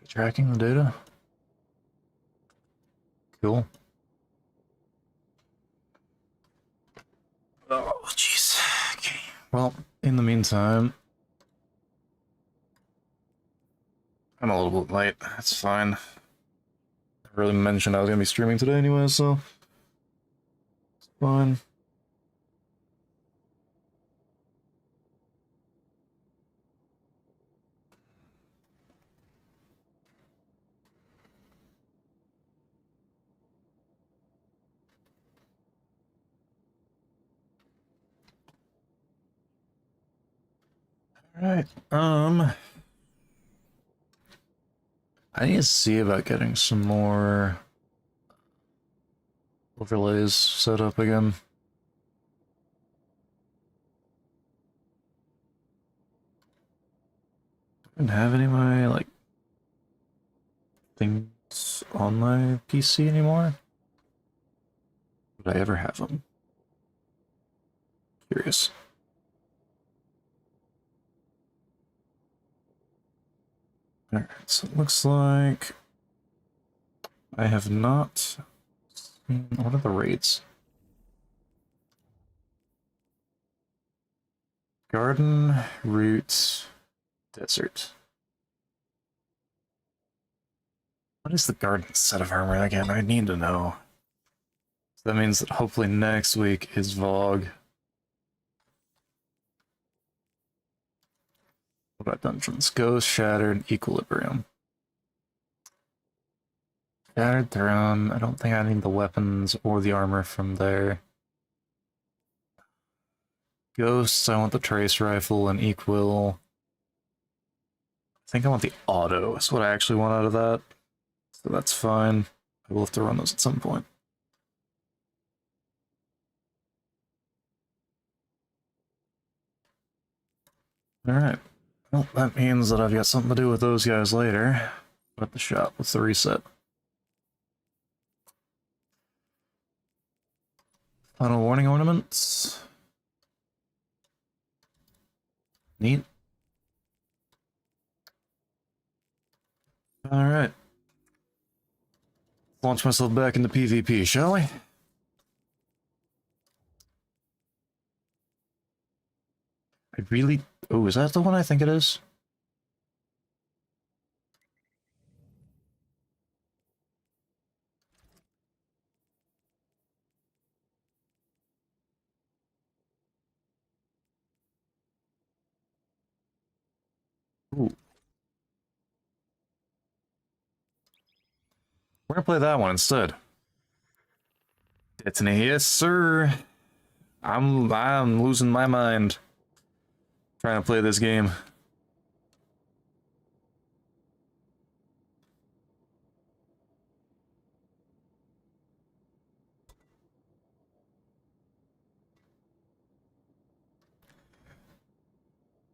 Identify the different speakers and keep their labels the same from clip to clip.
Speaker 1: Tracking the data. Cool. Oh, jeez. Okay. Well, in the meantime, I'm a little bit late. That's fine. I really mentioned I was gonna be streaming today anyway, so it's fine. All right. I need to see about getting some more overlays set up again. I didn't have any of my like things on my PC anymore. Would I ever have them? Curious. Alright, so it looks like I have not seen. What are the rates? Garden, root, desert. What is the garden set of armor again? I need to know. So that means that hopefully next week is Vogue. What about dungeons? Ghost, Shattered, Equilibrium. Shattered Throne. I don't think I need the weapons or the armor from there. Ghosts, I want the trace rifle and Equil. I think I want the auto, is what I actually want out of that. So that's fine. I will have to run those at some point. Alright. Well, that means that I've got something to do with those guys later. At the shop, what's the reset? Final warning ornaments. Neat. Alright. Launch myself back into PvP, shall we? I really... Oh, is that the one I think it is? Ooh. We're gonna play that one instead. Detiny, yes sir. I'm losing my mind trying to play this game.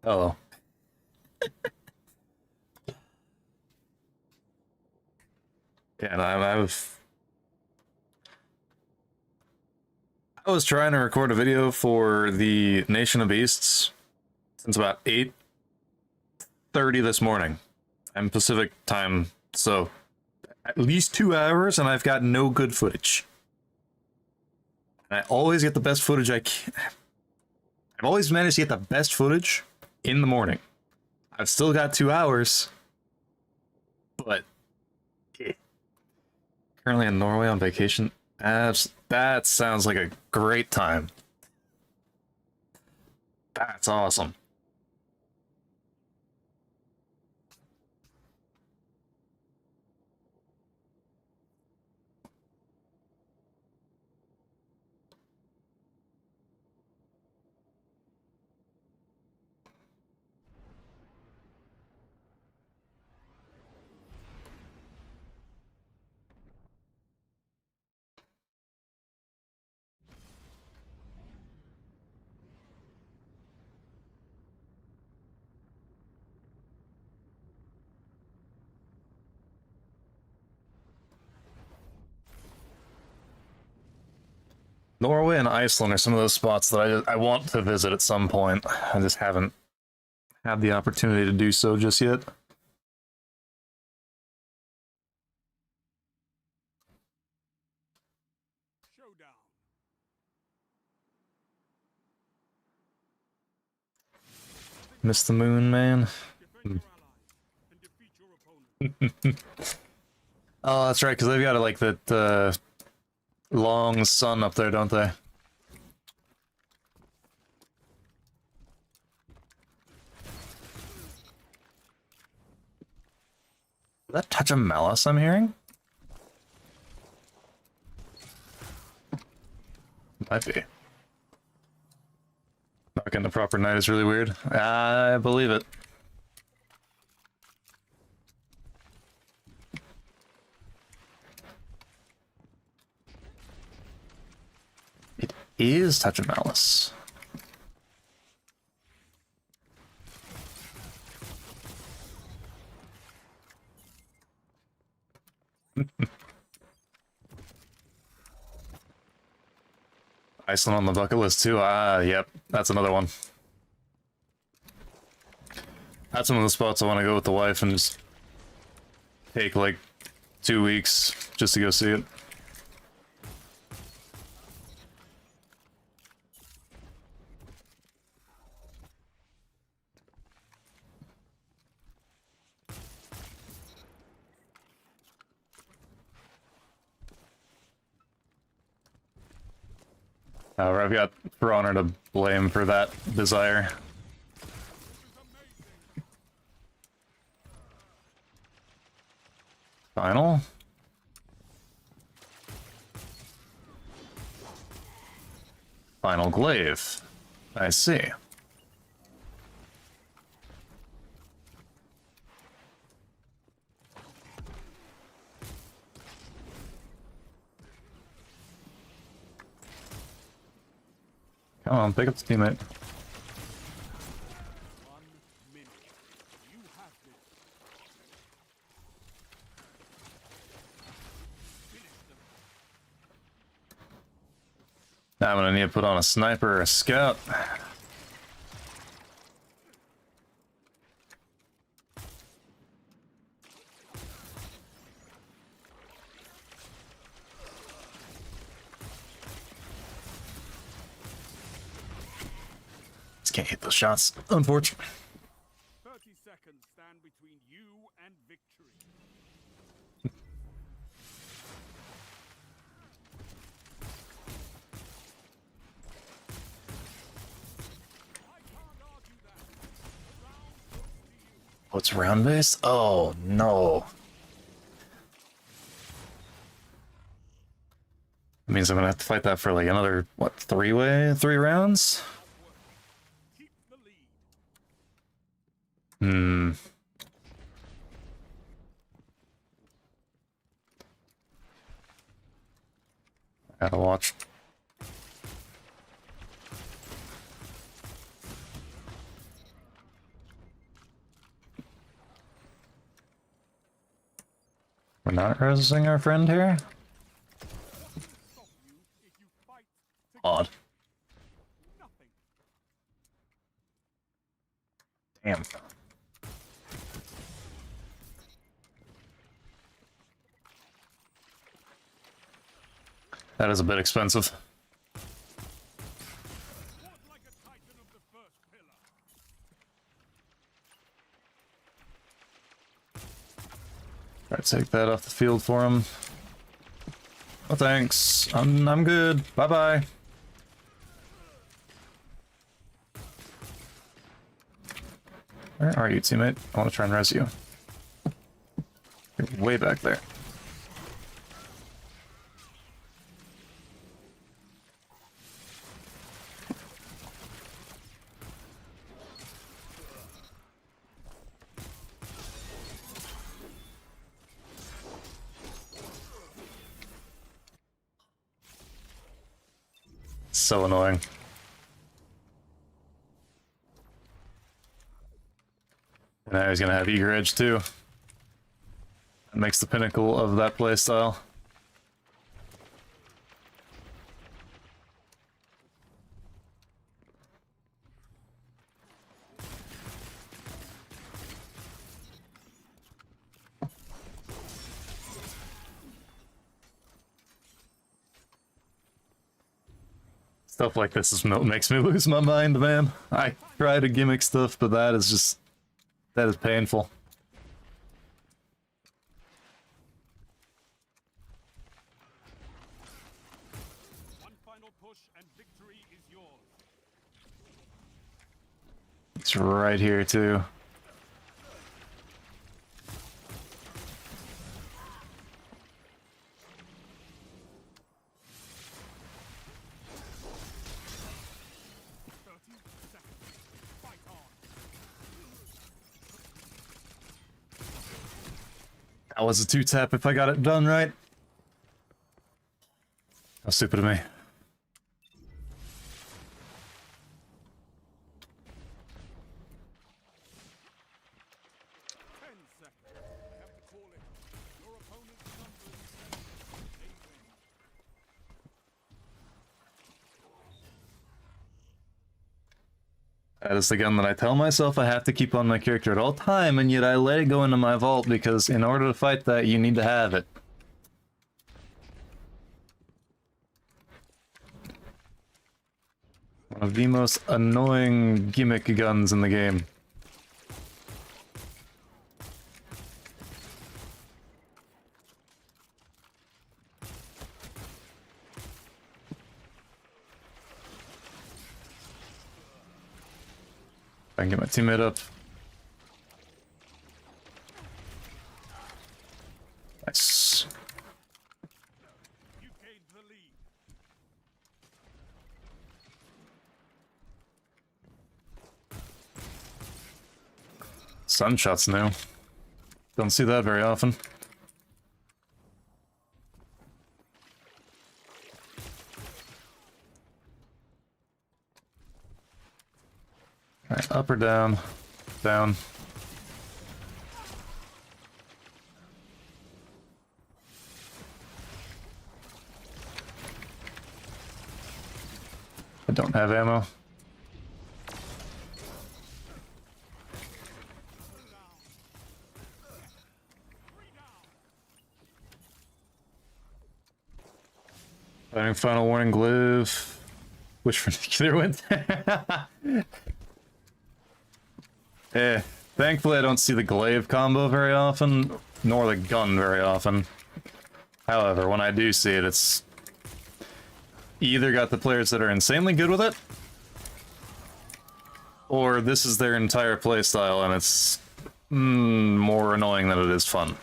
Speaker 1: Hello. Yeah, and I was trying to record a video for the Nation of Beasts since about 8:30 this morning. I'm Pacific time, so at least 2 hours, and I've got no good footage. And I always get the best footage I can. I've always managed to get the best footage in the morning. I've still got 2 hours, but currently in Norway on vacation. That sounds like a great time. That's awesome. Norway and Iceland are some of those spots that I want to visit at some point. I just haven't had the opportunity to do so just yet. Miss the moon, man. Oh, that's right, because they've got like that long sun up there, don't they? Is that touch of malice I'm hearing? Might be. Not getting the proper night is really weird. I believe it. It is touch of malice. Iceland on the bucket list too. Ah, yep, that's another one. That's one of the spots I want to go with the wife and just take like 2 weeks just to go see it. However, I've got For Honor to blame for that desire. Final? Final glaive. I see. Come on, pick up the teammate. Now I'm gonna need to put on a sniper or a scout. Just can't hit those shots, unfortunately.
Speaker 2: 30 seconds stand between you and victory.
Speaker 1: Oh, it's round based? Oh no. That means I'm gonna have to fight that for like another, what, 3 rounds?
Speaker 2: Keep the lead.
Speaker 1: Gotta watch. We're not resisting our friend here?
Speaker 2: Stop you if you fight to
Speaker 1: Odd.
Speaker 2: nothing.
Speaker 1: Damn. That is a bit expensive.
Speaker 2: Fought like a titan of the first pillar.
Speaker 1: Try to take that off the field for him. Oh, thanks. I'm good. Bye-bye. Where are you, teammate? I want to try and res you. You're way back there. So annoying. And now he's gonna have eager edge too. That makes the pinnacle of that playstyle. Stuff like this is makes me lose my mind, man. try to gimmick stuff, but that is painful.
Speaker 2: One final push and victory is yours.
Speaker 1: It's right here too. That was a 2-tap if I got it done right. How stupid of me.
Speaker 2: 10 seconds. I have to call it. Your opponent's numbers say they win.
Speaker 1: That is the gun that I tell myself I have to keep on my character at all time, and yet I let it go into my vault because in order to fight that, you need to have it. One of the most annoying gimmick guns in the game. I can get my teammate up. Nice.
Speaker 2: You gained the lead.
Speaker 1: Sunshot's new. Don't see that very often. Alright, up or down? Down. I don't have ammo. Fighting final warning glaive. Which vernacular went there? Thankfully I don't see the glaive combo very often, nor the gun very often. However, when I do see it, it's either got the players that are insanely good with it, or this is their entire playstyle and it's more annoying than it is fun.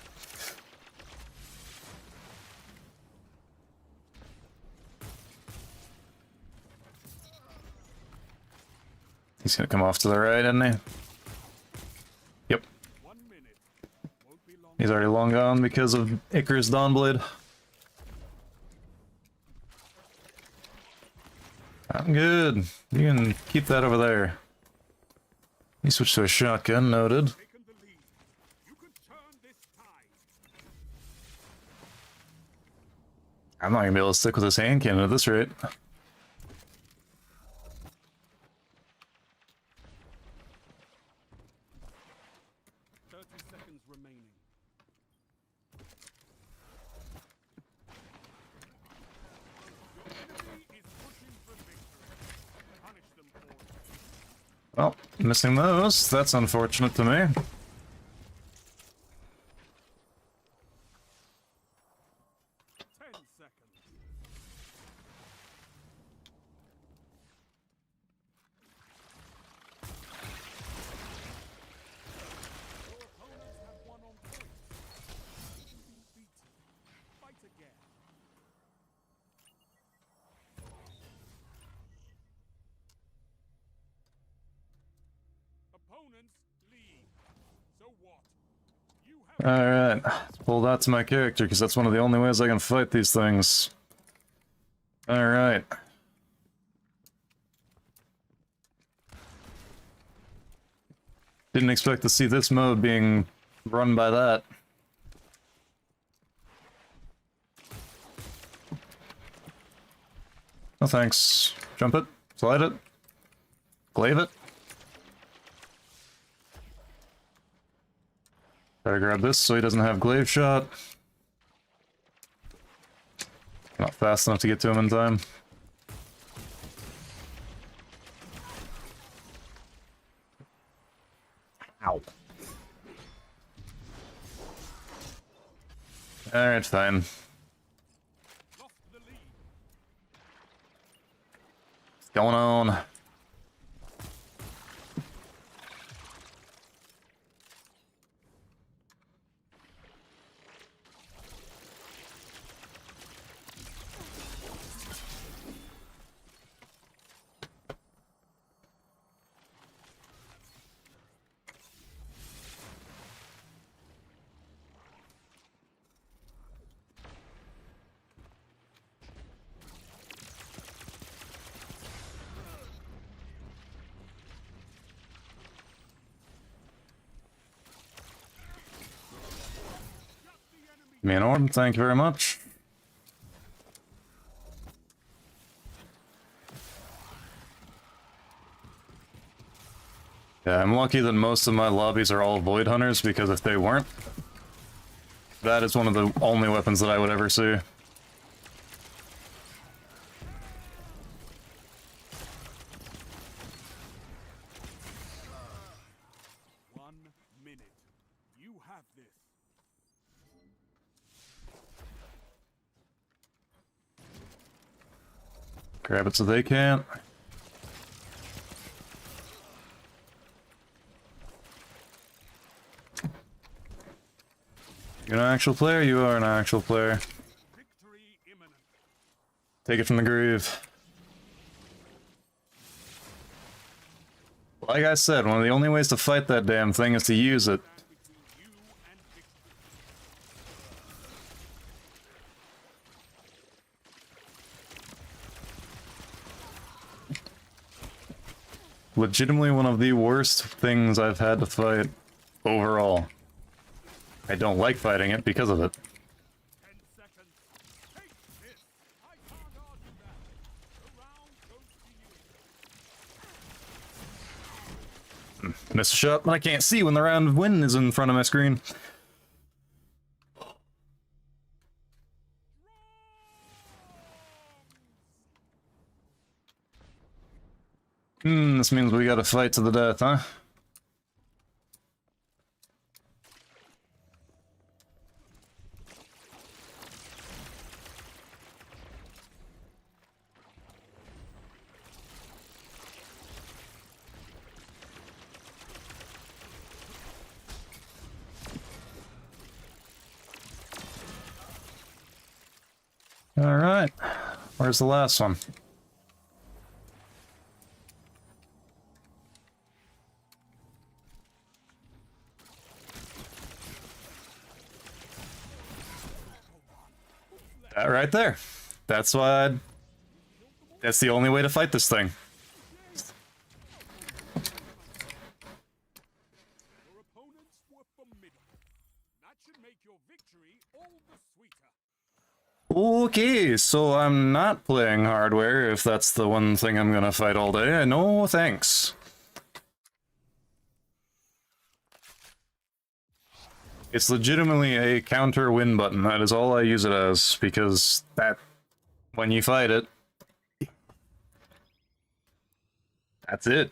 Speaker 1: He's gonna come off to the right, isn't he? Yep.
Speaker 2: 1 minute. Won't be long.
Speaker 1: He's already long gone because of Icarus Dawnblade. I'm good. You can keep that over there. He switched to a shotgun, noted.
Speaker 2: Taken the lead. You could turn this tide.
Speaker 1: I'm not gonna be able to stick with this hand cannon at this rate.
Speaker 2: 30 seconds remaining. Your enemy is pushing for victory. Punish them for it.
Speaker 1: Well, missing those. That's unfortunate to me.
Speaker 2: 10 seconds. Your opponents have won on points. You've been beaten. Fight again. Opponents lead. So what? You have
Speaker 1: Alright, let's pull that to my character, because that's one of the only ways I can fight these things. Alright. Didn't expect to see this mode being run by that. No thanks. Jump it, slide it, glaive it. Try to grab this so he doesn't have glaive shot. Not fast enough to get to him in time. Ow. Alright, fine.
Speaker 2: Lost the lead.
Speaker 1: What's going on? Me and Orm, thank you very much. Yeah, I'm lucky that most of my lobbies are all Void Hunters, because if they weren't, that is one of the only weapons that I would ever see.
Speaker 2: 1 minute. You have this.
Speaker 1: Grab it so they can't. You're an actual player? You are an actual player.
Speaker 2: Victory imminent.
Speaker 1: Take it from the groove. Like I said, one of the only ways to fight that damn thing is to use it.
Speaker 2: Between you and victory.
Speaker 1: Legitimately one of the worst things I've had to fight overall. I don't like fighting it because of it.
Speaker 2: 10 seconds. Take this. I can't argue that. The round goes to you.
Speaker 1: Missed a shot, but I can't see when the round of win is in front of my screen. This means we gotta fight to the death, huh? Alright. Where's the last one? That right there. That's why that's the only way to fight this thing.
Speaker 2: Your opponents were formidable. That should make your victory all the sweeter.
Speaker 1: Okay, so I'm not playing hardware if that's the one thing I'm gonna fight all day. No thanks. It's legitimately a counter win button. That is all I use it as, because that, when you fight it, that's it.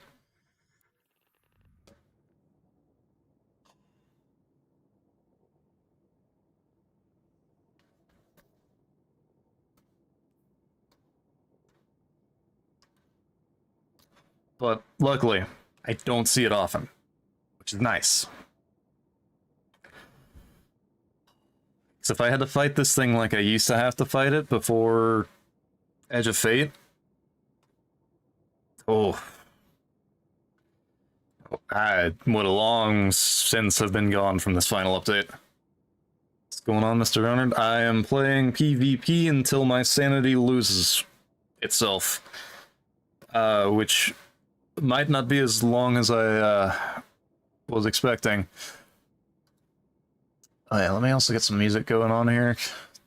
Speaker 1: But luckily, I don't see it often, which is nice. So if I had to fight this thing like I used to have to fight it before Edge of Fate, oh, I would have long since have been gone from this final update. What's going on, Mr. Bernard? I am playing PvP until my sanity loses itself, which might not be as long as I was expecting. Oh yeah, let me also get some music going on here.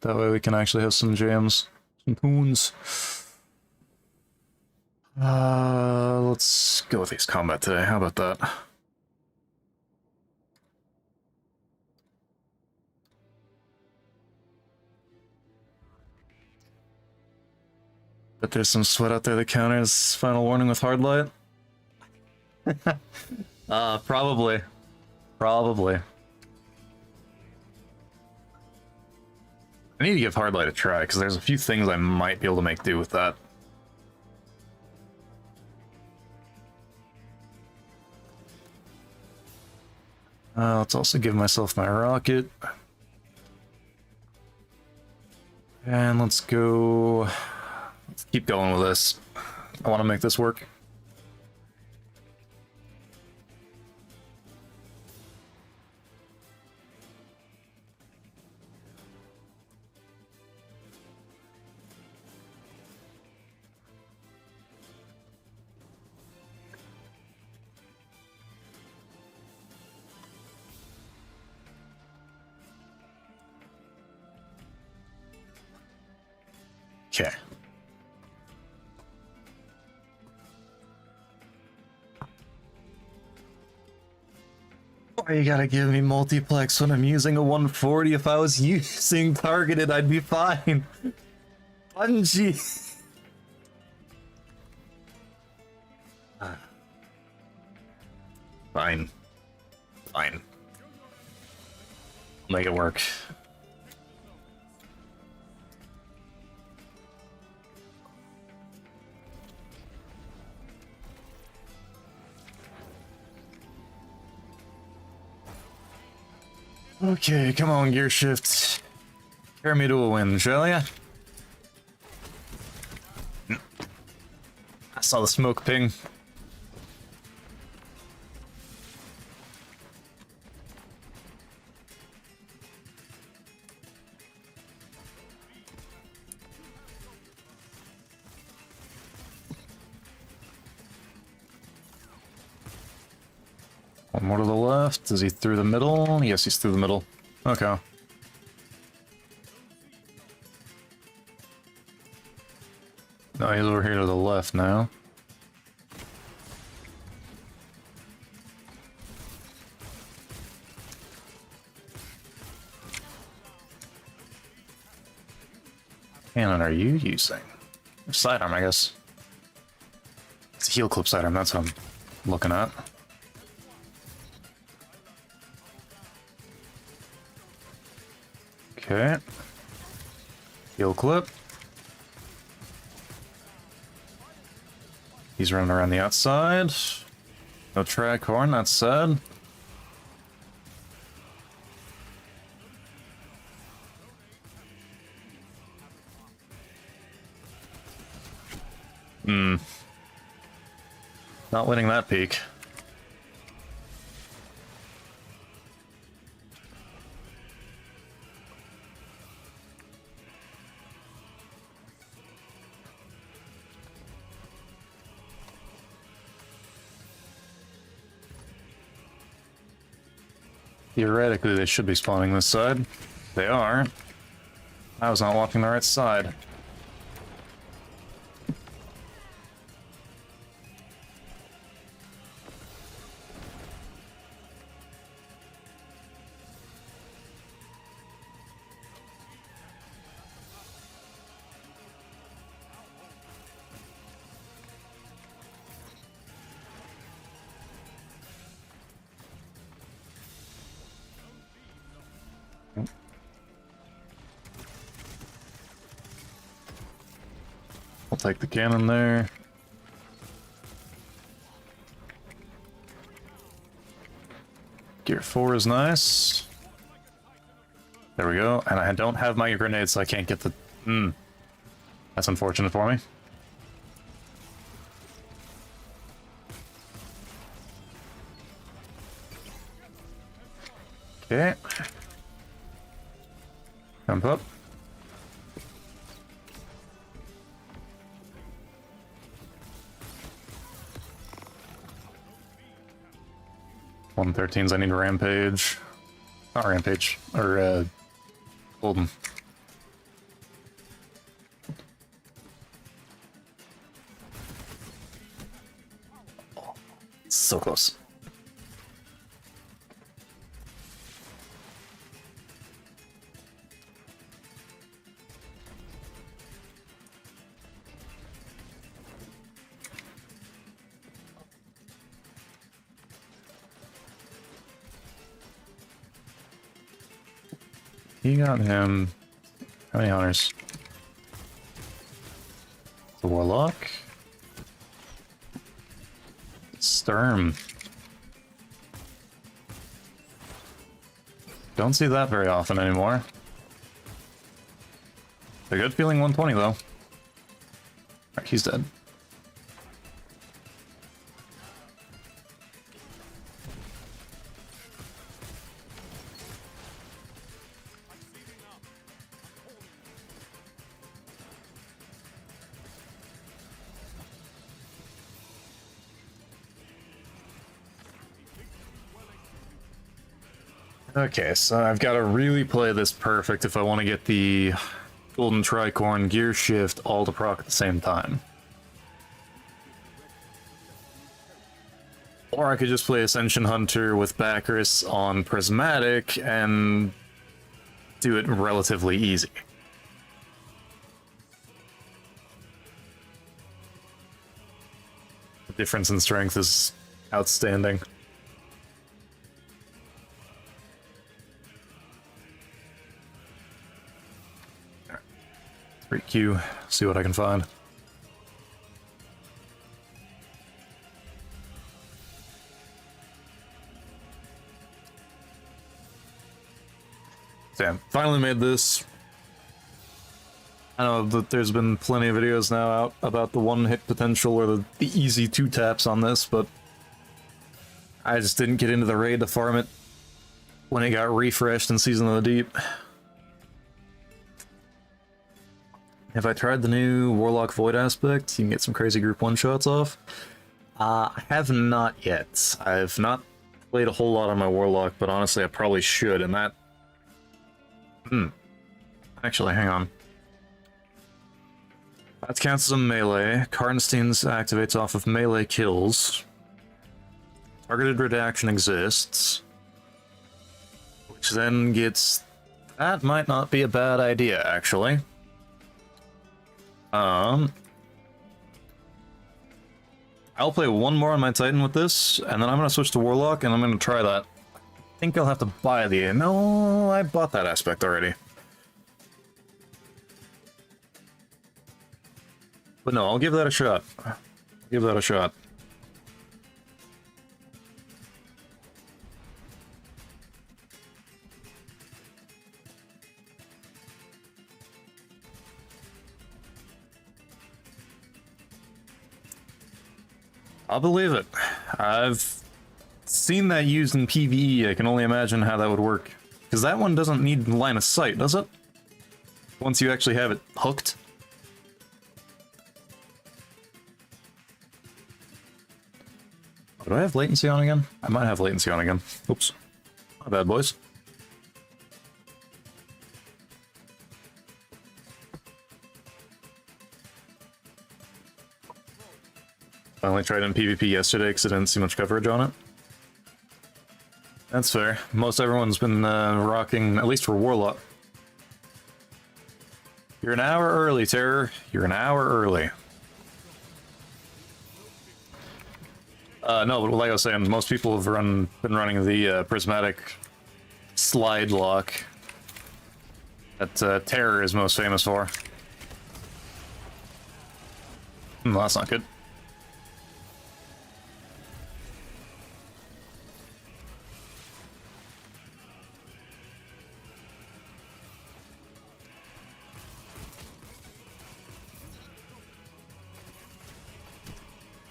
Speaker 1: That way we can actually have some jams, some tunes. Let's go with Ace Combat today. How about that? But there's some sweat out there that counters Final Warning with Hard Light. Probably. Probably. I need to give Hardlight a try, because there's a few things I might be able to make do with that. Let's also give myself my rocket. And let's go... Let's keep going with this. I want to make this work. Okay. Why you gotta give me multiplex when I'm using a 140? If I was using targeted, I'd be fine. Bungie. Fine. Fine. Make it work. Okay, come on, gear shift. Carry me to a win, shall ya? I saw the smoke ping. One more to the left. Is he through the middle? Yes, he's through the middle. Okay. No, he's over here to the left now. Cannon are you using? Sidearm, I guess. It's a heel clip sidearm, that's what I'm looking at. Okay. Heel clip. He's running around the outside. No track horn, that's sad. Not winning that peak. Theoretically, they should be spawning this side. They are. I was not walking the right side. I'll take the cannon there. Gear 4 is nice. There we go. And I don't have my grenades, so I can't get the... That's unfortunate for me. Okay. Jump up. $113s, I need a rampage. Not rampage, or golden. So close. he got him. How many hunters? The warlock. Sturm. Don't see that very often anymore. A good feeling 120 though. Alright, he's dead. Okay, so I've got to really play this perfect if I want to get the Golden Tricorn gear shift all to proc at the same time. Or I could just play Ascension Hunter with Bacchus on Prismatic and do it relatively easy. The difference in strength is outstanding. 3Q, see what I can find. So yeah, finally made this. I know that there's been plenty of videos now out about the one-hit potential or the easy 2-taps on this, but I just didn't get into the raid to farm it when it got refreshed in Season of the Deep. Have I tried the new Warlock Void aspect? You can get some crazy group one-shots off. I have not yet. I've not played a whole lot on my Warlock, but honestly I probably should, and that... Actually, hang on. That counts as a melee. Karnstein's activates off of melee kills. Targeted redaction exists. Which then gets... That might not be a bad idea, actually. I'll play one more on my Titan with this, and then I'm going to switch to Warlock, and I'm going to try that. I think I'll have to buy the... No, I bought that aspect already. But no, I'll give that a shot. Give that a shot. I'll believe it. I've seen that used in PvE. I can only imagine how that would work. Because that one doesn't need line of sight, does it? Once you actually have it hooked. Do I have latency on again? I might have latency on again. Oops. My bad, boys. I only tried in PvP yesterday because I didn't see much coverage on it. That's fair. Most everyone's been rocking, at least for Warlock. You're an hour early, Terror. You're an hour early. No, but like I was saying, most people have been running the prismatic slide lock that Terror is most famous for. Well, that's not good.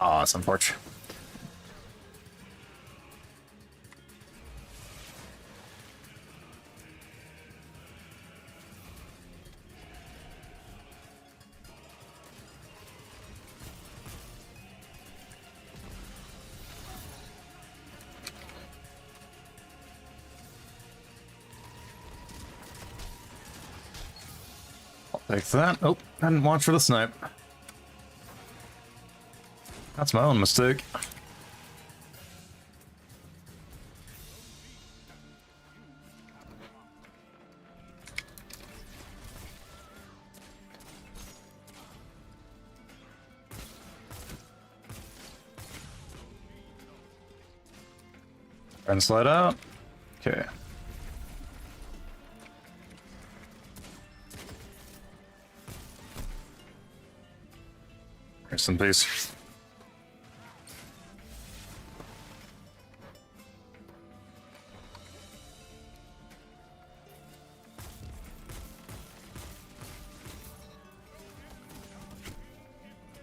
Speaker 1: Oh, that's unfortunate. I'll take that. Oh, I didn't watch for the snipe. That's my own mistake. Try and slide out. Okay. Rest in peace.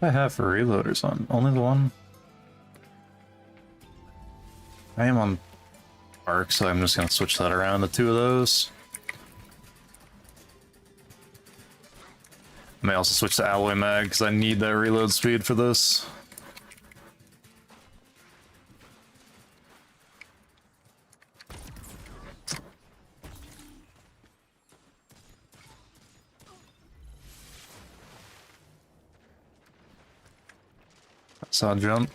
Speaker 1: I have for reloaders on only the one. I am on arc, so I'm just gonna switch that around to 2 of those. I may also switch to alloy mag because I need that reload speed for this. Saw a jump.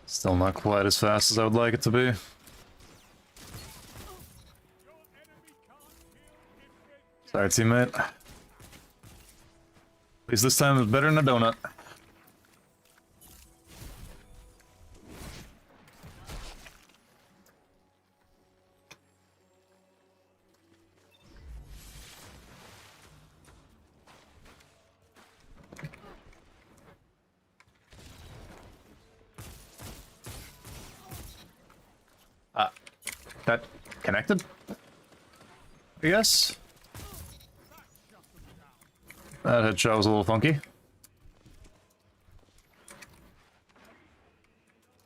Speaker 1: Still not quite as fast as I would like it to be. Sorry, teammate. At least this time is better than a donut. That connected? I guess. That headshot was a little funky.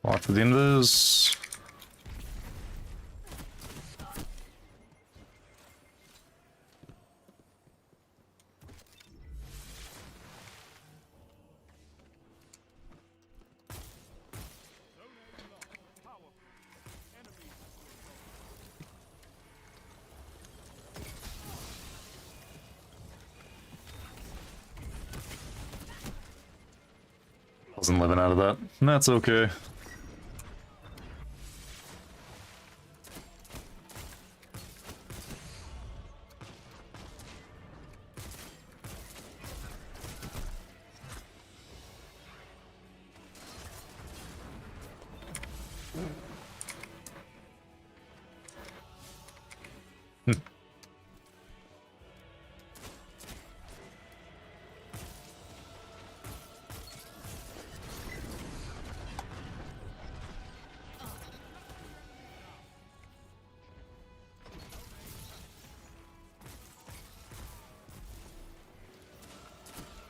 Speaker 1: Watch for the invis. Wasn't living out of that. And that's okay.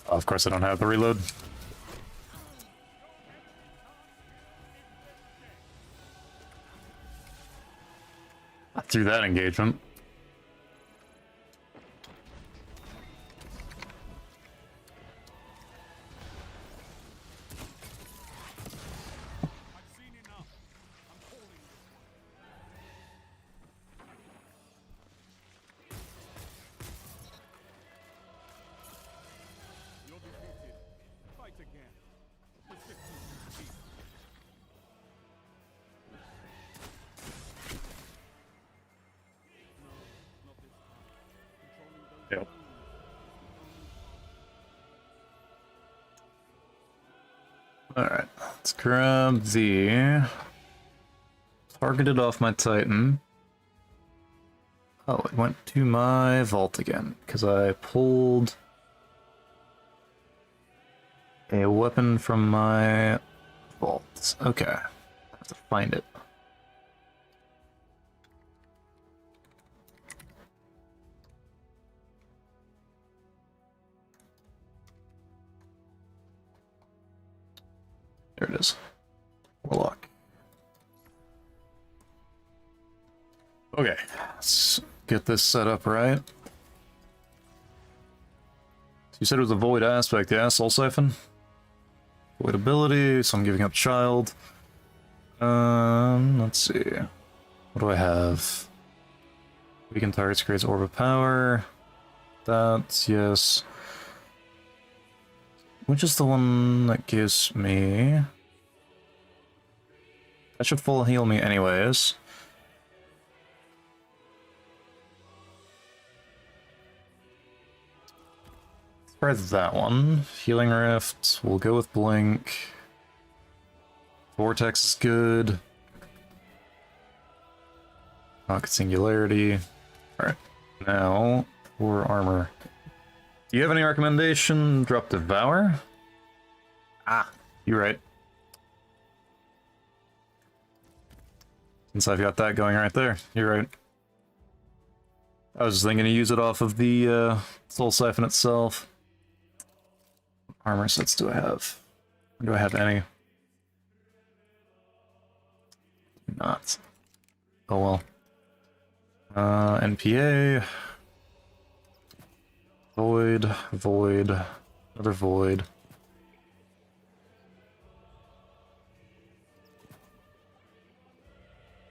Speaker 1: Of course I don't have the reload. Through that engagement.
Speaker 2: I've seen enough. I'm calling this one. You're defeated. Fight again. Persistence is key. No, not this time. Controlling those
Speaker 1: Yep.
Speaker 2: wounds.
Speaker 1: Alright, let's grab the targeted off my Titan. Oh, it went to my vault again, because I pulled a weapon from my vault. Okay, I have to find it. There it is. Warlock. Okay, let's get this set up right. So you said it was a void aspect, yeah? Soul Siphon? Void ability, so I'm giving up child. Let's see. What do I have? Weaken targets creates orb of power. That's yes. Which is the one that gives me... That should full heal me anyways. Let's try that one. Healing Rift. We'll go with Blink. Vortex is good. Pocket Singularity. Alright, now for armor. Do you have any recommendation? Drop Devour? Ah, you're right. Since I've got that going right there, you're right. I was just thinking to use it off of the Soul Siphon itself. What armor sets do I have? Do I have any? Not. Oh well. NPA. Void, void, another void.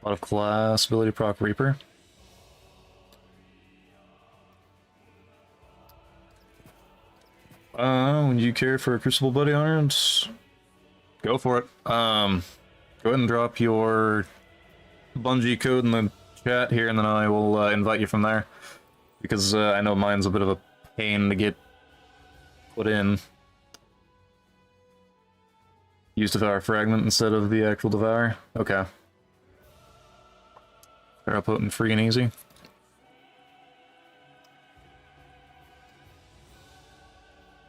Speaker 1: A lot of class, ability proc Reaper. Would you care for a Crucible Buddy Arms? Go for it. Go ahead and drop your Bungie code in the chat here, and then I will invite you from there. Because I know mine's a bit of a pain to get put in. Use Devour Fragment instead of the actual Devour. Okay. They're potent, free, and easy.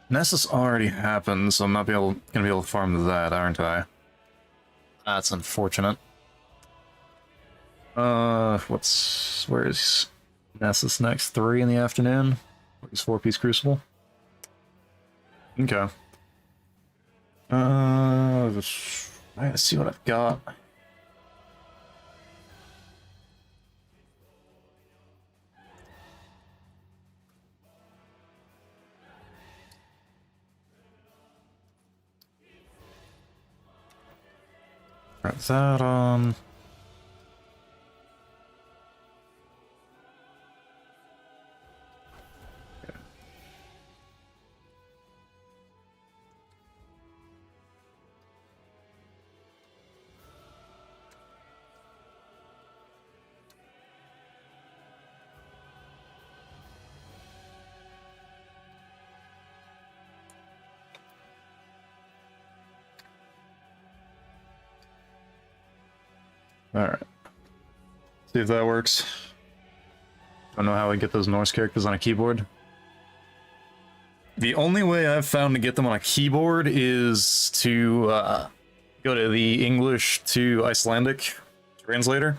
Speaker 1: Nessus already happened, so I'm not gonna be able to farm that, aren't I? That's unfortunate. Where is Nessus next? 3 in the afternoon? Where's 4-piece Crucible? Okay. I gotta see what I've got. Got that on. Alright. See if that works. Don't know how I get those Norse characters on a keyboard. The only way I've found to get them on a keyboard is to go to the English to Icelandic translator.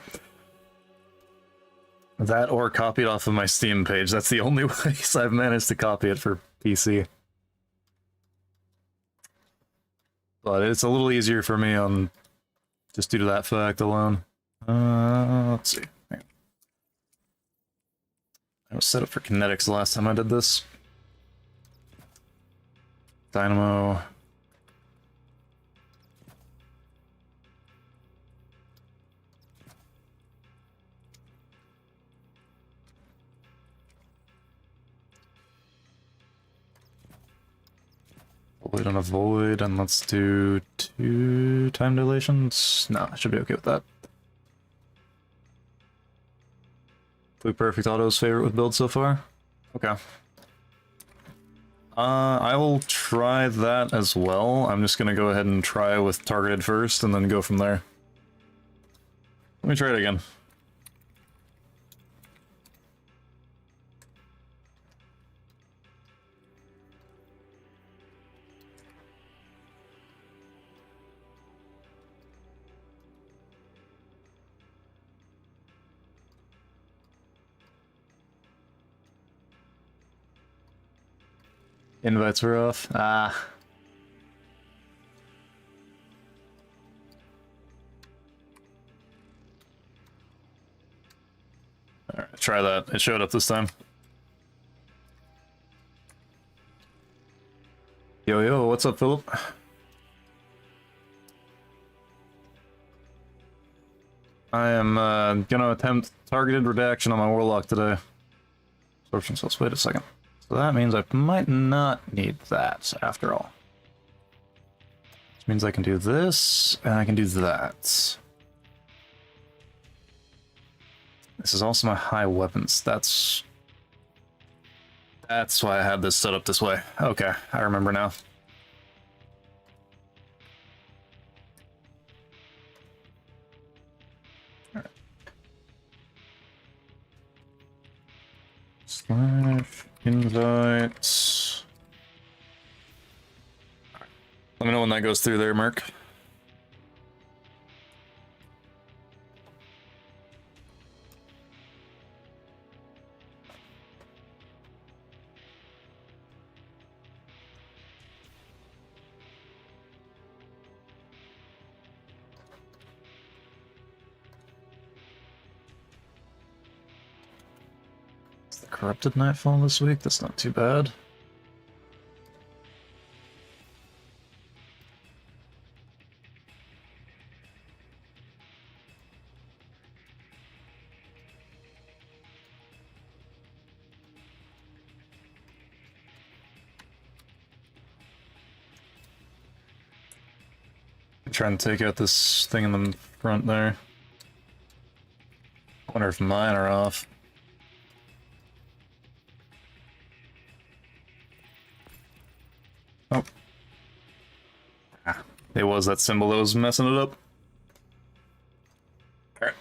Speaker 1: That or copy it off of my Steam page. That's the only ways I've managed to copy it for PC. But it's a little easier for me on just due to that fact alone. Let's see. I was set up for kinetics the last time I did this. Dynamo. Void on a void, and let's do 2 time dilations. No, I should be okay with that. Blue Perfect Auto's favorite with build so far? Okay. I will try that as well. I'm just gonna go ahead and try with targeted first, and then go from there. Let me try it again. Invites were off. Ah. Alright, try that. It showed up this time. Yo, what's up, Philip? I am gonna attempt targeted redaction on my Warlock today. Absorption cells, wait a second. So that means I might not need that, after all. Which means I can do this, and I can do that. This is also my high weapons. That's why I had this set up this way. Okay, I remember now. Slash invites. Let me know when that goes through there, Merc. Corrupted Nightfall this week, that's not too bad. Try and take out this thing in the front there. Wonder if mine are off. Oh. Ah, it was that symbol that was messing it up. Alright.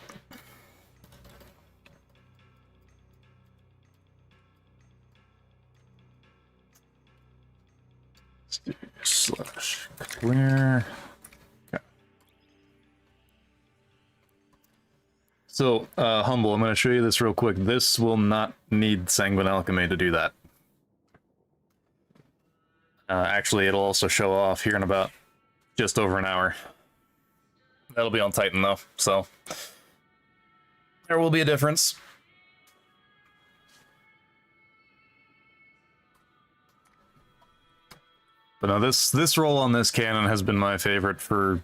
Speaker 1: Slash clear. Okay. So, Humble, I'm going to show you this real quick. This will not need Sanguine Alchemy to do that. Actually, it'll also show off here in about just over an hour. That'll be on Titan, though, so there will be a difference. But no, this roll on this cannon has been my favorite for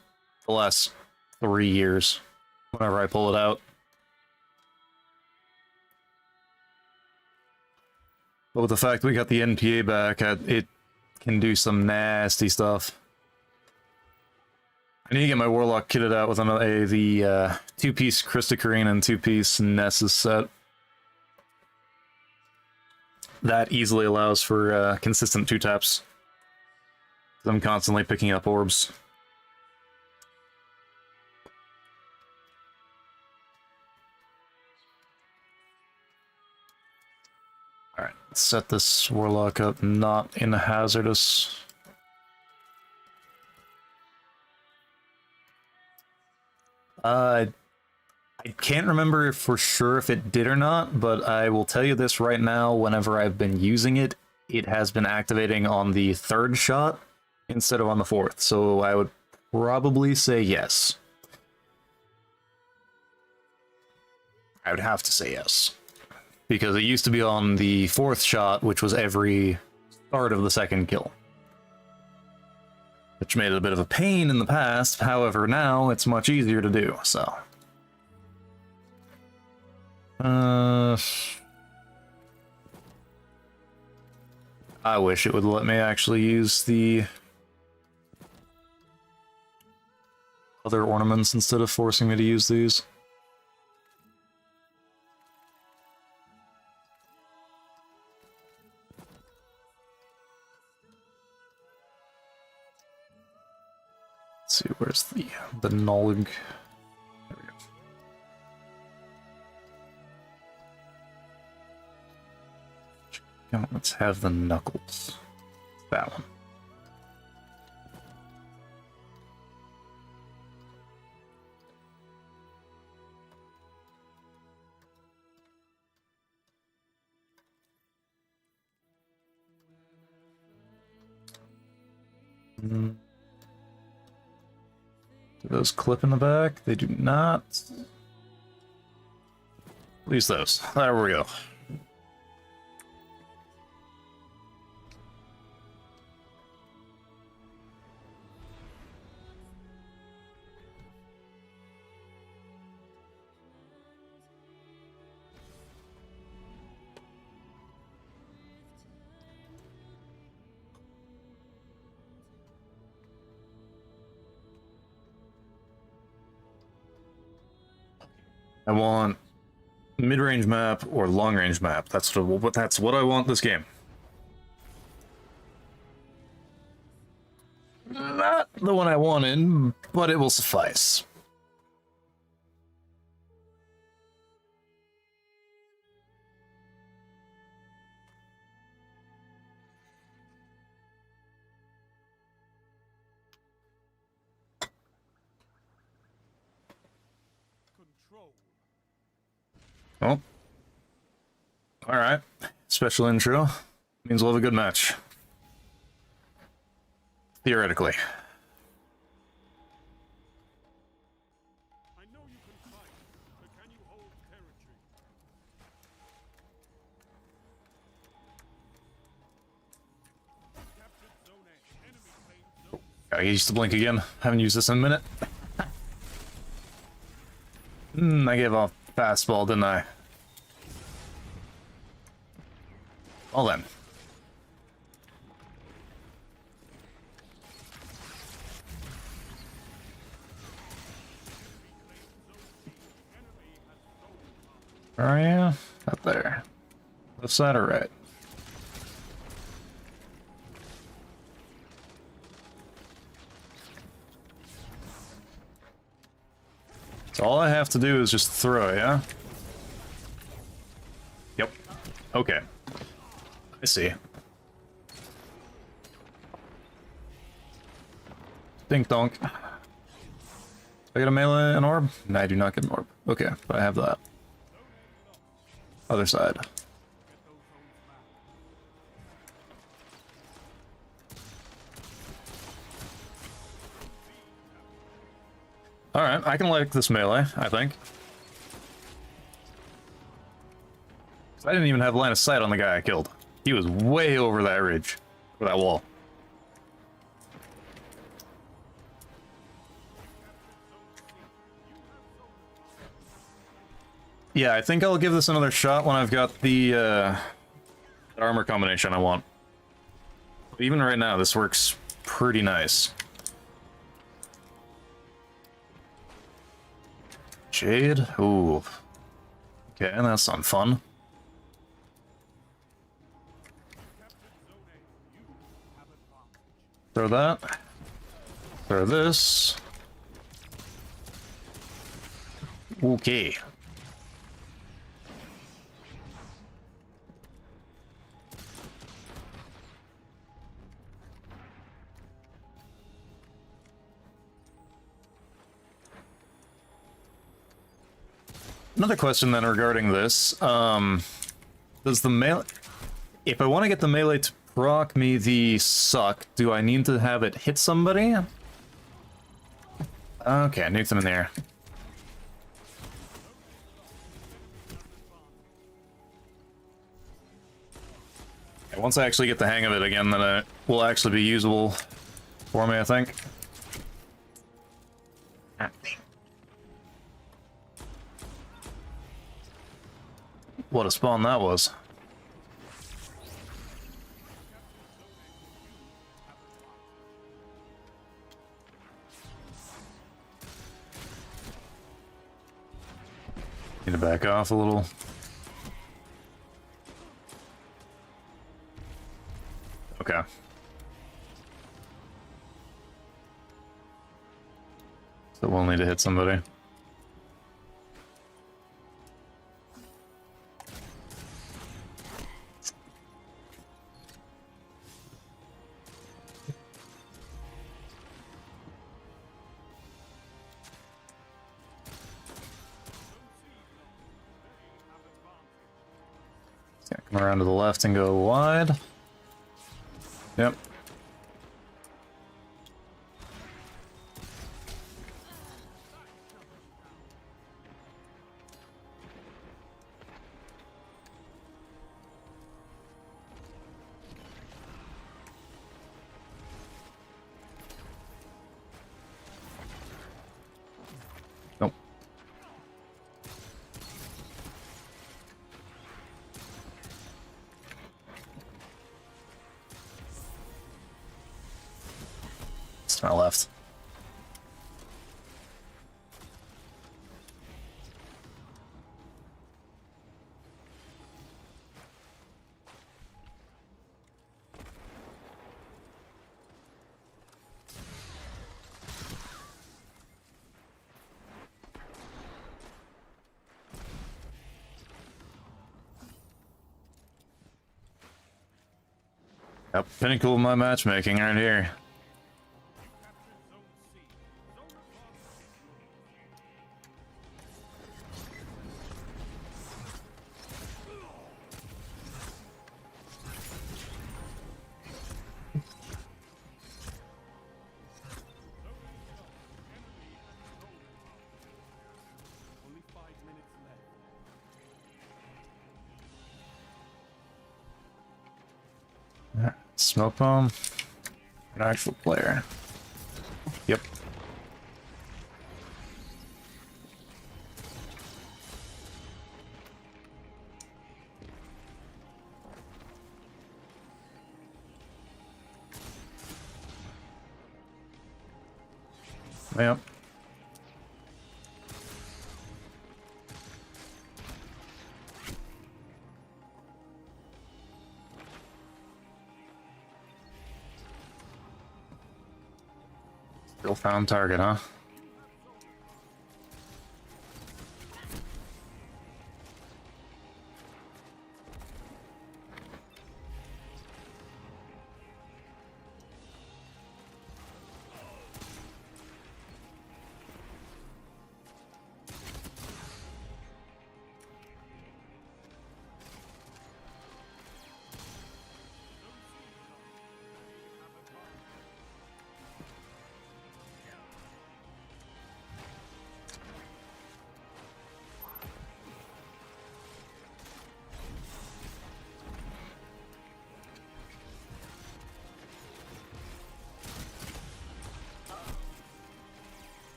Speaker 1: the last 3 years, whenever I pull it out. But with the fact we got the NPA back, it can do some nasty stuff. I need to get my Warlock kitted out with the 2-piece Christocarine and 2-piece Nessus set. That easily allows for consistent 2-taps. I'm constantly picking up orbs. Alright, set this Warlock up not in hazardous. I can't remember for sure if it did or not, but I will tell you this right now, whenever I've been using it, it has been activating on the 3rd shot instead of on the 4th, so I would probably say yes. I would have to say yes. Because it used to be on the 4th shot, which was every start of the 2nd kill. Which made it a bit of a pain in the past, however now it's much easier to do, so. I wish it would let me actually use the other ornaments instead of forcing me to use these. Let's see, where's the Nulg? There we go. Let's have the Knuckles. That one. Do those clip in the back? They do not. At least those. There we go. I want mid-range map or long-range map. That's what I want this game. Not the one I wanted, but it will suffice.
Speaker 2: control.
Speaker 1: Oh. Alright. Special intro. Means we'll have a good match. Theoretically.
Speaker 2: I know you can fight, but can you hold territory? Captured Zone A. Enemy claimed Zone C.
Speaker 1: I used to blink again. Haven't used this in a minute. I gave off fastball, didn't I? Well then. Where are you? Up there. Left side or right? So all I have to do is just throw, yeah? Yep. Okay. I see. Dink donk. Do I get a melee an orb? No, I do not get an orb. Okay, but I have that. Other side. Alright, I can like this melee, I think. I didn't even have line of sight on the guy I killed. He was way over that ridge. Or that wall. Yeah, I think I'll give this another shot when I've got the armor combination I want. Even right now, this works pretty nice. Jade? Ooh. Okay, that's not fun. Throw that. Throw this. Okay. Another question then regarding this, does the melee... If I want to get the melee to proc me the suck, do I need to have it hit somebody? Okay, I nuked them in the air. Yeah, once I actually get the hang of it again, then it will actually be usable for me, I think. What a spawn that was. Need to back off a little. Okay. So we'll need to hit somebody. Yeah, come around to the left and go wide. Yep. Nope. It's to my left. Yep, pinnacle of my matchmaking right here. smoke bomb. An actual player. Yep. Yep. Still found target, huh?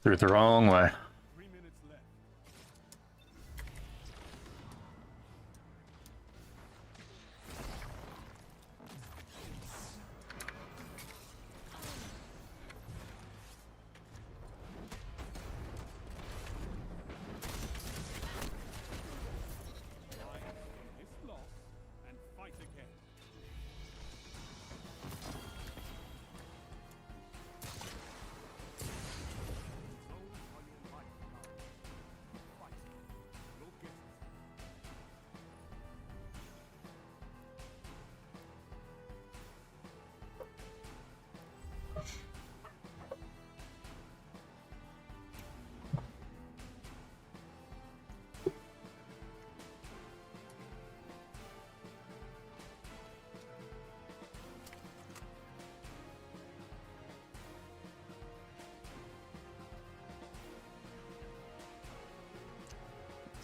Speaker 1: Threw it the wrong way.
Speaker 2: 3 minutes left. This loss and fight again.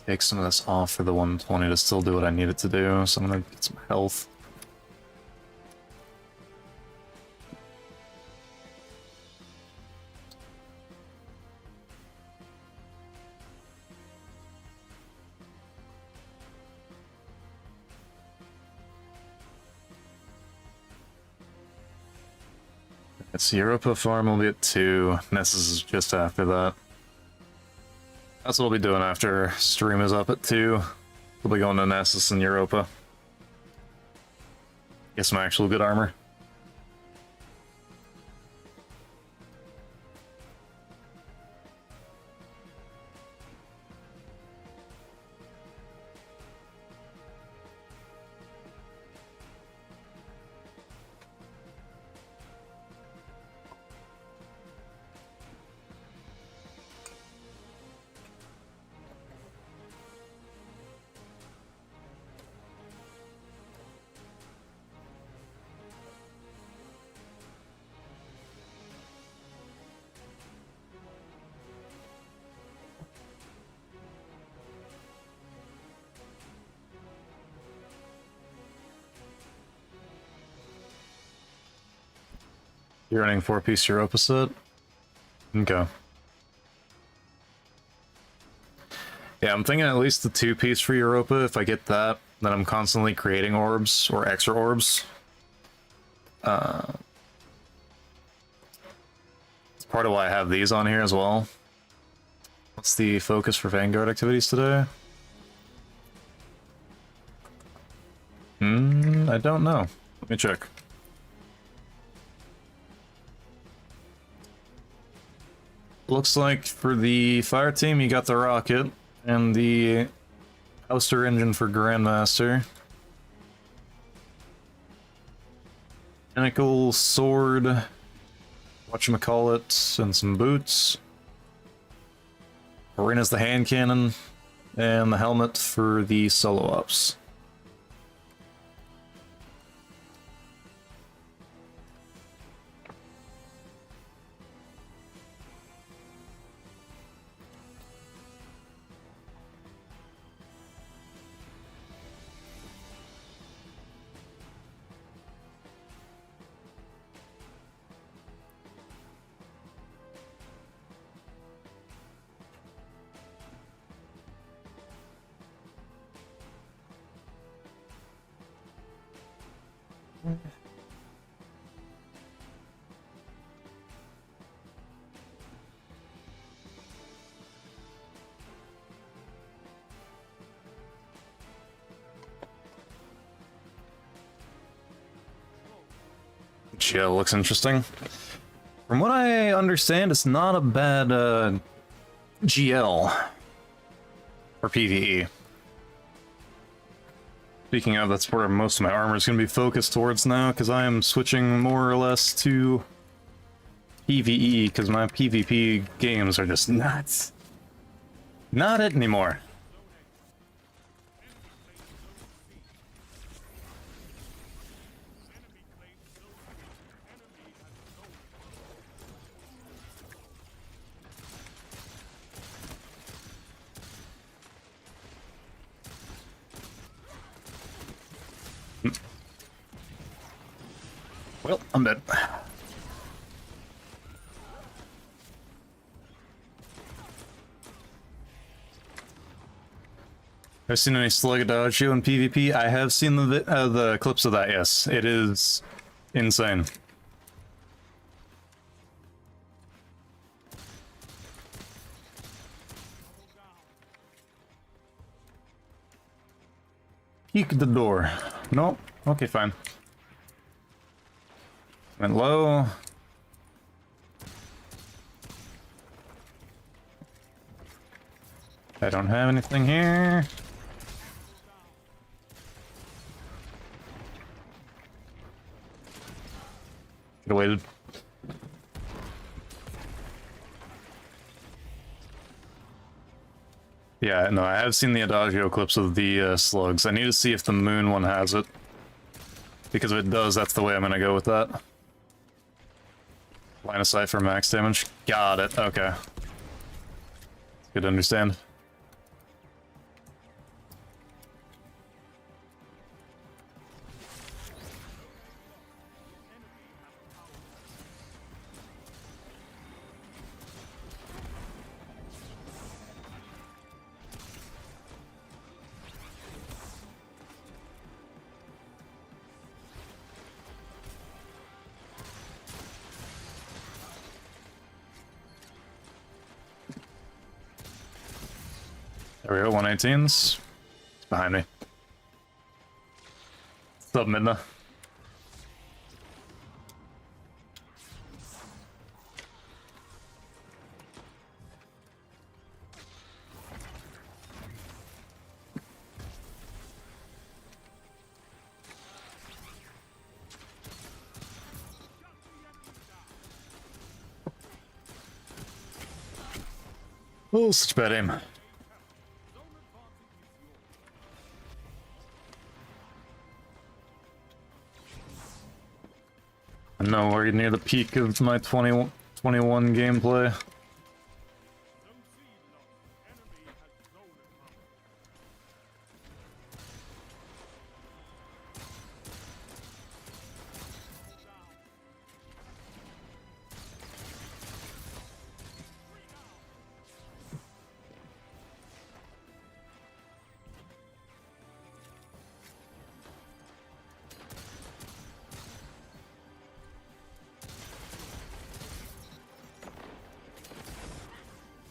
Speaker 1: Take some of this off for the 120 to still do what I need it to do, so I'm gonna get some health. It's Europa farm will be at 2. Nessus is just after that. That's what we'll be doing after stream is up at 2. We'll be going to Nessus and Europa. Get some actual good armor. You're running 4-piece Europa set? Okay. Yeah, I'm thinking at least the 2-piece for Europa. If I get that, then I'm constantly creating orbs, or extra orbs. It's part of why I have these on here as well. What's the focus for Vanguard activities today? I don't know. Let me check. Looks like for the fire team, you got the rocket and the ouster engine for Grandmaster. Pinnacle sword, whatchamacallit, and some boots. Arena's the hand cannon, and the helmet for the solo ups. Chill looks interesting. From what I understand, it's not a bad GL or PvE. Speaking of, that's where most of my armor is going to be focused towards now, because I am switching more or less to PvE, because my PvP games are just nuts. Not it anymore. Well, I'm dead. Have seen any slug adagio in PvP? I have seen the clips of that, yes. It is insane. Peek the door. Nope. Okay, fine. Went low. I don't have anything here. Could've waited. Yeah, no, I have seen the Adagio clips of the slugs. I need to see if the moon one has it. Because if it does, that's the way I'm gonna go with that. Line of sight for max damage. Got it, okay. Good to understand. There we go, 118s. It's behind me. What's up, Midna? Oh, such bad aim. I'm nowhere near the peak of my 21 gameplay.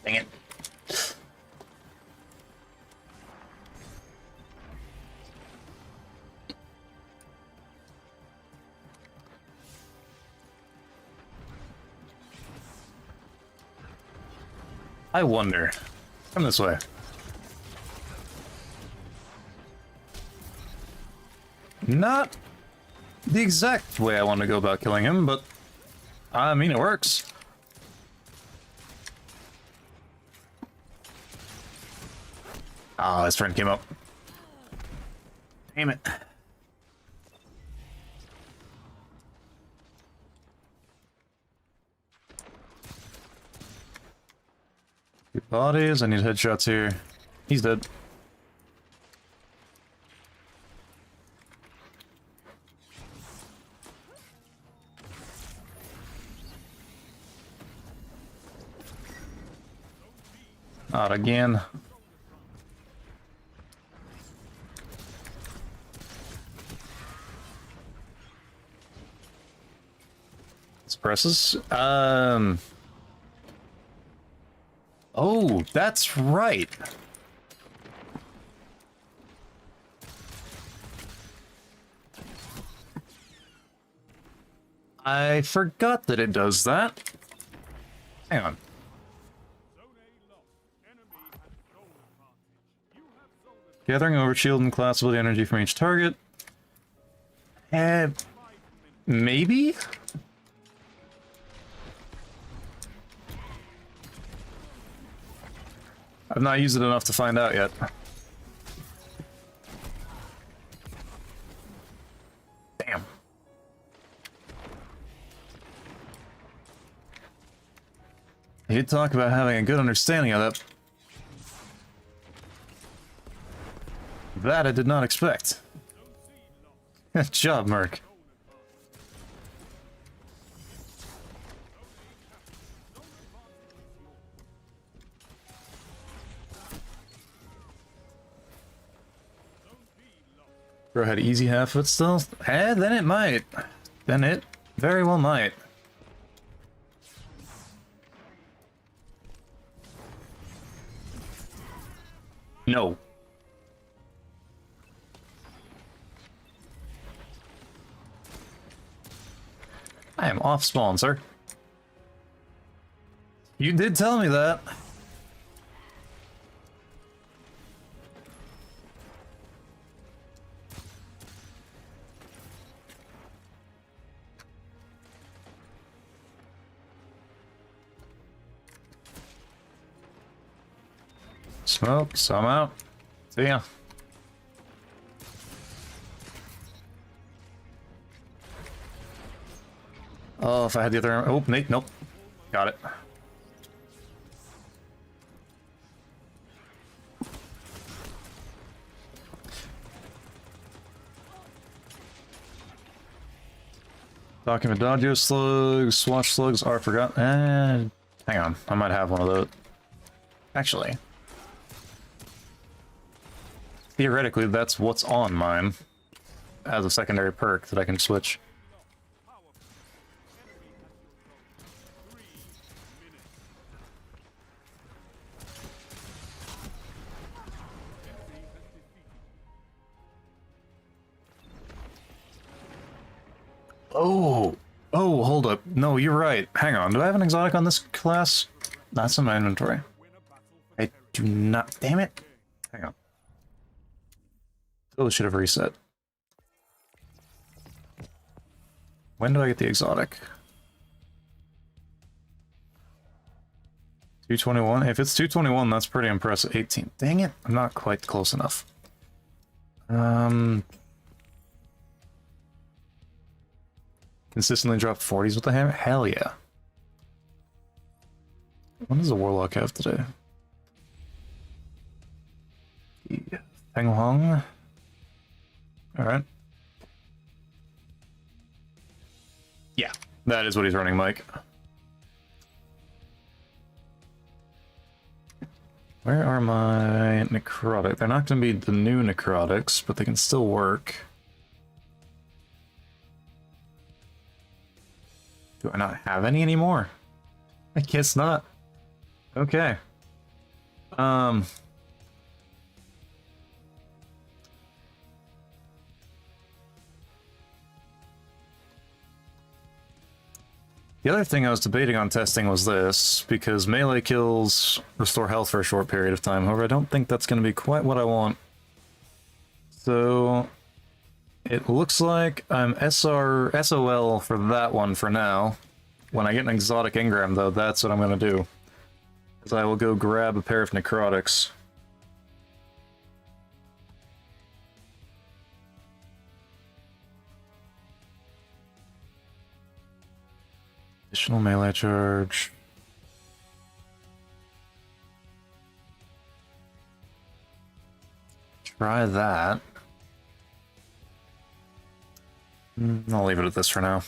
Speaker 1: Dang it. I wonder. Come this way. Not the exact way I want to go about killing him, but I mean, it works. Ah, his friend came up. Damn it. Good bodies. I need headshots here. He's dead. Not again. Suppresses. Oh, that's right. I forgot that it does that. Hang on. Gathering overshield and class ability energy from each target. Maybe? I've not used it enough to find out yet. Damn. He did talk about having a good understanding of that. That I did not expect. Good job, Merc. Bro had easy half of it still? Eh, then it might. Then it very well might. No. I am off spawn, sir. You did tell me that. Smoke, some out. See ya. Oh, if I had the other... Oh, Nate, nope. Got it. Document Dodgeo slugs, Swatch slugs are forgotten. Hang on, I might have one of those. Actually. Theoretically, that's what's on mine. As a secondary perk that I can switch. Oh, oh, hold up. No, you're right. Hang on. Do I have an exotic on this class? That's in my inventory. I do not. Damn it. Hang on. Totally should have reset. When do I get the exotic? 221. If it's 221, that's pretty impressive. 18. Dang it. I'm not quite close enough. Consistently drop 40s with the hammer? Hell yeah. What does the Warlock have today? Feng Hong. Alright. Yeah, that is what he's running, Mike. Where are my necrotic? They're not going to be the new necrotics, but they can still work. Do I not have any anymore? I guess not. Okay. The other thing I was debating on testing was this, because melee kills restore health for a short period of time. However, I don't think that's going to be quite what I want. So, It looks like I'm SOL for that one for now. When I get an exotic engram, though, that's what I'm going to do. Because I will go grab a pair of necrotics. Additional melee charge. Try that. I'll leave it at this for now.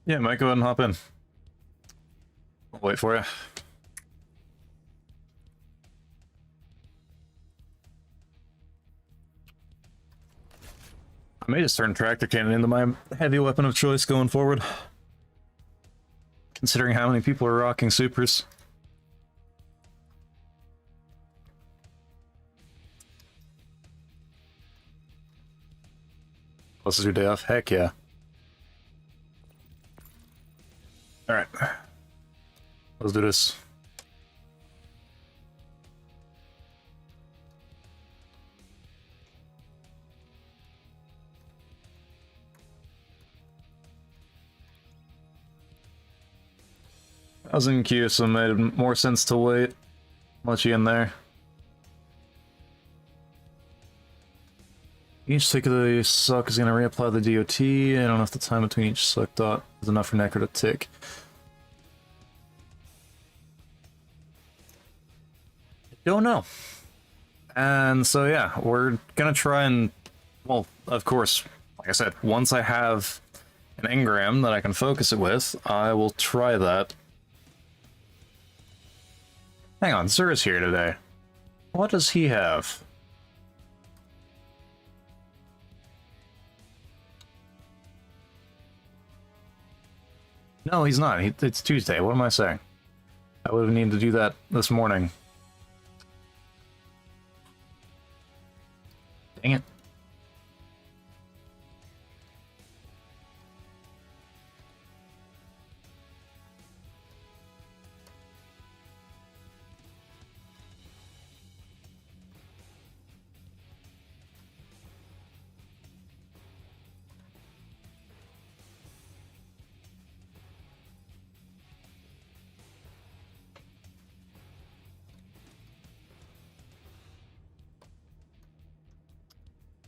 Speaker 1: Yeah, might go ahead and hop in. I'll wait for you. I may just turn tractor cannon into my heavy weapon of choice going forward. Considering how many people are rocking supers. Plus is your day off? Heck yeah. Alright. Let's do this. I was in queue, so it made more sense to wait. Let you in there. Each tick of the suck is going to reapply the DOT. I don't know if the time between each suck dot is enough for Necro to tick. Don't know. And so yeah, we're gonna try and, well, of course, like I said, once I have an engram that I can focus it with, I will try that. Hang on, Sir is here today. What does he have? No, he's not. It's Tuesday. What am I saying? I would have needed to do that this morning. Dang it.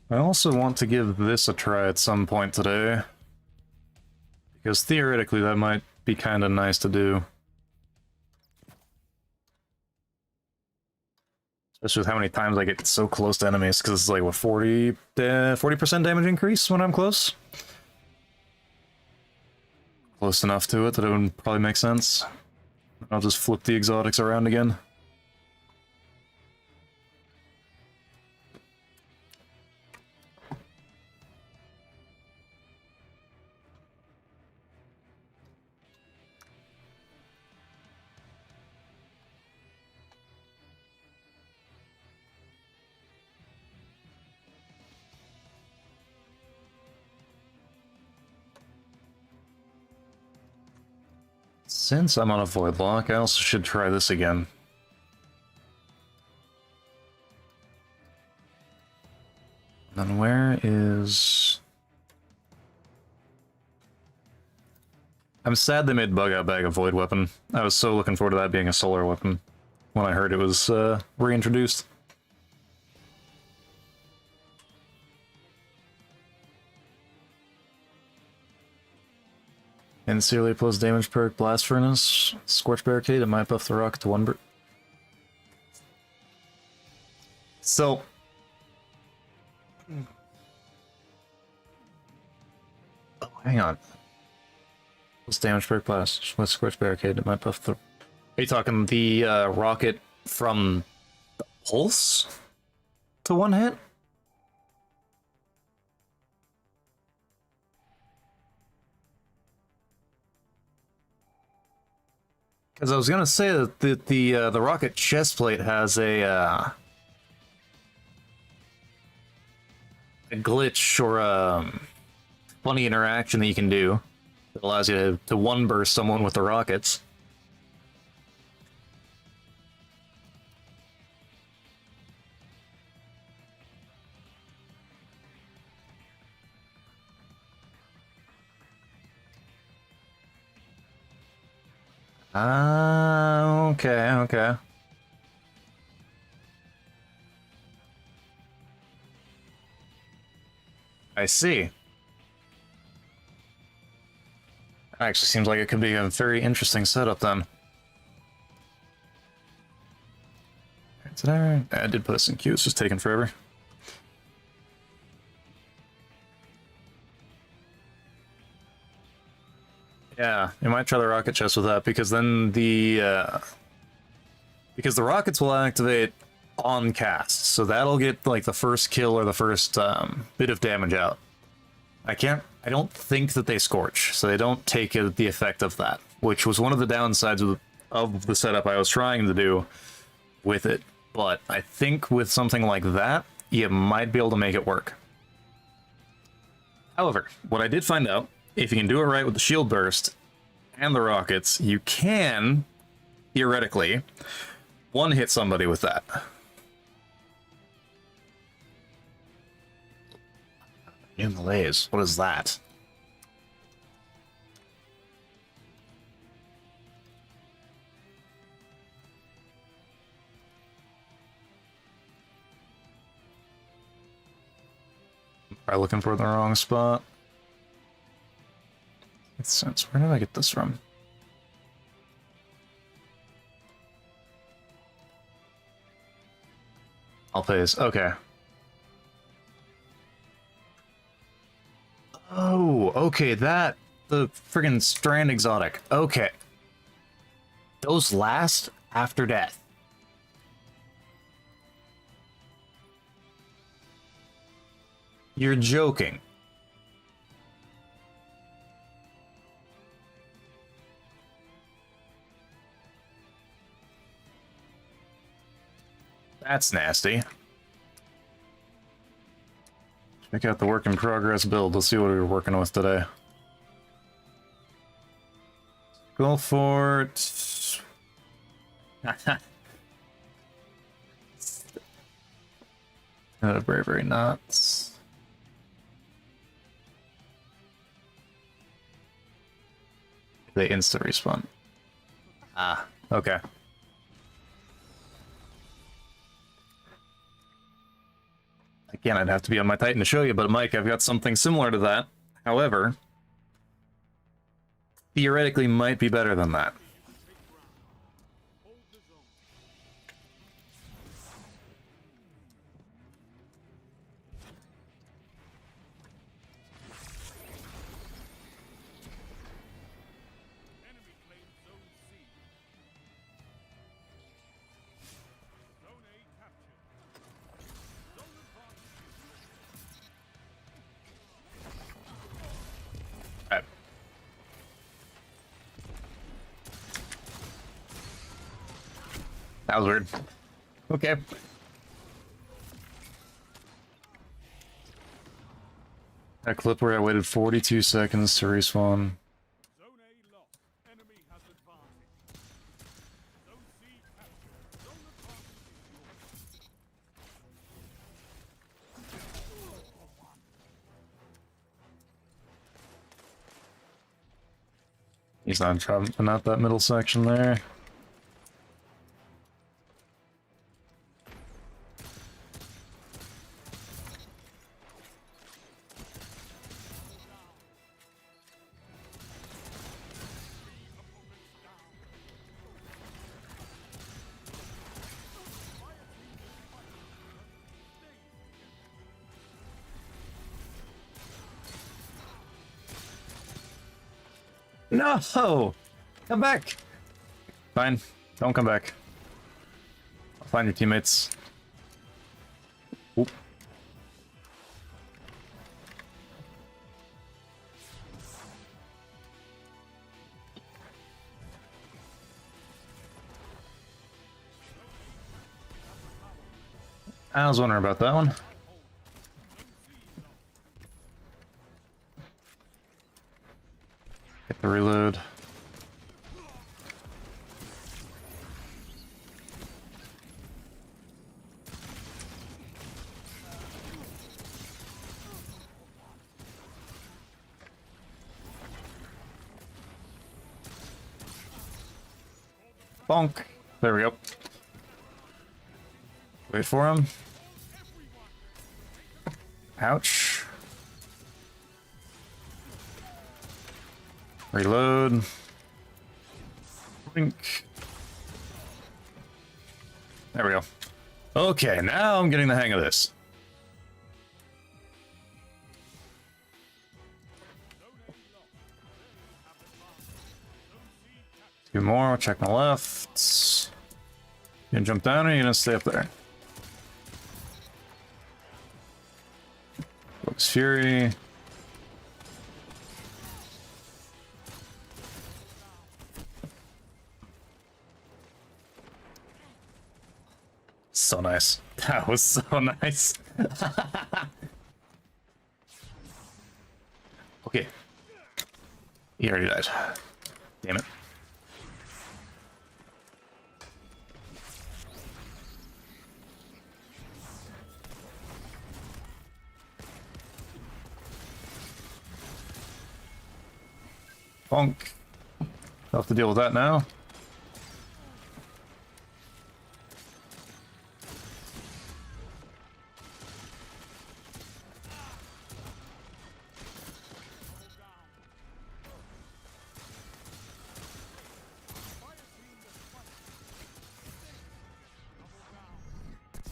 Speaker 1: I also want to give this a try at some point today. Because theoretically that might be kind of nice to do. Especially with how many times I get so close to enemies, because it's like, what, 40% damage increase when I'm close? Close enough to it that it would probably make sense. I'll just flip the exotics around again. Since I'm on a void lock, I also should try this again. Then where is... I'm sad they made Bug Out Bag a void weapon. I was so looking forward to that being a solar weapon when I heard it was reintroduced. Sincerely plus damage perk, Blast Furnace, Scorch Barricade, it might buff the rocket to 1 So... Oh, hang on. Plus damage perk, Blast, with Scorch Barricade, it might buff the... Are you talking the rocket from the Pulse to 1 hit? Because I was gonna say that the rocket chest plate has a glitch or funny interaction that you can do that allows you to one burst someone with the rockets. Ah, okay, okay. I see. Actually seems like it could be a very interesting setup then. I did put us in queue, it's just taking forever. Yeah, you might try the rocket chest with that, because then because the rockets will activate on cast, so that'll get like the first kill or the first bit of damage out. I don't think that they scorch, so they don't take the effect of that, which was one of the downsides of the setup I was trying to do with it. But I think with something like that, you might be able to make it work. However, what I did find out, if you can do it right with the shield burst and the rockets, you can, theoretically, one-hit somebody with that. New malaise, what is that? Probably looking for the wrong spot. Makes sense. Where did I get this from? I'll pays. Okay. Oh, okay, the friggin' Strand exotic. Okay. Those last after death. You're joking. That's nasty. Check out the work in progress build. Let's see what we're working with today. Go for it. Bravery knots. They insta respawn. Ah, okay. Again, I'd have to be on my Titan to show you, but Mike, I've got something similar to that. However, theoretically might be better than that. Alright. That was weird. Okay. That clip where I waited 42 seconds to respawn.
Speaker 2: Zone A lost. Enemy has advantage. Zone C captured. Zone advantage is yours.
Speaker 1: He's not that middle section there. No! Come back! Fine. Don't come back. I'll find your teammates. Oop. I was wondering about that one. Get the reload. Bonk. There we go. Wait for him. Ouch. Reload. Blink. There we go. Okay, now I'm getting the hang of this. Two more, check my left. You gonna jump down or you gonna stay up there? Focus Fury. So nice. That was so nice. Okay. He already died. Damn it. Bonk. I'll have to deal with that now.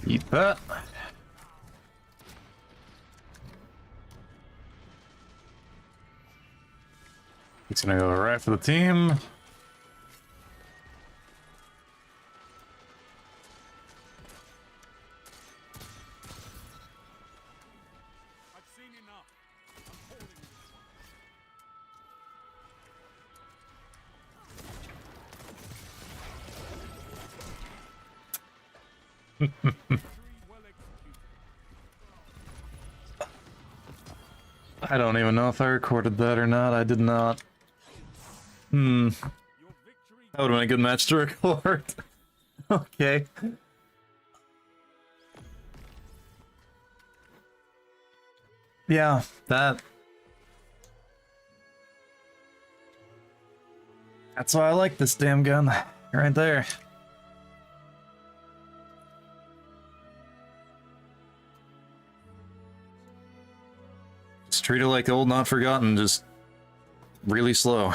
Speaker 1: Eat that. It's gonna go right for the team.
Speaker 2: I've seen enough. I'm holding this one. Well executed.
Speaker 1: I don't even know if I recorded that or not. I did not.
Speaker 2: Your victory.
Speaker 1: That would have been a good match to record. Okay. Yeah, that's why I like this damn gun. Right there. Just treat it like old, not forgotten, just really slow.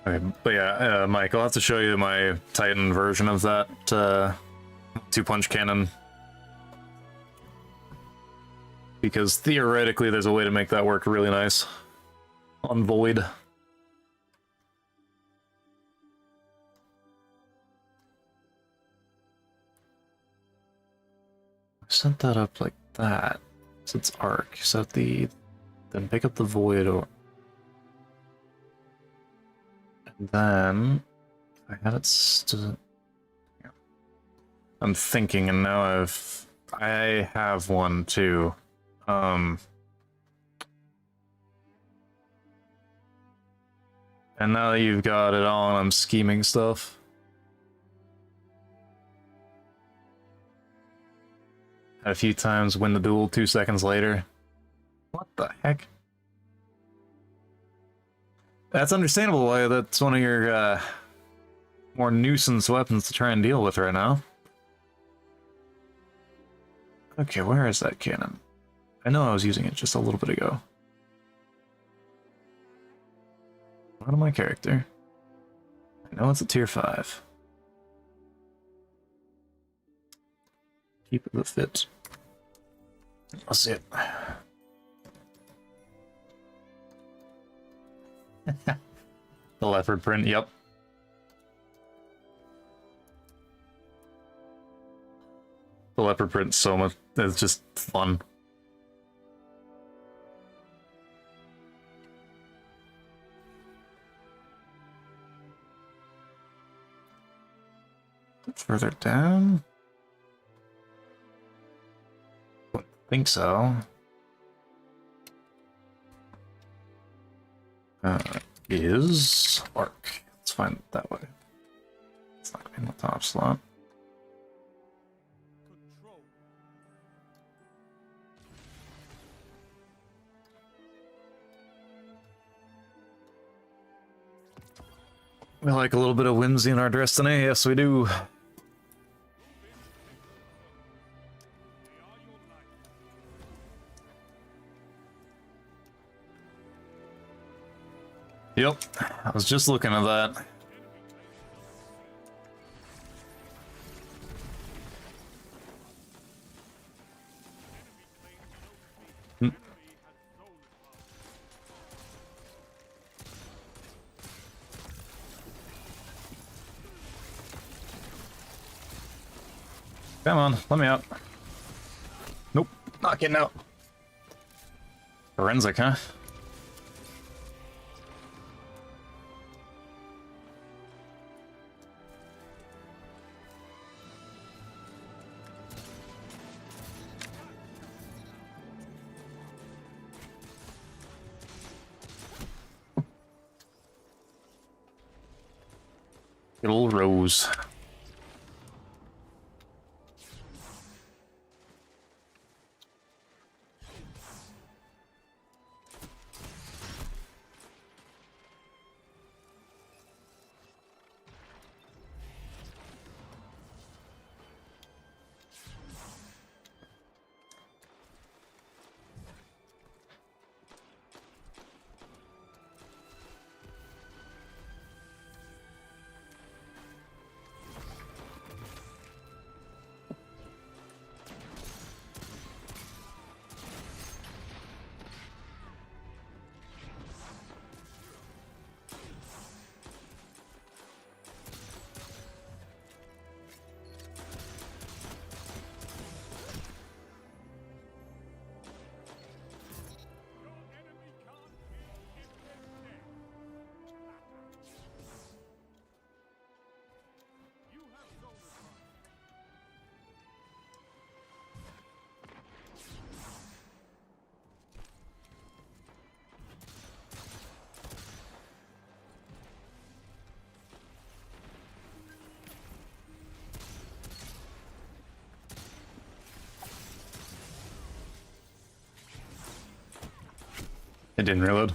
Speaker 1: Okay, but yeah, Mike, I'll have to show you my Titan version of that two-punch cannon. Because theoretically, there's a way to make that work really nice on Void. I set that up like that. So it's arc. So then pick up the Void or. And then I had it yeah. I'm thinking, and now I have one too. And now that you've got it on, I'm scheming stuff. Had a few times win the duel 2 seconds later. What the heck? That's understandable why that's one of your more nuisance weapons to try and deal with right now. Okay, where is that cannon? I know I was using it just a little bit ago. Not on my character. I know it's a tier 5. Keep it the fit. Let's see it. The leopard print, yep. The leopard print's so much, it's just fun. Further down? Don't think so. Is arc. Let's find it that way. It's not gonna be in the top slot.
Speaker 2: Control.
Speaker 1: We like a little bit of whimsy in our destiny, yes we do.
Speaker 2: They are your life.
Speaker 1: Yep, I was just looking at that.
Speaker 2: Enemy has stolen power.
Speaker 1: Come on, let me out. Nope, not getting out. Forensic, huh? Good old Rose.
Speaker 2: Your enemy can't kill if they're dead. You have stolen power.
Speaker 1: It didn't reload.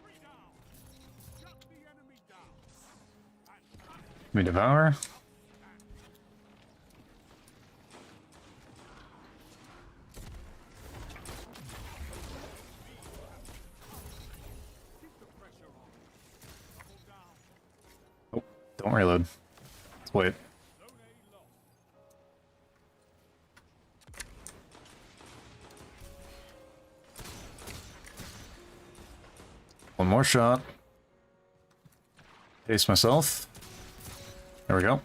Speaker 2: Three down. Shut the enemy down. Fantastic.
Speaker 1: Let me devour.
Speaker 2: Keep the pressure on. Double down.
Speaker 1: Oh, don't reload. Let's wait.
Speaker 2: Zone A lost.
Speaker 1: One more shot. Pace myself. There we go.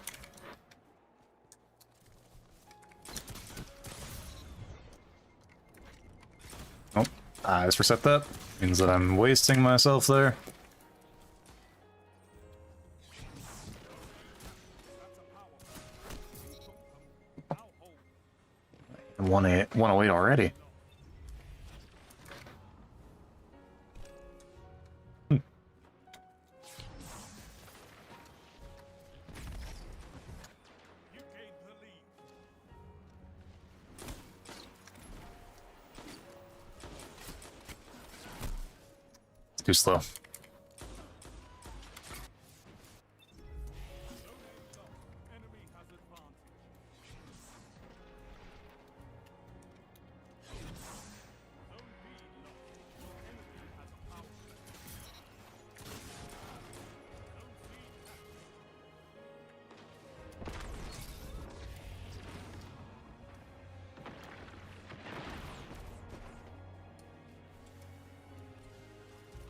Speaker 1: Oh, I just reset that. Means that I'm wasting myself there.
Speaker 2: That's a power play. You took them. Now hold.
Speaker 1: 108 already.
Speaker 2: You gained the lead.
Speaker 1: It's too slow.
Speaker 2: Zone A lost. Enemy has advantage.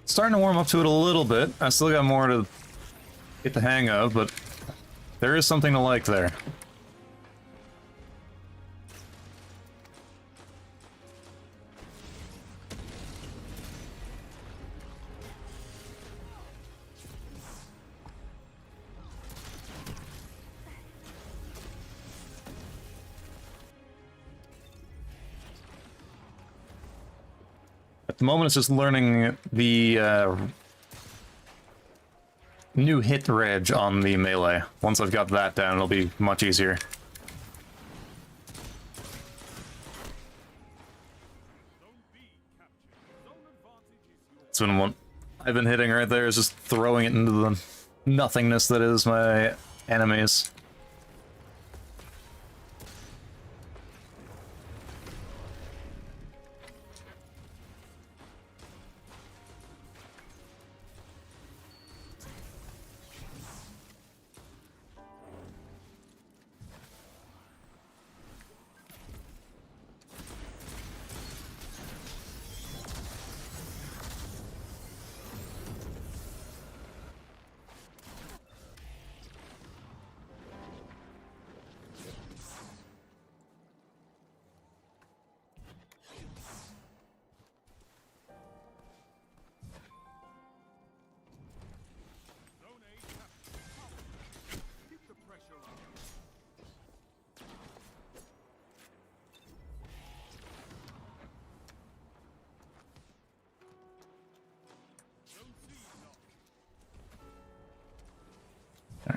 Speaker 1: Starting to warm up to it a little bit. I still got more to get the hang of, but there is something to like there. At the moment, it's just learning the new hit reg on the melee. Once I've got that down, it'll be much easier. That's been one I've been hitting right there, is just throwing it into the nothingness that is my enemies.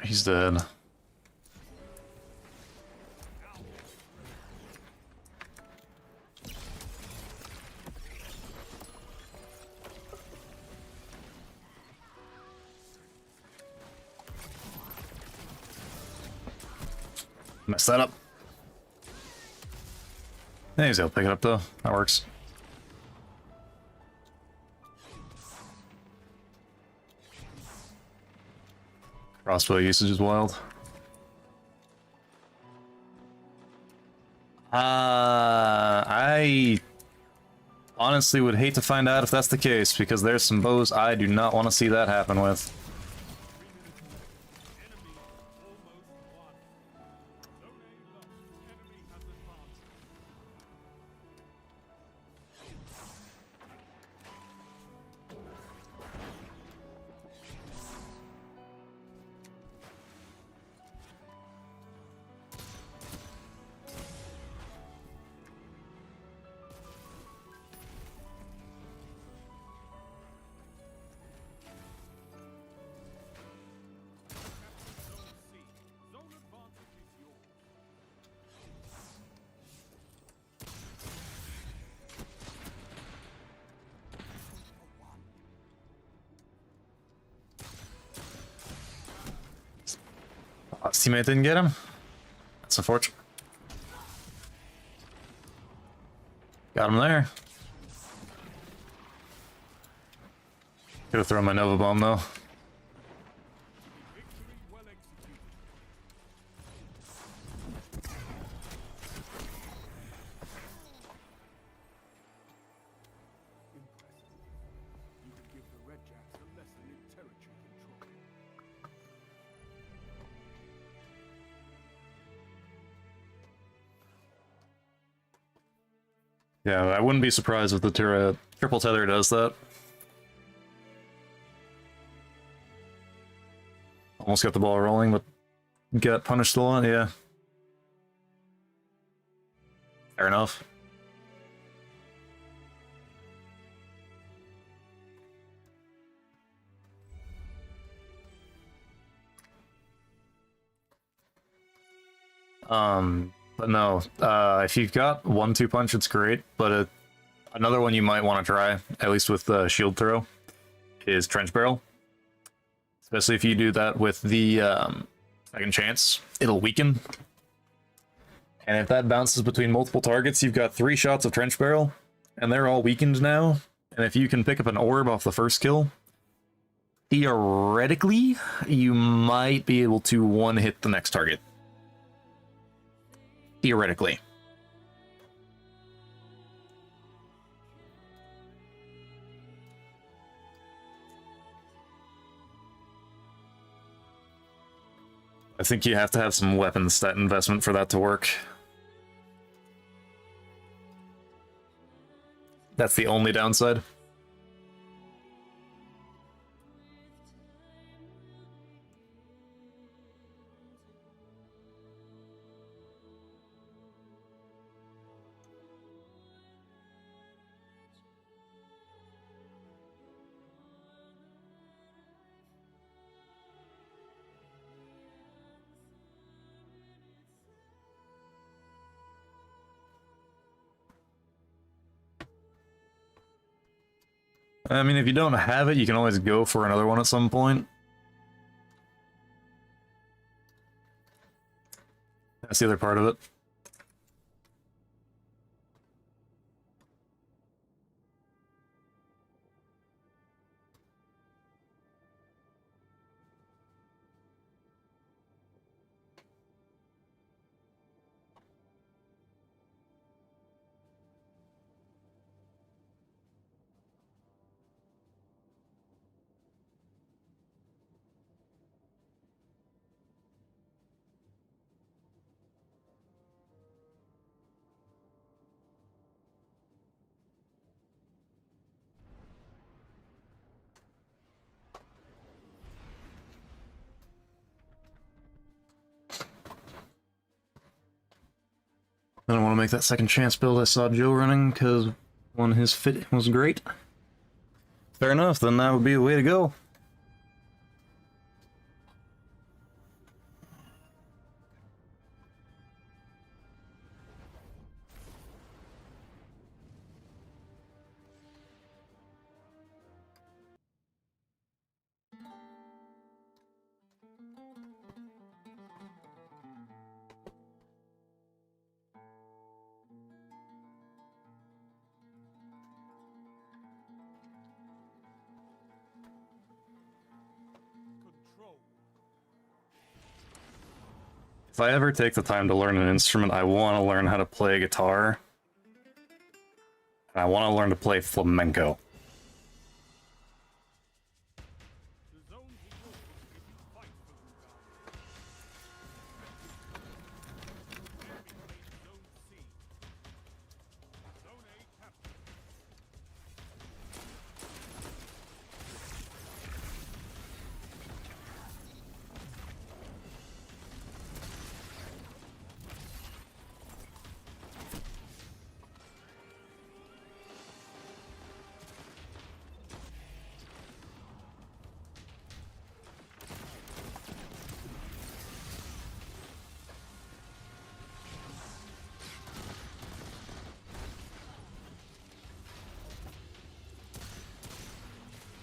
Speaker 1: He's dead. Mess that up. He's able to pick it up though. That works. Crossbow usage is wild. I honestly would hate to find out if that's the case, because there's some bows I do not want to see that happen with. His teammate didn't get him. That's unfortunate. Got him there. Could have thrown my Nova Bomb though. Yeah, I wouldn't be surprised if the triple tether does that. Almost got the ball rolling, but got punished a lot, yeah. Fair enough. But no, if you've got 1-2 punch, it's great, but another one you might want to try, at least with the shield throw, is trench barrel. Especially if you do that with the second chance, it'll weaken. And if that bounces between multiple targets, you've got 3 shots of trench barrel, and they're all weakened now. And if you can pick up an orb off the first kill, theoretically, you might be able to one-hit the next target. Theoretically. I think you have to have some weapon stat investment for that to work. That's the only downside. I mean, if you don't have it, you can always go for another one at some point. That's the other part of it. I don't want to make that second chance build I saw Joe running, because one, his fit was great. Fair enough, then that would be the way to go.
Speaker 2: Control.
Speaker 1: If I ever take the time to learn an instrument, I want to learn how to play guitar. And I want to learn to play flamenco.
Speaker 2: The zones are yours if you fight for them, guys. Enemy claims Zone C. Zone A captured.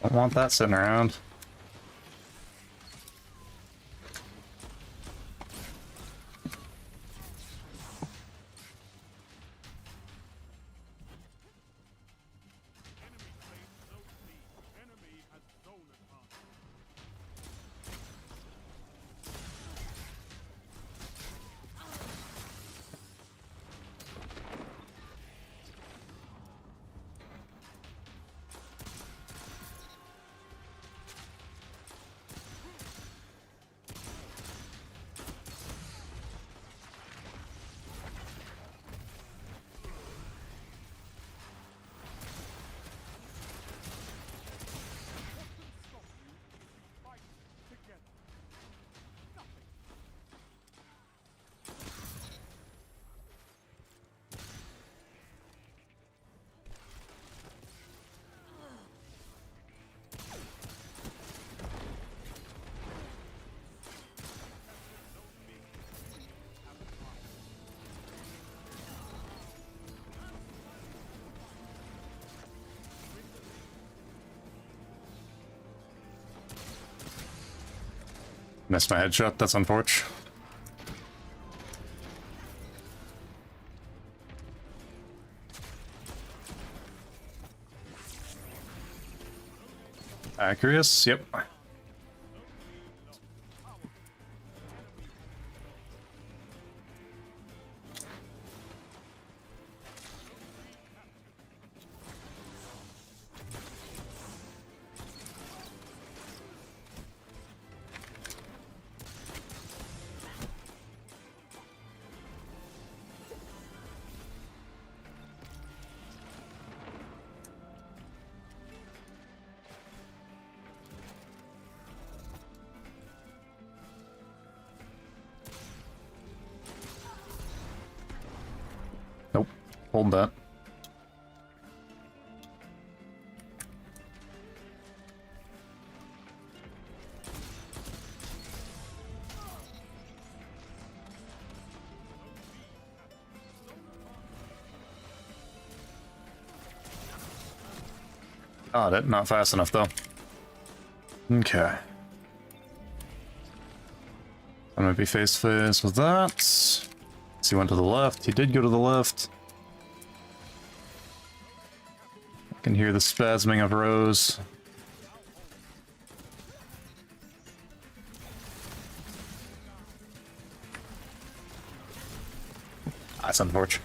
Speaker 1: I don't want that sitting around.
Speaker 2: Enemy claims Zone B. Enemy has zone advantage. Stop you if we fight together. Nothing.
Speaker 1: Missed my headshot, that's unfortunate. Accurious, yep. Hold that. Got it. Not fast enough, though. Okay. I'm gonna be face-to-face with that. So he went to the left. He did go to the left. I can hear the spasming of Rose. That's unfortunate.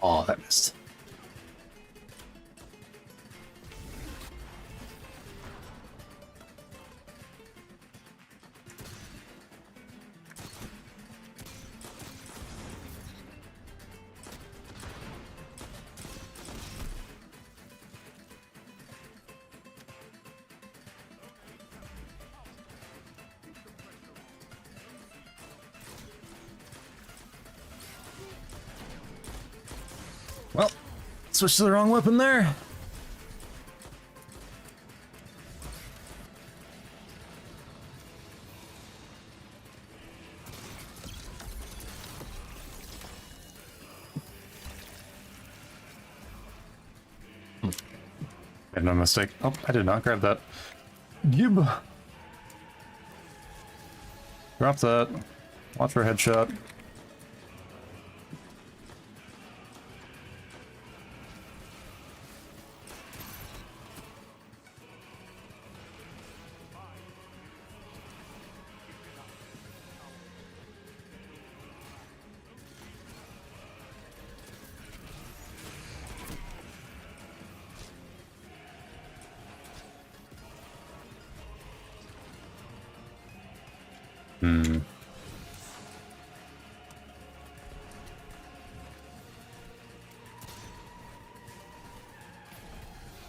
Speaker 1: Oh, that missed. Well, switched to the wrong weapon there. Made no mistake. Oh, I did not grab that. Gib. Drop that. Watch for a headshot. Hmm.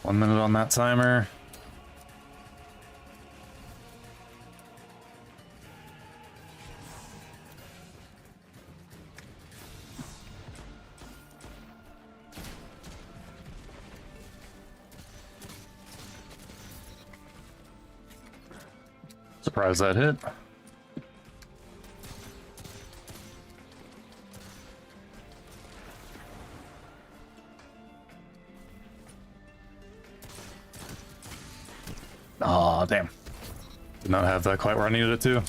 Speaker 1: One minute on that timer. Surprised that hit. Aw, damn. Did not have that quite where I needed it to.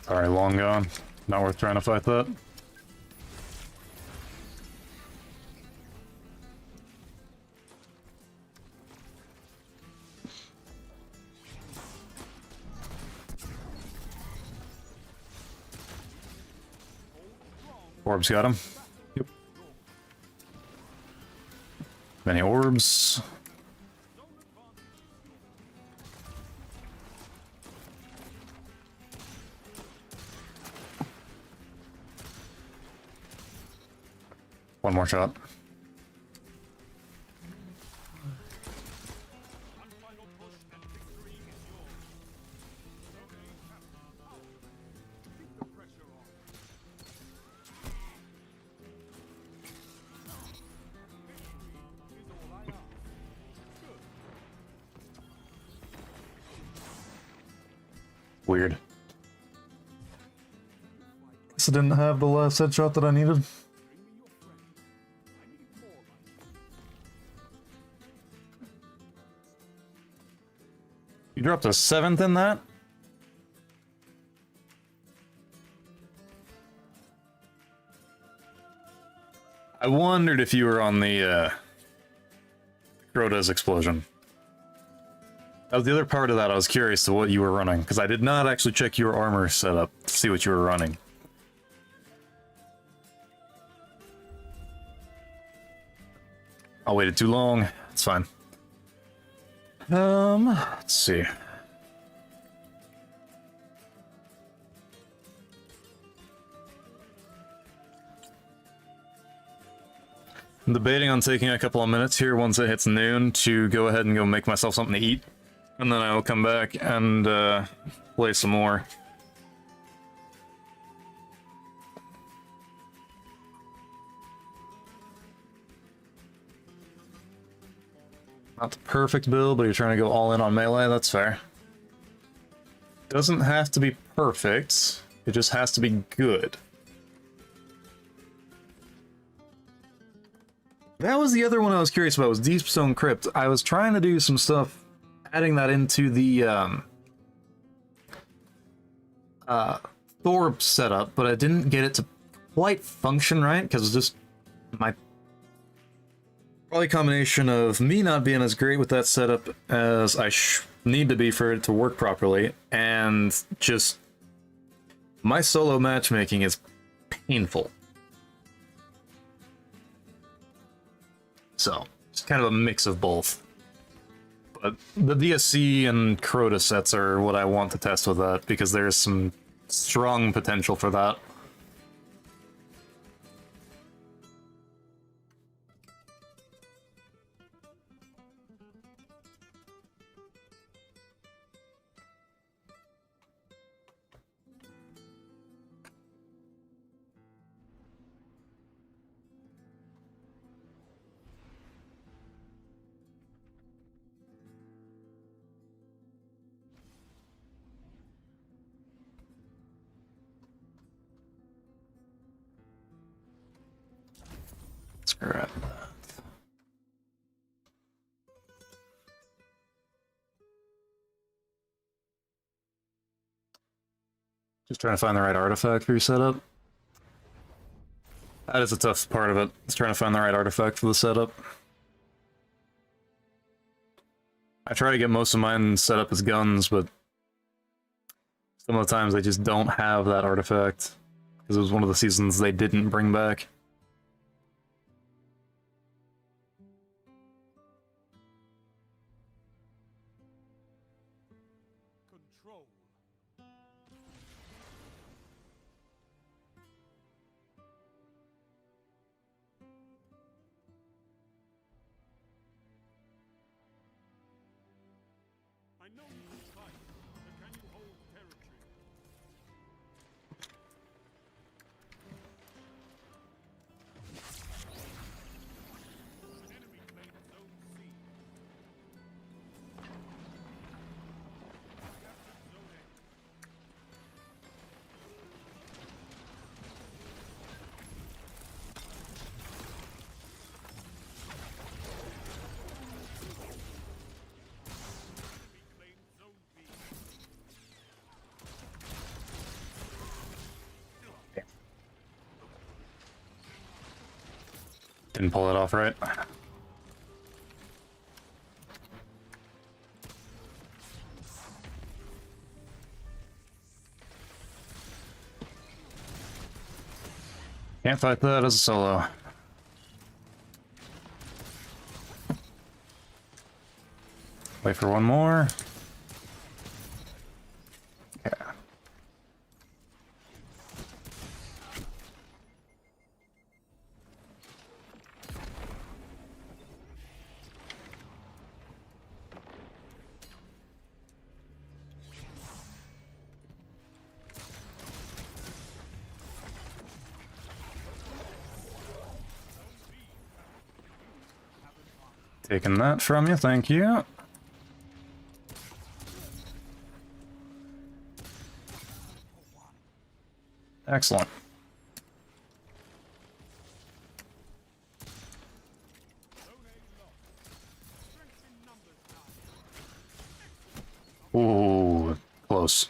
Speaker 1: Sorry, long gone. Not worth trying to fight that. Orbs got him. Yep. Many orbs. One more shot. Weird. Guess I didn't have the last headshot that I needed. You dropped a 7th in that? I wondered if you were on the Crota's explosion. That was the other part of that. I was curious to what you were running, because I did not actually check your armor setup to see what you were running. I waited too long. It's fine. Let's see. I'm debating on taking a couple of minutes here once it hits noon to go ahead and go make myself something to eat. And then I will come back and play some more. Not the perfect build, but you're trying to go all in on melee, that's fair. Doesn't have to be perfect, it just has to be good. That was the other one I was curious about, was Deep Stone Crypt. I was trying to do some stuff, adding that into the Thorpe setup, but I didn't get it to quite function right, because it's just my... Probably a combination of me not being as great with that setup as I need to be for it to work properly, and just my solo matchmaking is painful. So, it's kind of a mix of both. But the DSC and Crota sets are what I want to test with that, because there's some strong potential for that. Let's grab that. Just trying to find the right artifact for your setup. That is a tough part of it. It's trying to find the right artifact for the setup. I try to get most of mine set up as guns, but some of the times they just don't have that artifact, because it was one of the seasons they didn't bring back.
Speaker 2: Control. I know you can fight, but can you hold territory? An enemy claimed Zone C. Captured Zone A. Enemy claimed Zone B.
Speaker 1: Didn't pull it off right. Can't fight that as a solo. Wait for one more. Yeah. Taking that from you, thank you. Excellent.
Speaker 2: Zone A lost. Strength in numbers now.
Speaker 1: Ooh, close.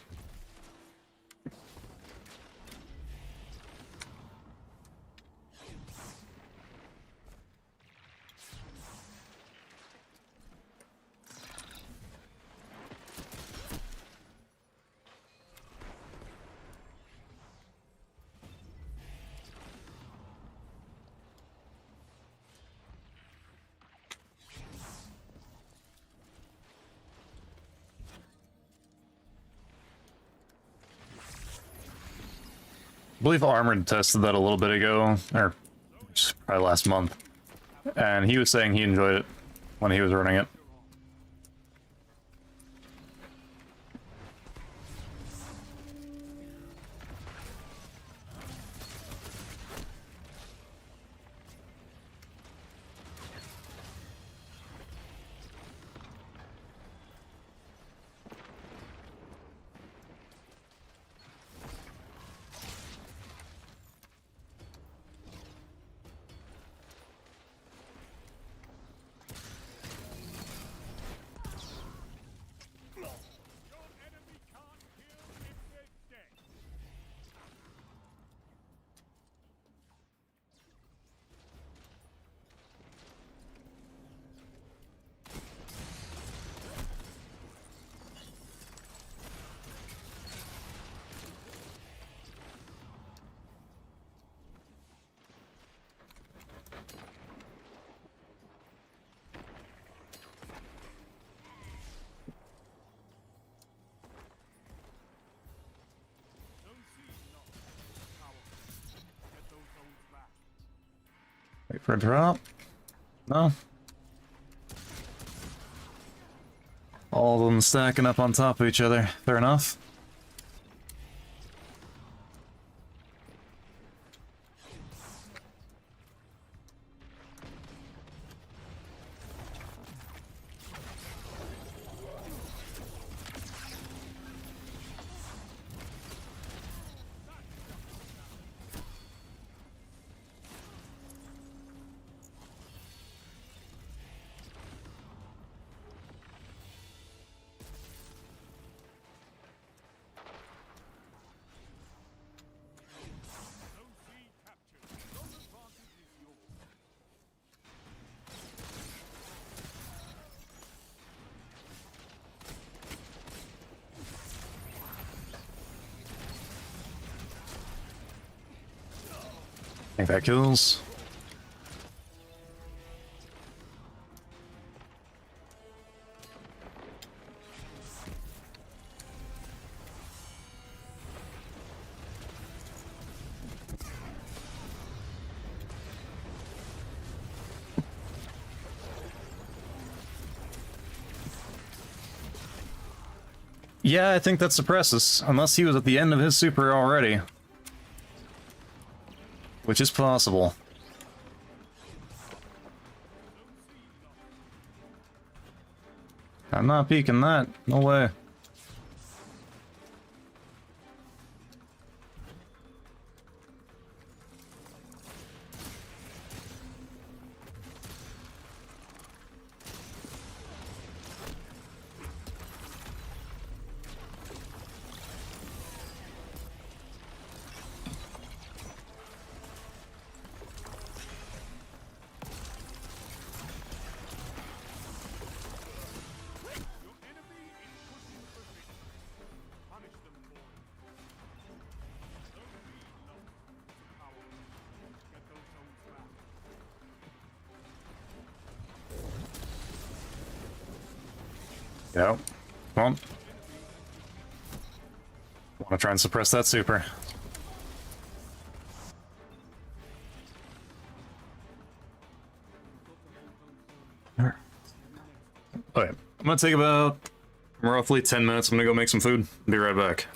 Speaker 1: I believe Armored tested that a little bit ago, or just probably last month, and he was saying he enjoyed it when he was running it.
Speaker 2: Your enemy can't kill if they're dead. Zone C lost. Power. Get those zones back.
Speaker 1: Wait for a drop. No. All of them stacking up on top of each other. Fair enough.
Speaker 2: Zone C captured. Zone advantage is yours.
Speaker 1: I think that kills. Yeah, I think that suppresses, unless he was at the end of his super already. Which is possible. I'm not peeking that. No way.
Speaker 2: Your enemy is pushing position. Punish them for it. Zone B lost. Power. Get those zones back.
Speaker 1: Yep. Come on. Want to try and suppress that super. Okay, I'm gonna take about roughly 10 minutes. I'm gonna go make some food. Be right back.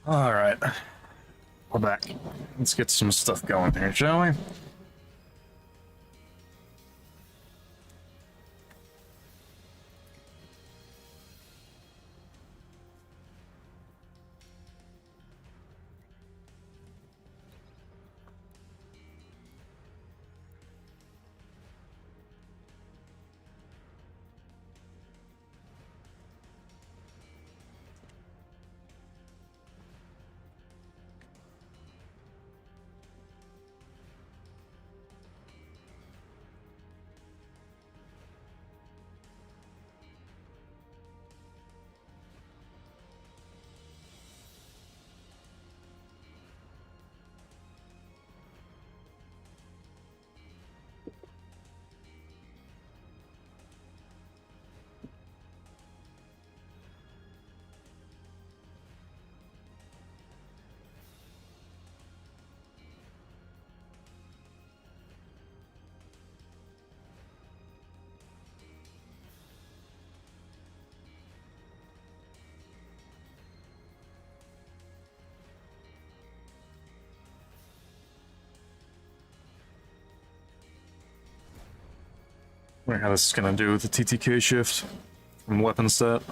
Speaker 1: All right, we're back. Let's get some stuff going here, shall we? Wonder how this is gonna do with the TTK shift from weapon set.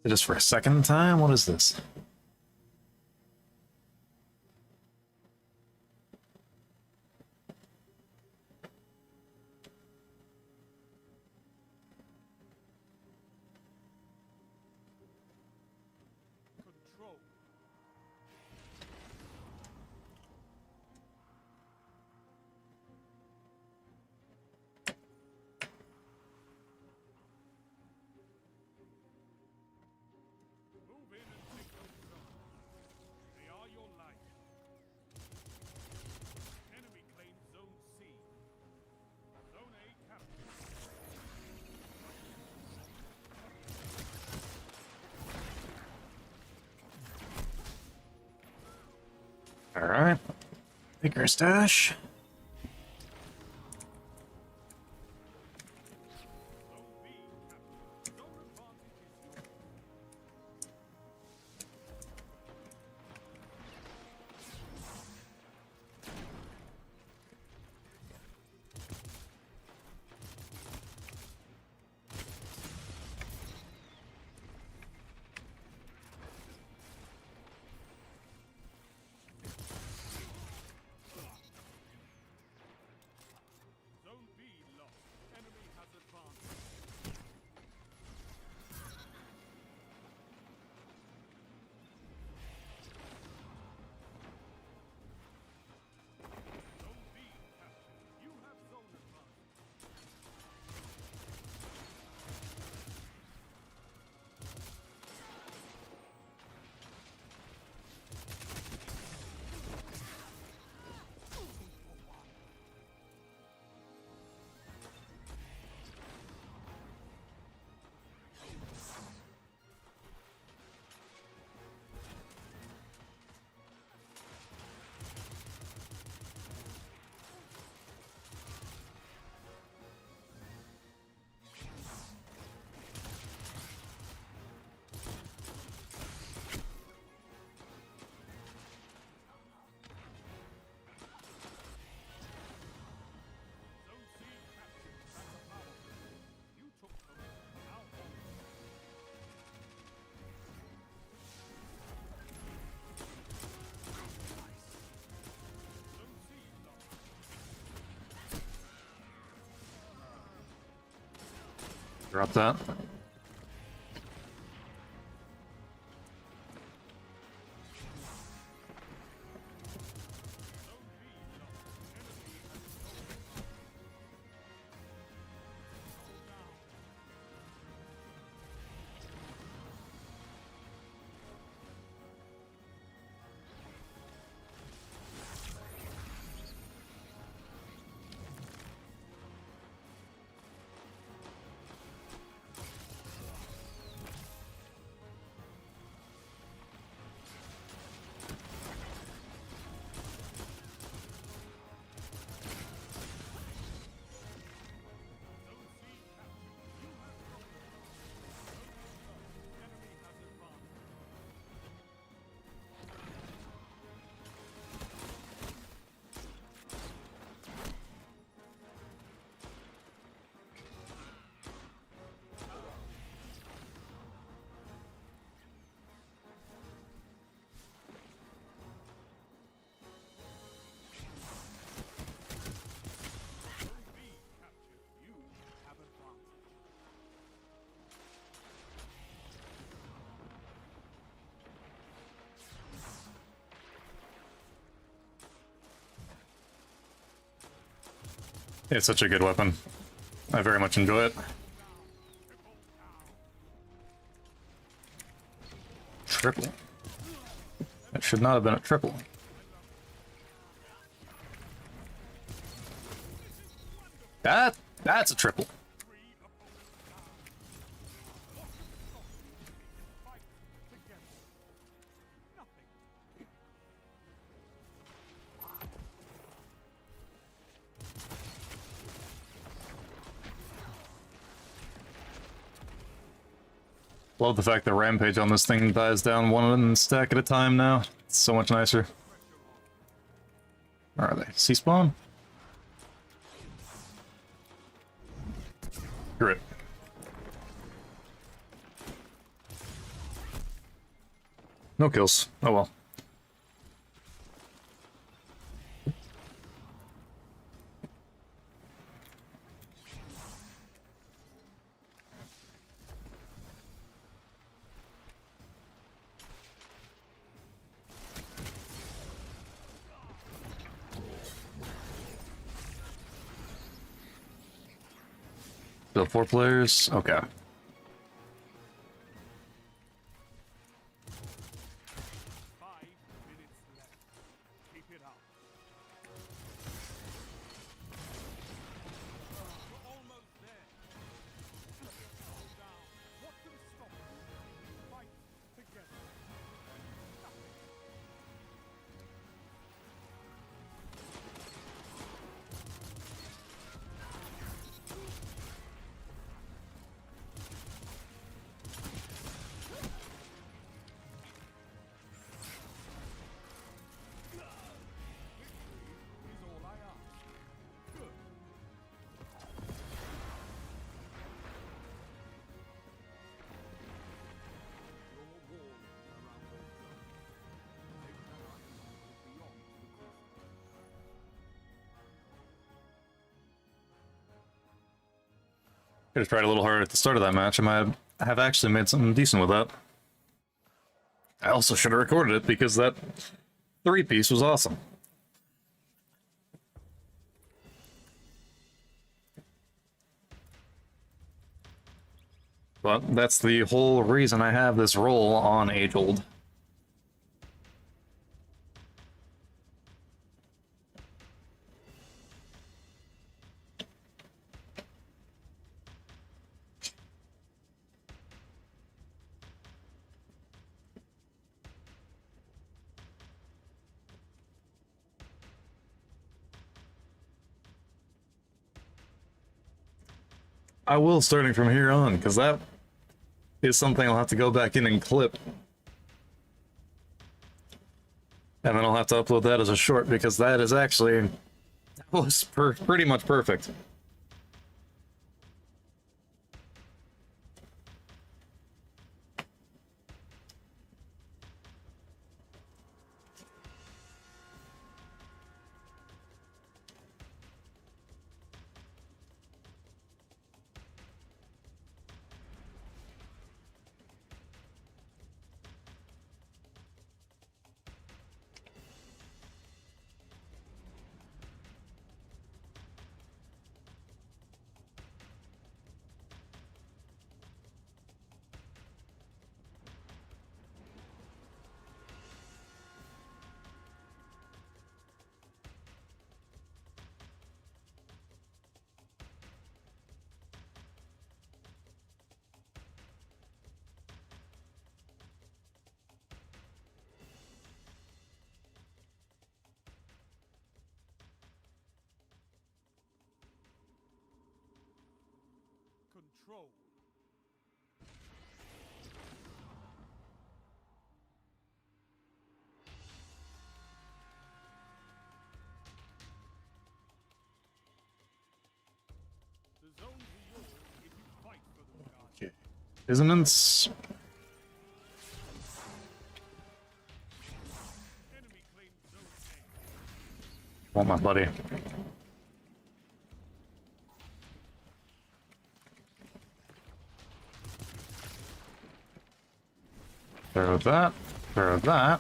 Speaker 1: Is it just for a second time? What is this?
Speaker 2: Control. Move in and take those zones. They are your life. Enemy claims Zone C. Zone A captured.
Speaker 1: All right, take our stash.
Speaker 2: Zone B captured. Zone advantage is yours.
Speaker 1: Drop that. It's such a good weapon. I very much enjoy it. Triple. That should not have been a triple. That's a triple. Love the fact that Rampage on this thing dies down one stack at a time now. It's so much nicer. Where are they? C-spawn? Grit. No kills. Oh well. Still 4 players? Okay. Could have tried a little harder at the start of that match. I might have actually made something decent with that. I also should have recorded it because that 3-piece was awesome. But that's the whole reason I have this role on Age-Old. I will starting from here on, because that is something I'll have to go back in and clip. And then I'll have to upload that as a short, because that is actually... that was pretty much perfect.
Speaker 2: control. The zones are yours if you fight for them, guys.
Speaker 1: Okay. Dissonance.
Speaker 2: Enemy claims zone A.
Speaker 1: Want my buddy. Throw that. Throw that.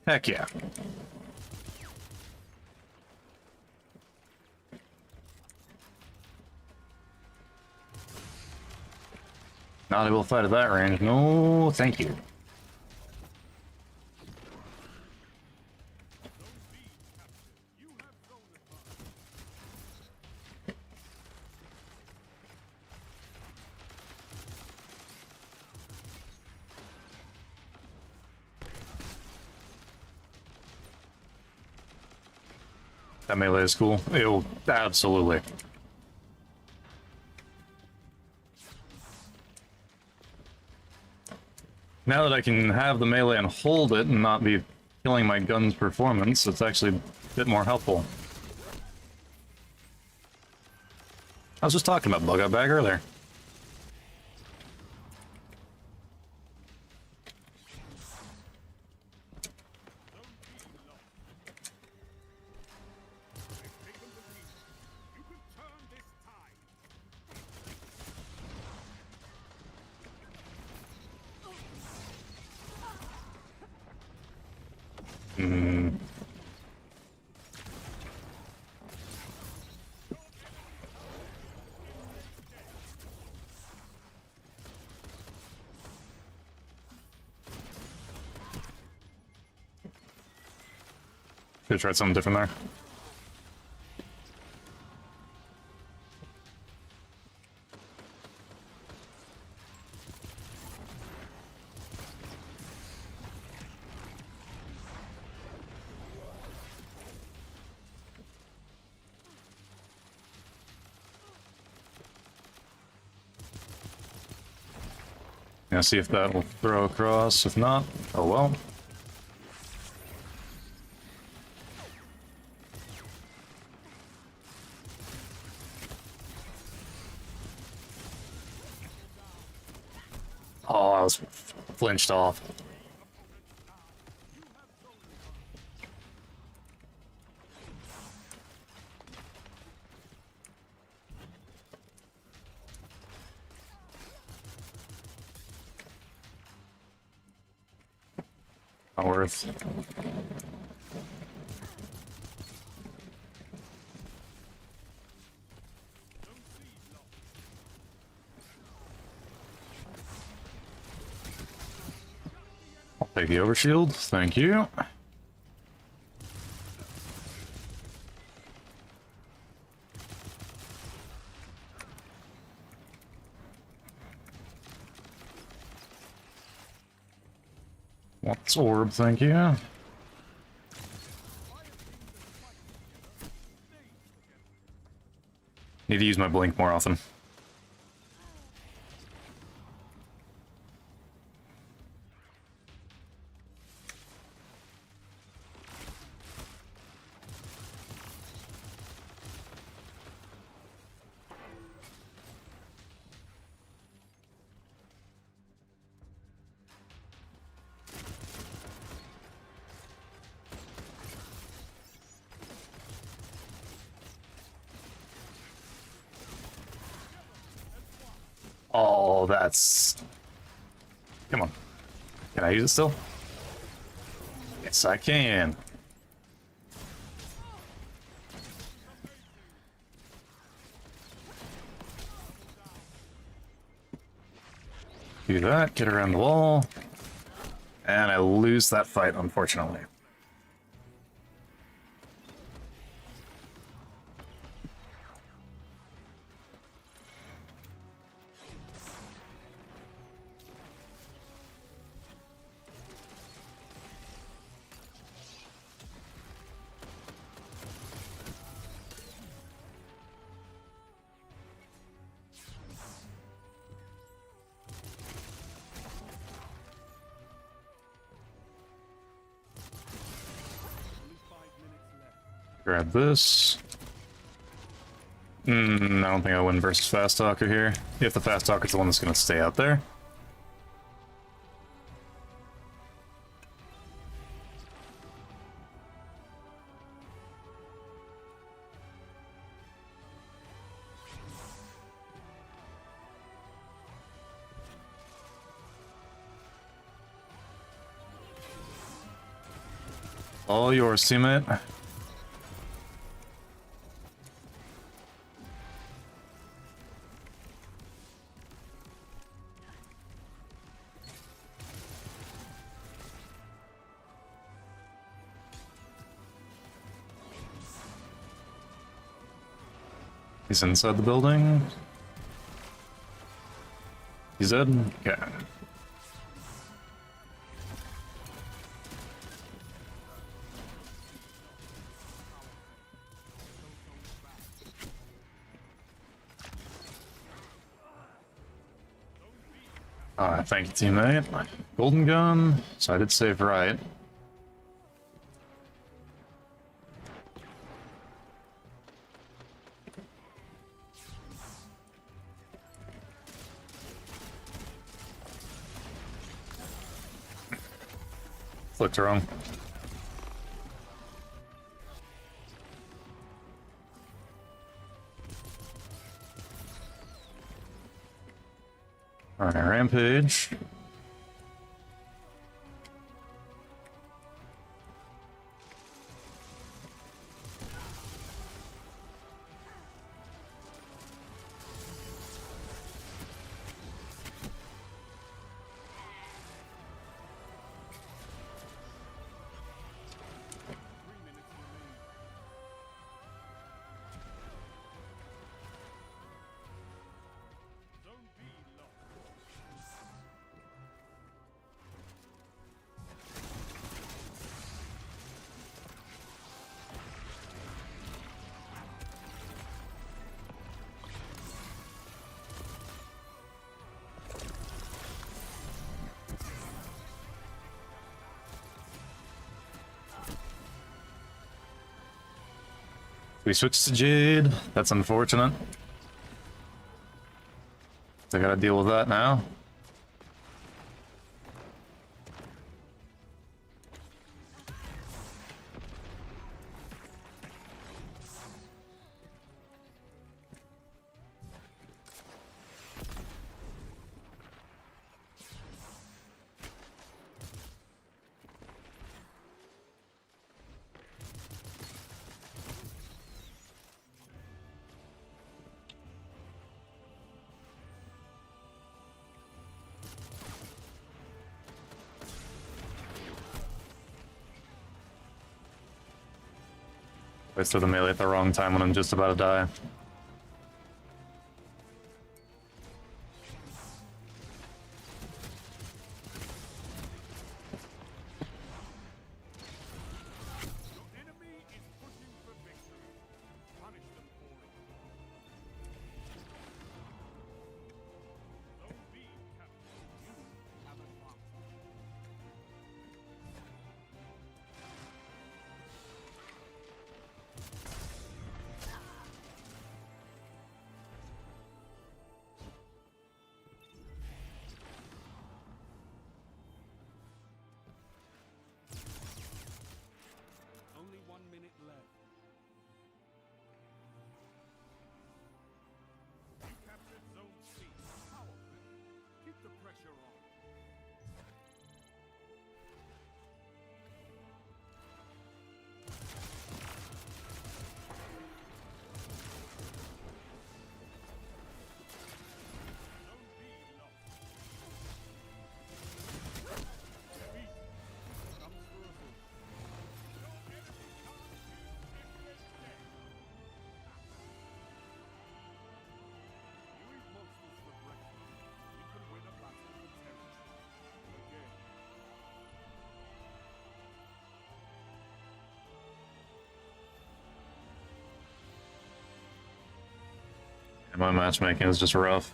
Speaker 1: Heck yeah. Not able to fight at that range. No, thank you.
Speaker 2: Zone B captured. You have zone advantage.
Speaker 1: That melee is cool. Ew, absolutely. Now that I can have the melee and hold it and not be killing my gun's performance, it's actually a bit more helpful. I was just talking about bug out bag earlier.
Speaker 2: Zone B lost. They've taken the lead. You can turn this tide.
Speaker 1: Could have tried something different there. Yeah, see if that will throw across. If not, oh well. Oh, I was flinched off. Not worth.
Speaker 2: Zone C lost.
Speaker 1: I'll take the overshield. Thank you. What's orb? Thank you. Need to use my blink more often. Oh, that's... Come on. Can I use it still? Yes, I can. Do that, get around the wall. And I lose that fight, unfortunately. Grab this. I don't think I win versus Fast Talker here. If the Fast Talker's the one that's going to stay out there. All yours, teammate. He's inside the building. He's dead? Okay. Alright, thank you, teammate. Golden gun, so I did save right. Clicked wrong. Alright, rampage. We switched to Jade. That's unfortunate. I gotta deal with that now. Wasted the melee at the wrong time when I'm just about to die.
Speaker 2: Your enemy is pushing for victory. Punish them for it. Zone B captured. You have advanced. Only 1 minute left. You captured Zone C. Powerful. Keep the pressure on. Zone B lost. Defeat comes for a fool. Your enemy can't use endless death. You eat monsters for breakfast. You can win a battle for territory. Again.
Speaker 1: My matchmaking is just rough.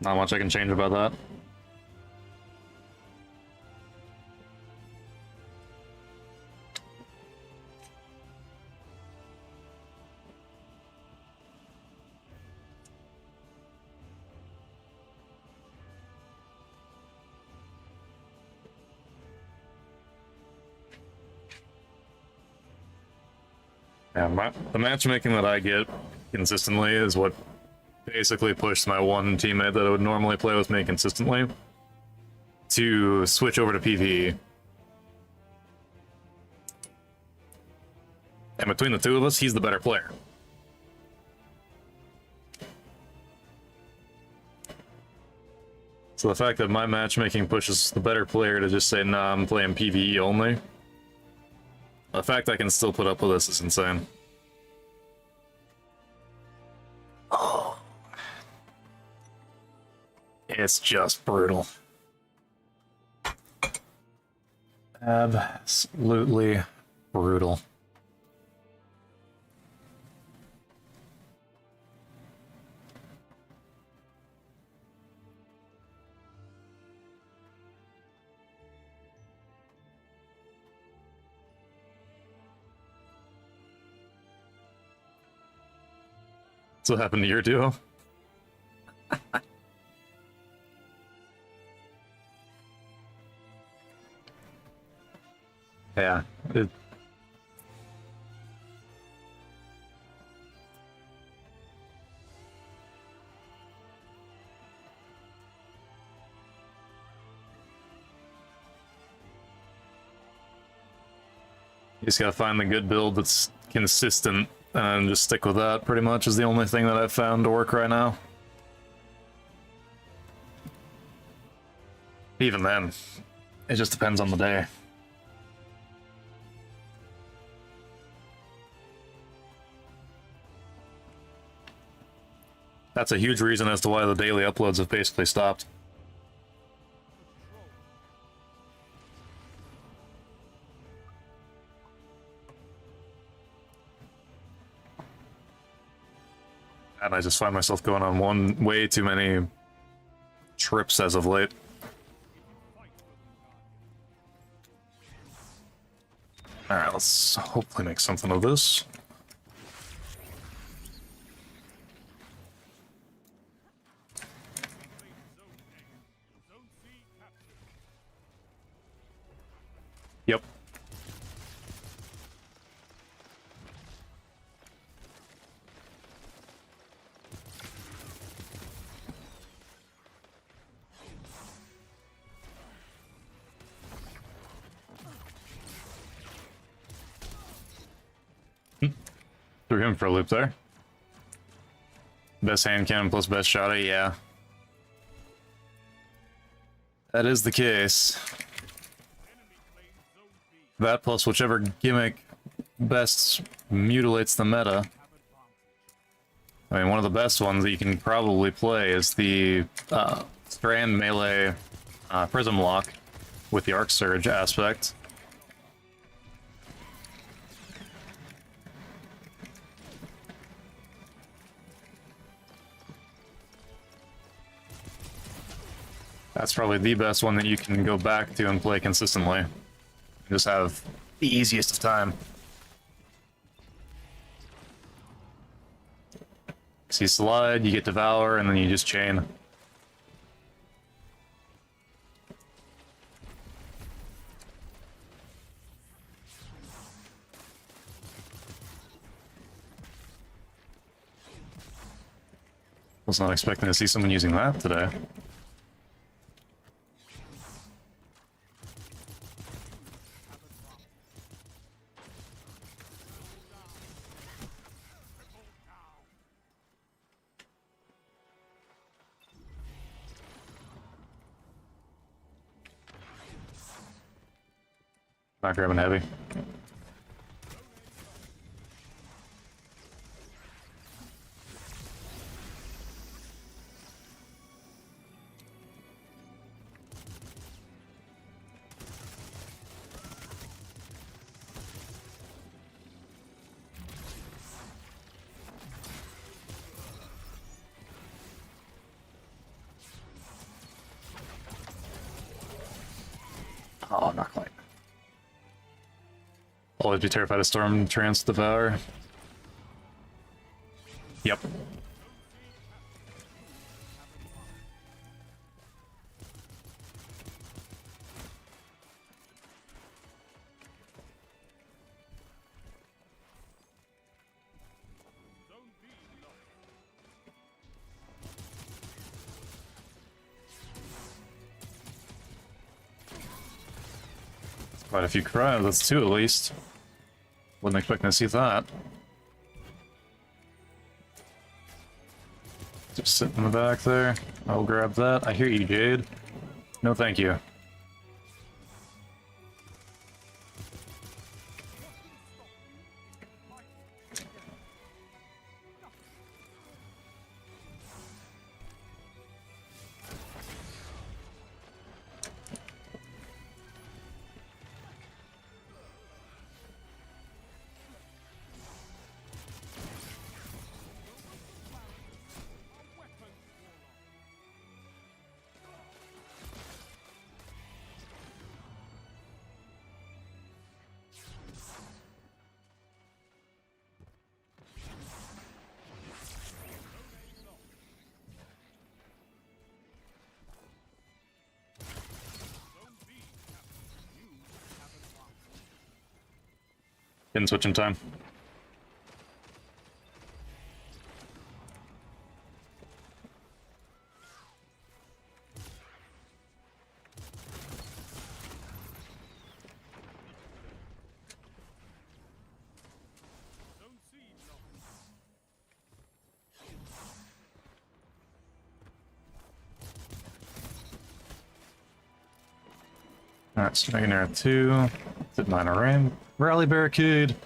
Speaker 1: Not much I can change about that. Yeah, the matchmaking that I get consistently is what basically pushed my one teammate that I would normally play with me consistently to switch over to PvE. And between the two of us, he's the better player. So the fact that my matchmaking pushes the better player to just say, nah, I'm playing PvE only, the fact I can still put up with this is insane. Oh. It's just brutal. Absolutely brutal. So what happened to your duo? Yeah. You just gotta find the good build that's consistent and just stick with that, pretty much, is the only thing that I've found to work right now. Even then, it just depends on the day. That's a huge reason as to why the daily uploads have basically stopped. And I just find myself going on way too many trips as of late. Alright, let's hopefully make something of this. Yep. Threw him for a loop there. Best hand cannon plus best shot, yeah. That is the case. That plus whichever gimmick best mutilates the meta. I mean, one of the best ones that you can probably play is the Strand melee Prism Lock with the Arc Surge aspect. That's probably the best one that you can go back to and play consistently. Just have the easiest of time. So you slide, you get Devour, and then you just chain. Was not expecting to see someone using that today. Not grabbing heavy. Oh, not quite. Always be terrified of Storm Trance Devour. Yep. Quite a few crowds, that's two at least. Wasn't expecting to see that. Just sit in the back there. I'll grab that. I hear you, Jade. No, thank you. Didn't switch in time. Alright, Striking Air 2. Did minor ram. Rally Barricade.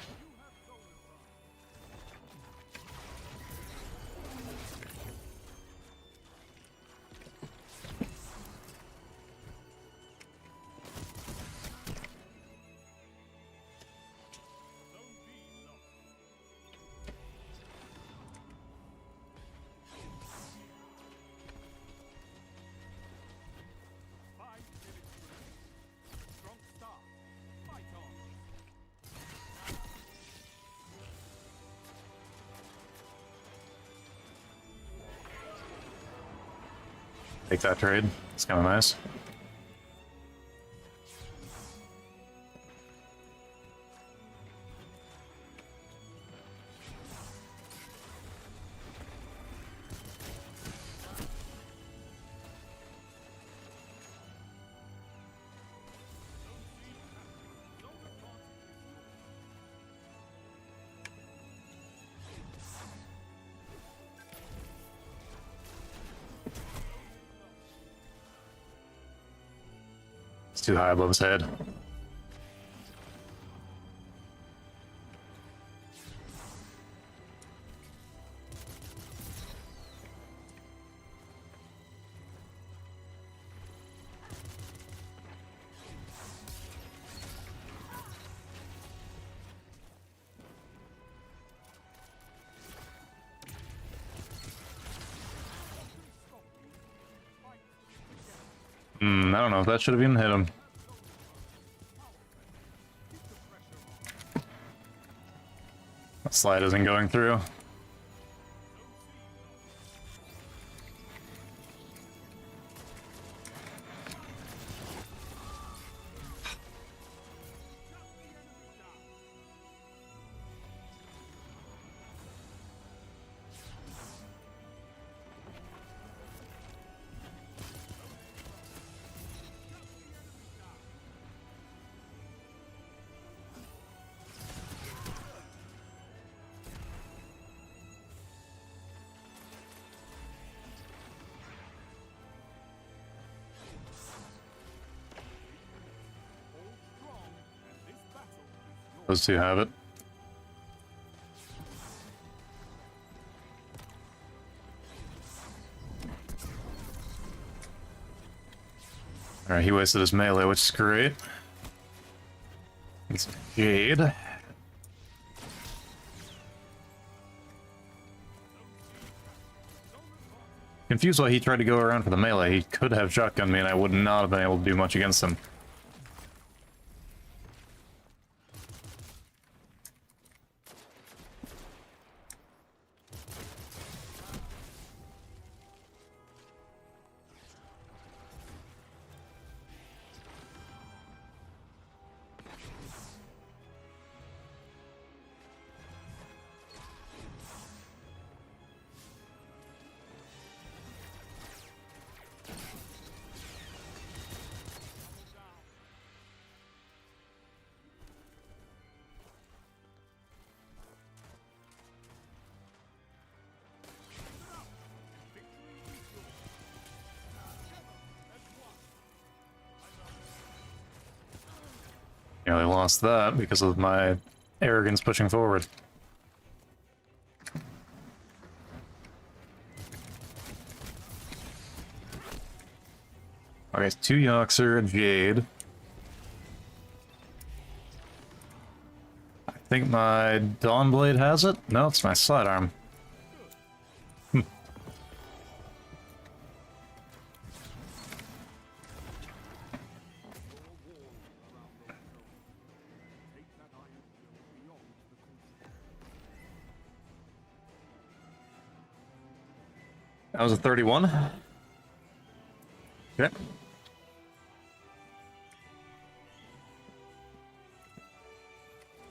Speaker 1: Take that trade. It's kind of nice. It's too high above his head. I don't know if that should have even hit him. That slide isn't going through. Those two have it. Alright, he wasted his melee, which is great. It's Jade. Confused why he tried to go around for the melee. He could have shotgunned me and I would not have been able to do much against him. Nearly lost that because of my arrogance pushing forward. Okay, 2 Yoxer, a Jade. I think my Dawnblade has it? No, it's my sidearm.
Speaker 2: Take that iron will beyond the crucible.
Speaker 1: That was a 31. Okay.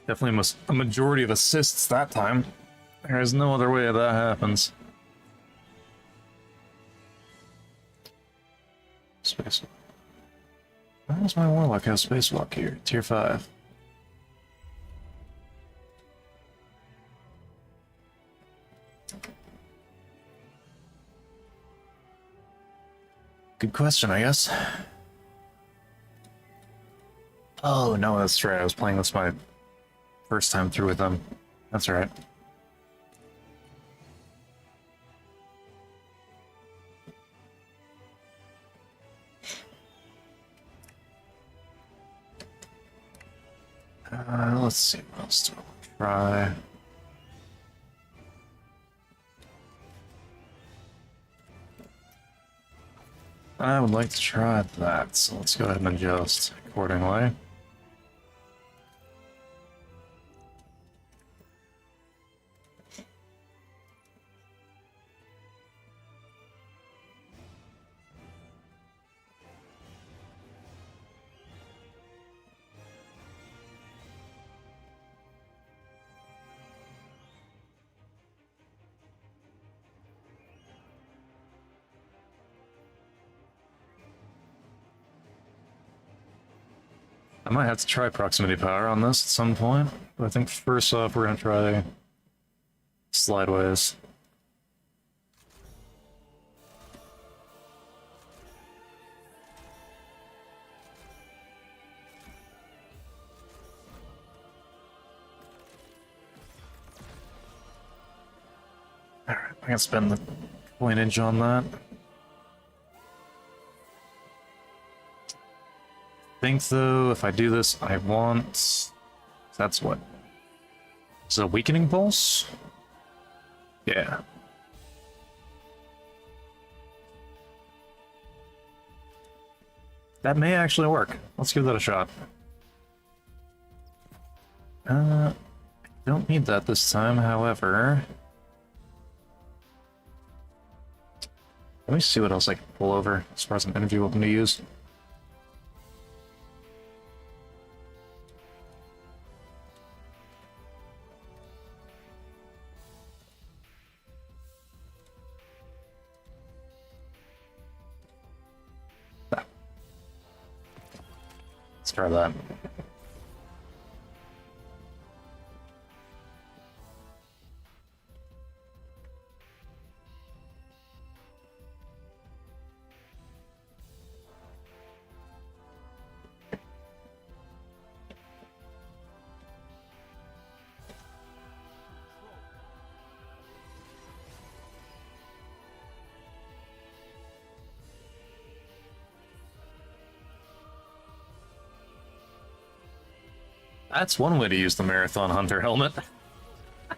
Speaker 1: Definitely a majority of assists that time. There is no other way that happens. Space. Why does my Warlock have spacewalk here? Tier 5. Good question, I guess. Oh, no, that's right. I was playing this my first time through with them. That's right. Let's see what else do I want to try. I would like to try that, so let's go ahead and adjust accordingly. I might have to try proximity power on this at some point, but I think first off we're gonna try slideways. Alright, I can spend the coinage on that. I think though, if I do this, I want... That's what? Is it a weakening pulse? Yeah. That may actually work. Let's give that a shot. I don't need that this time, however... Let me see what else I can pull over as far as an energy weapon to use. Let's try that. That's one way to use the Marathon Hunter helmet.
Speaker 2: Enemy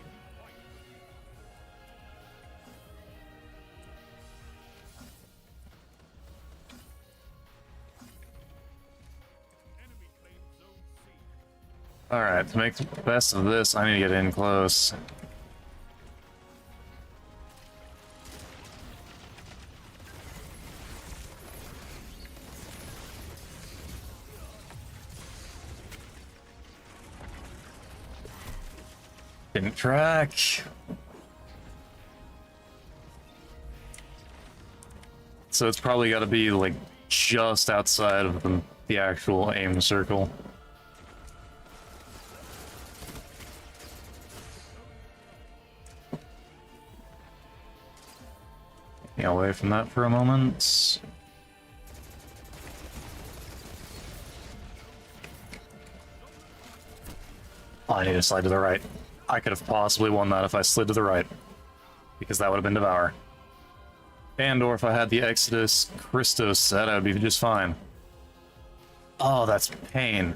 Speaker 2: claimed zone C.
Speaker 1: Alright, to make the best of this, I need to get in close. Didn't track. So it's probably got to be like just outside of the actual aim circle. Get away from that for a moment. I need to slide to the right. I could have possibly won that if I slid to the right, because that would have been Devour. And or if I had the Exodus Christos set, I would be just fine. Oh, that's pain.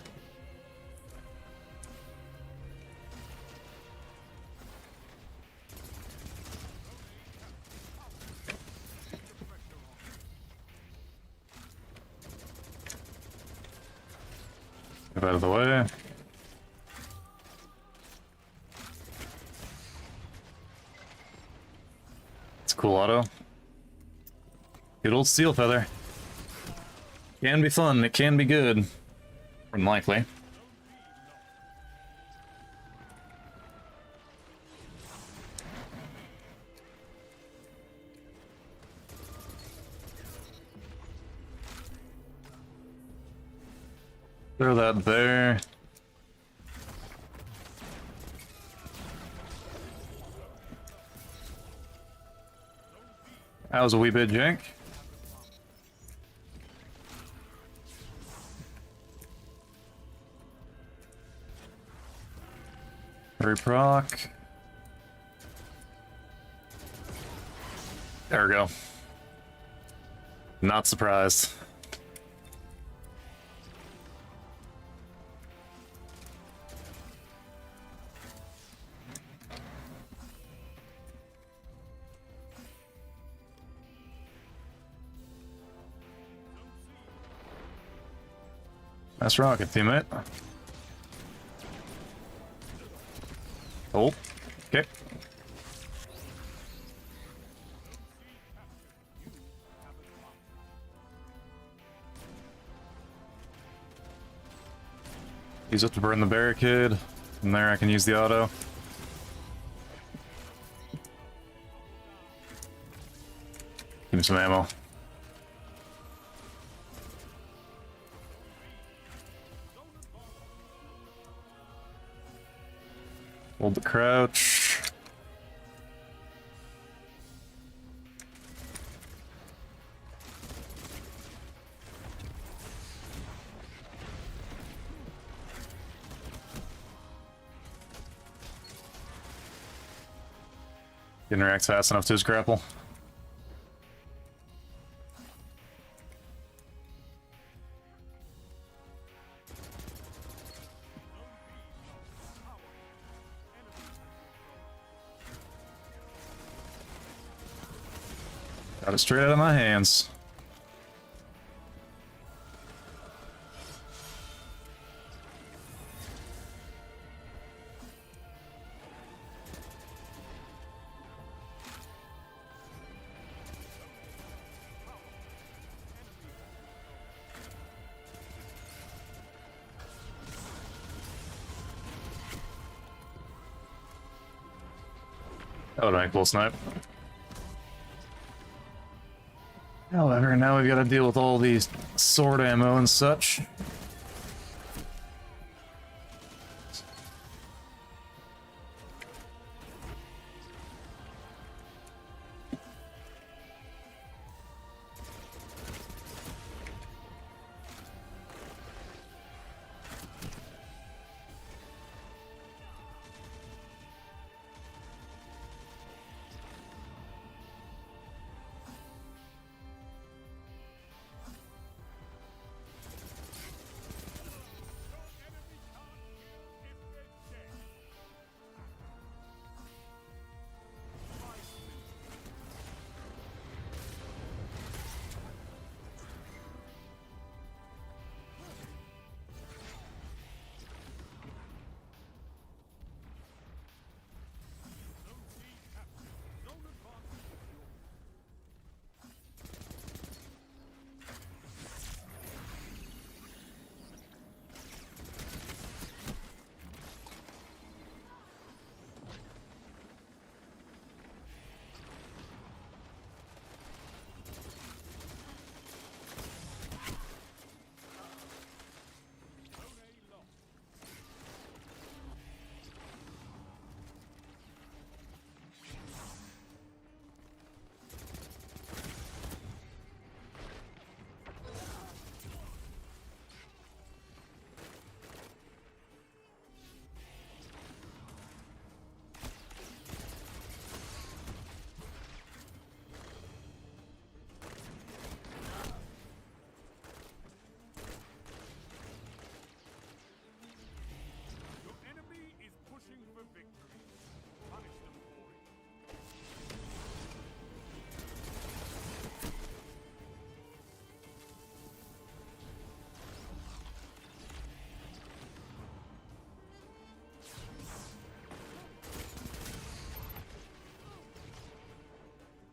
Speaker 1: Move out of the way. It's a cool auto. Good old Steel Feather. Can be fun, it can be good. Unlikely. Throw that there. That was a wee bit jank. Reproc. There we go. Not surprised. Nice rocket, teammate. Oh, okay. Use it to burn the barricade. From there I can use the auto. Give me some ammo. Hold the crouch. Didn't react fast enough to his grapple. Got it straight out of my hands. That would make a cool snipe. However, now we've got to deal with all these sword ammo and such.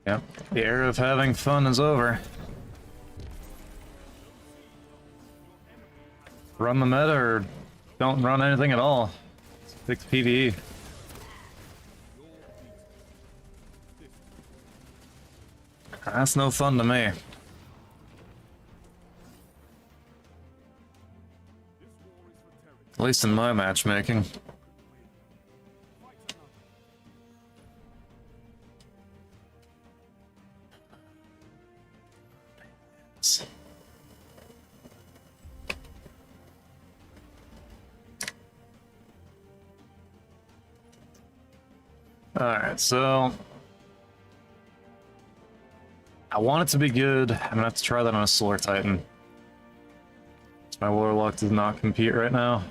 Speaker 1: Yep, the era of having fun is over. Run the meta or don't run anything at all. Pick the PvE. That's no fun to me. At least in my matchmaking. Alright, so I want it to be good. I'm gonna have to try that on a Solar Titan. My Warlock does not compete right now.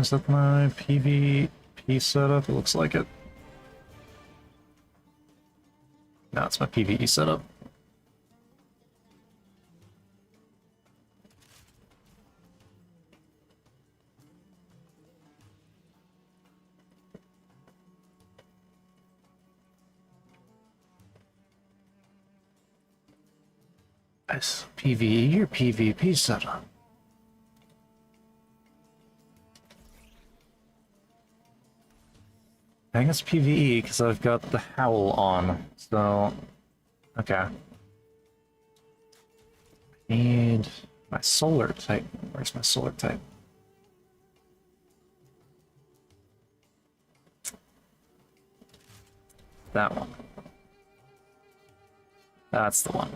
Speaker 1: Is that my PvP setup? It looks like it. No, it's my PvE setup. Nice. PvE or PvP setup? I think it's PvE because I've got the Howl on. So, okay. Need my Solar Titan. Where's my Solar Titan? That one. That's the one.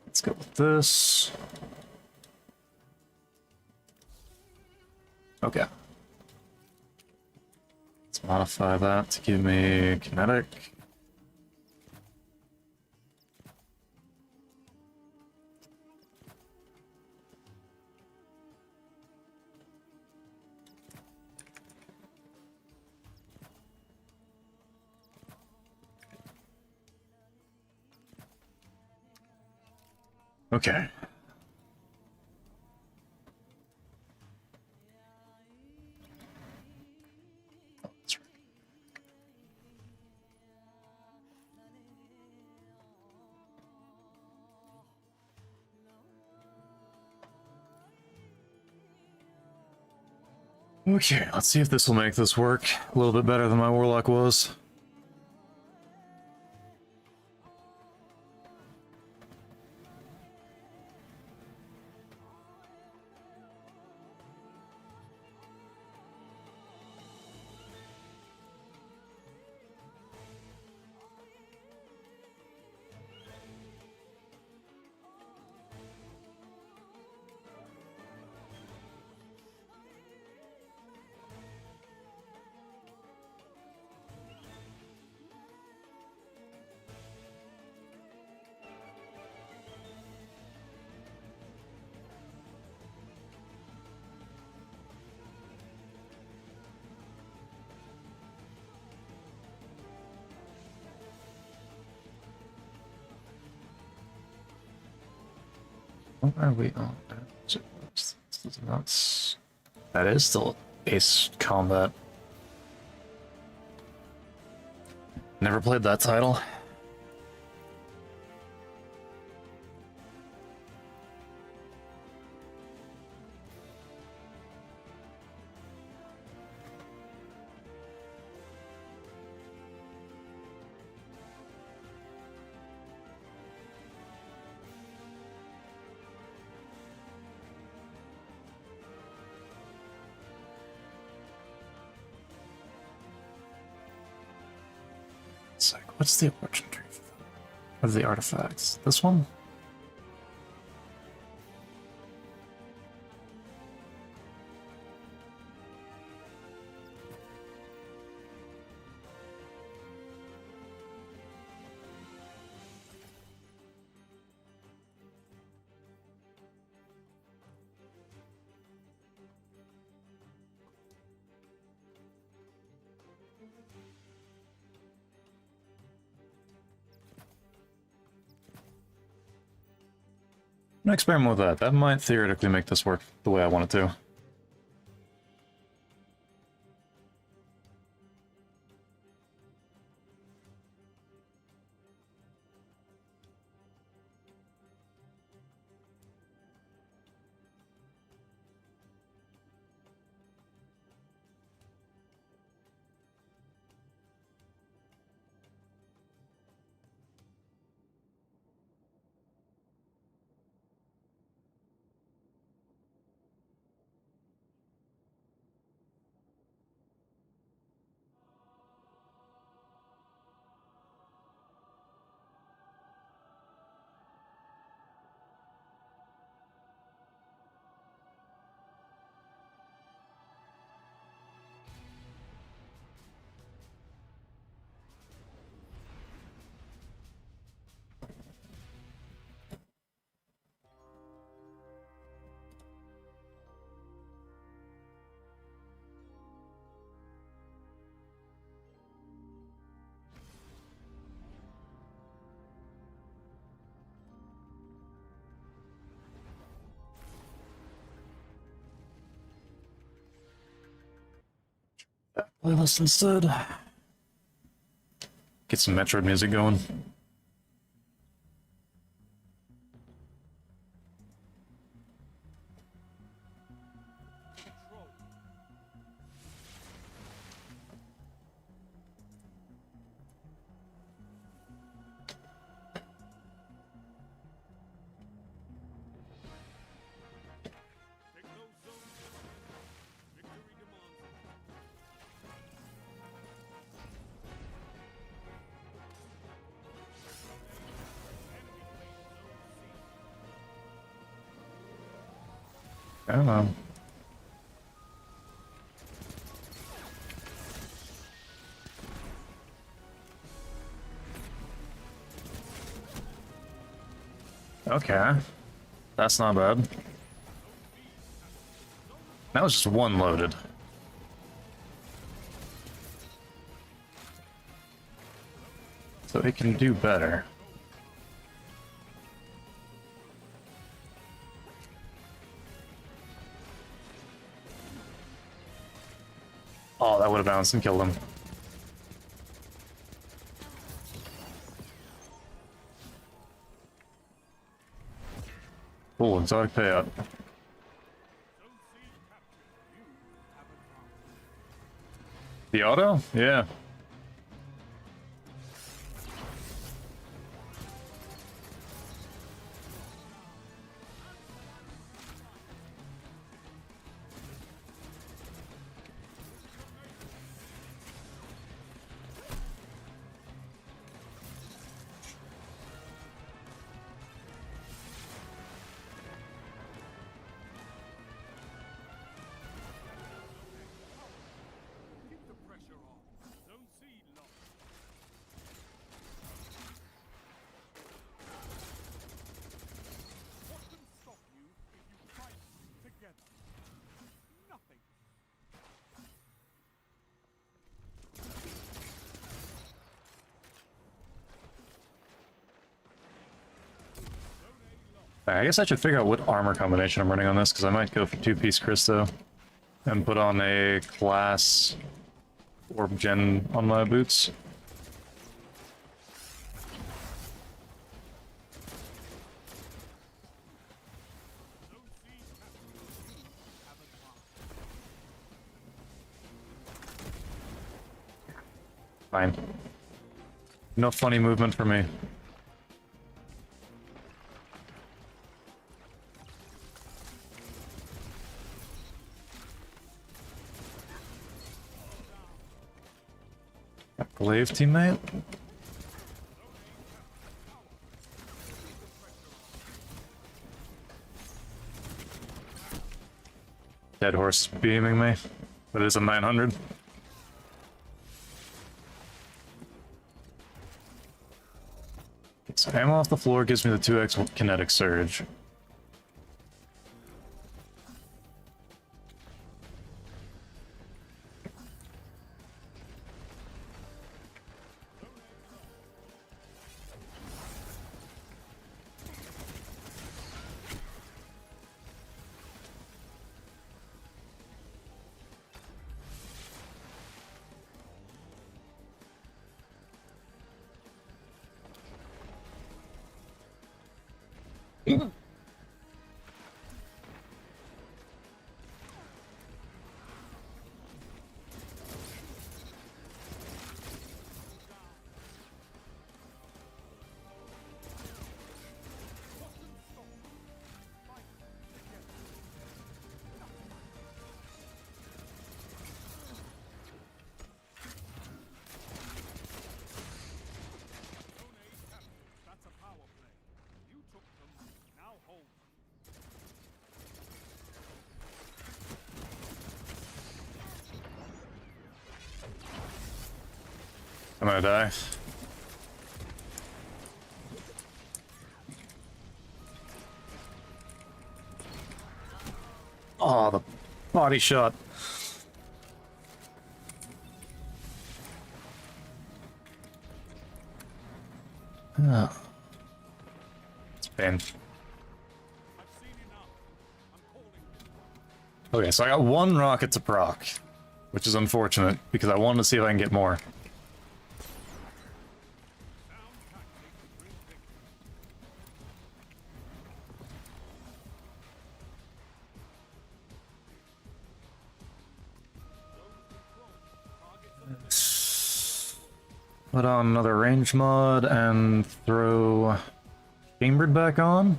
Speaker 1: Let's go with this. Okay. Let's modify that to give me kinetic. Okay. Oh, that's right. Okay, let's see if this will make this work a little bit better than my Warlock was. What are we on? That is still Ace Combat. Never played that title. It's like, what's the origin tree of the artifacts? This one? gonna experiment with that. That might theoretically make this work the way I want it to. Playlist instead. Get some Metroid music going.
Speaker 2: Control. Take those zones. Victory demands it. Enemy claims zone C.
Speaker 1: I don't know. Okay. That's not bad. That was just one loaded. So it can do better. Oh, that would have bounced and killed him. Cool, exotic payout.
Speaker 2: Zone C captured. You have advanced.
Speaker 1: The auto? Yeah.
Speaker 2: Keep the pressure on. Zone C locked. What can stop you if you fight together? Nothing.
Speaker 1: I guess I should figure out what armor combination I'm running on this, because I might go for two-piece Christo and put on a class orb gen on my boots.
Speaker 2: Zone C captured. You have advanced.
Speaker 1: Fine. No funny movement for me. Glaive teammate? Dead horse beaming me, but it is a 900. So ammo off the floor gives me the 2x kinetic surge.
Speaker 2: That's a power play. You took them, now hold them.
Speaker 1: I'm gonna die. Oh, the body shot. It's pain.
Speaker 2: I've seen enough. I'm calling it.
Speaker 1: Okay, so I got one rocket to proc, which is unfortunate because I wanted to see if I can get more.
Speaker 2: Sound tactics bring victory.
Speaker 1: Put on another range mod and throw chambered back on.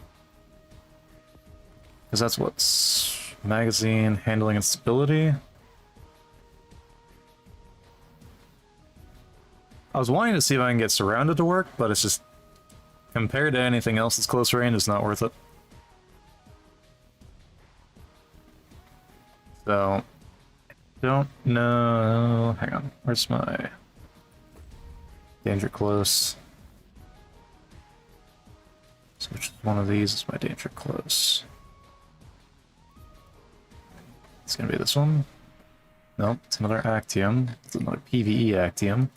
Speaker 1: Because that's what's magazine, handling, and stability. I was wanting to see if I can get surrounded to work, but it's just compared to anything else that's close range, it's not worth it. So, don't know. Hang on, where's my danger close? So which one of these is my danger close? It's gonna be this one. Nope, it's another Actium. It's another PvE Actium.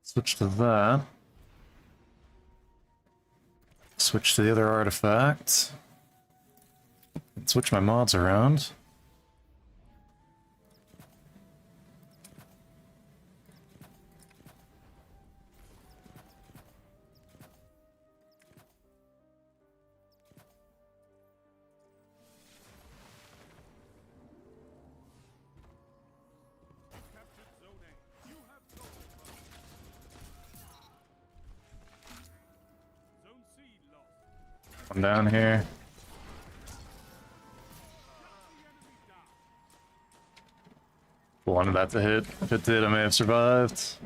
Speaker 1: Switch to that. Switch to the other artifact. And switch my mods around.
Speaker 2: Captured Zone A. You have gold. Zone C lost.
Speaker 1: Come down here.
Speaker 2: The enemy down.
Speaker 1: Wanted that to hit. If it did, I may have survived.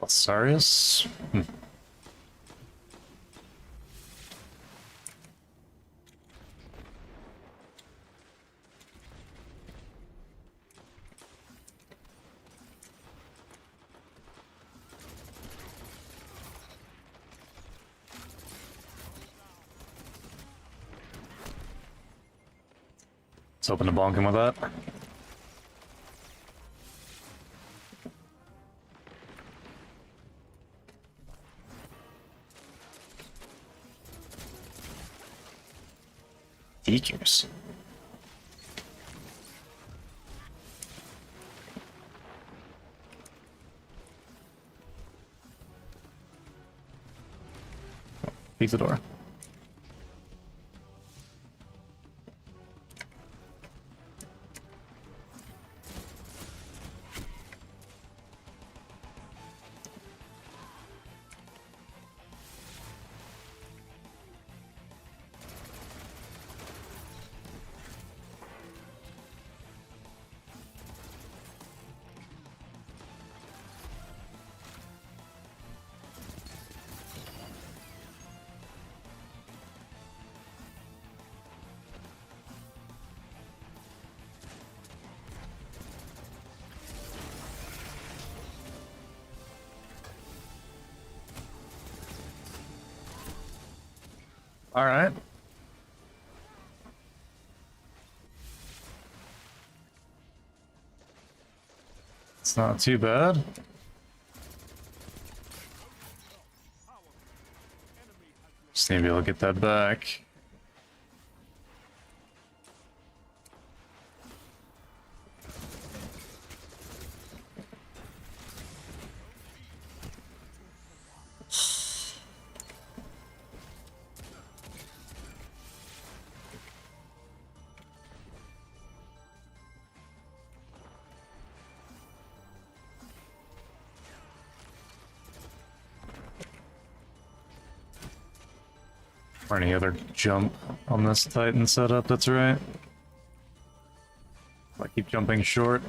Speaker 1: Sarius? Let's open to bonk him with that. Features. Leave the door. All right. It's not too bad. Just need to be able to get that back. Or any other jump on this Titan setup, that's right. I keep jumping short.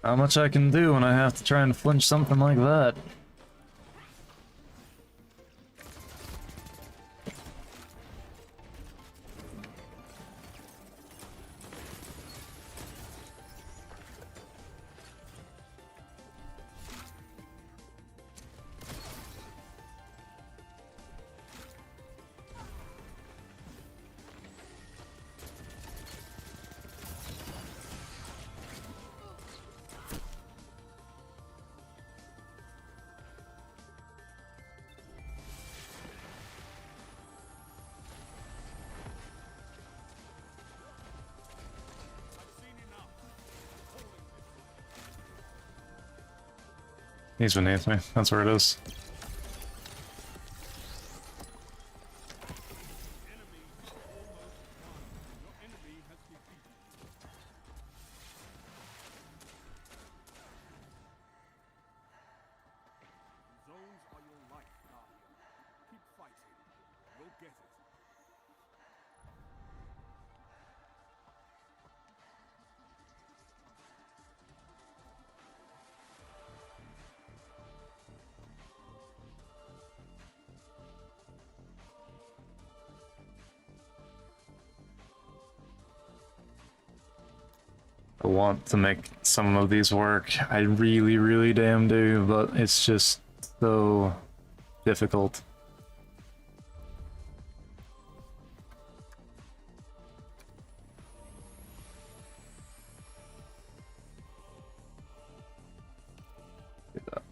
Speaker 1: How much I can do when I have to try and flinch something like that. He's beneath me. That's where it is.
Speaker 2: Zones are your life, Guardian. Keep fighting. You'll get it.
Speaker 1: I want to make some of these work. I really, really damn do, but it's just so difficult. Do that.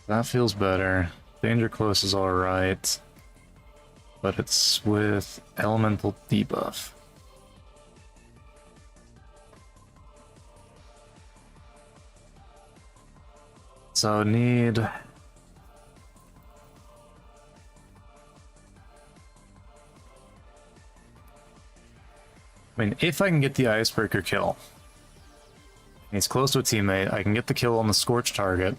Speaker 1: That feels better. Danger close is alright. But it's with elemental debuff. So need... I mean, if I can get the Icebreaker kill, he's close to a teammate, I can get the kill on the Scorch target.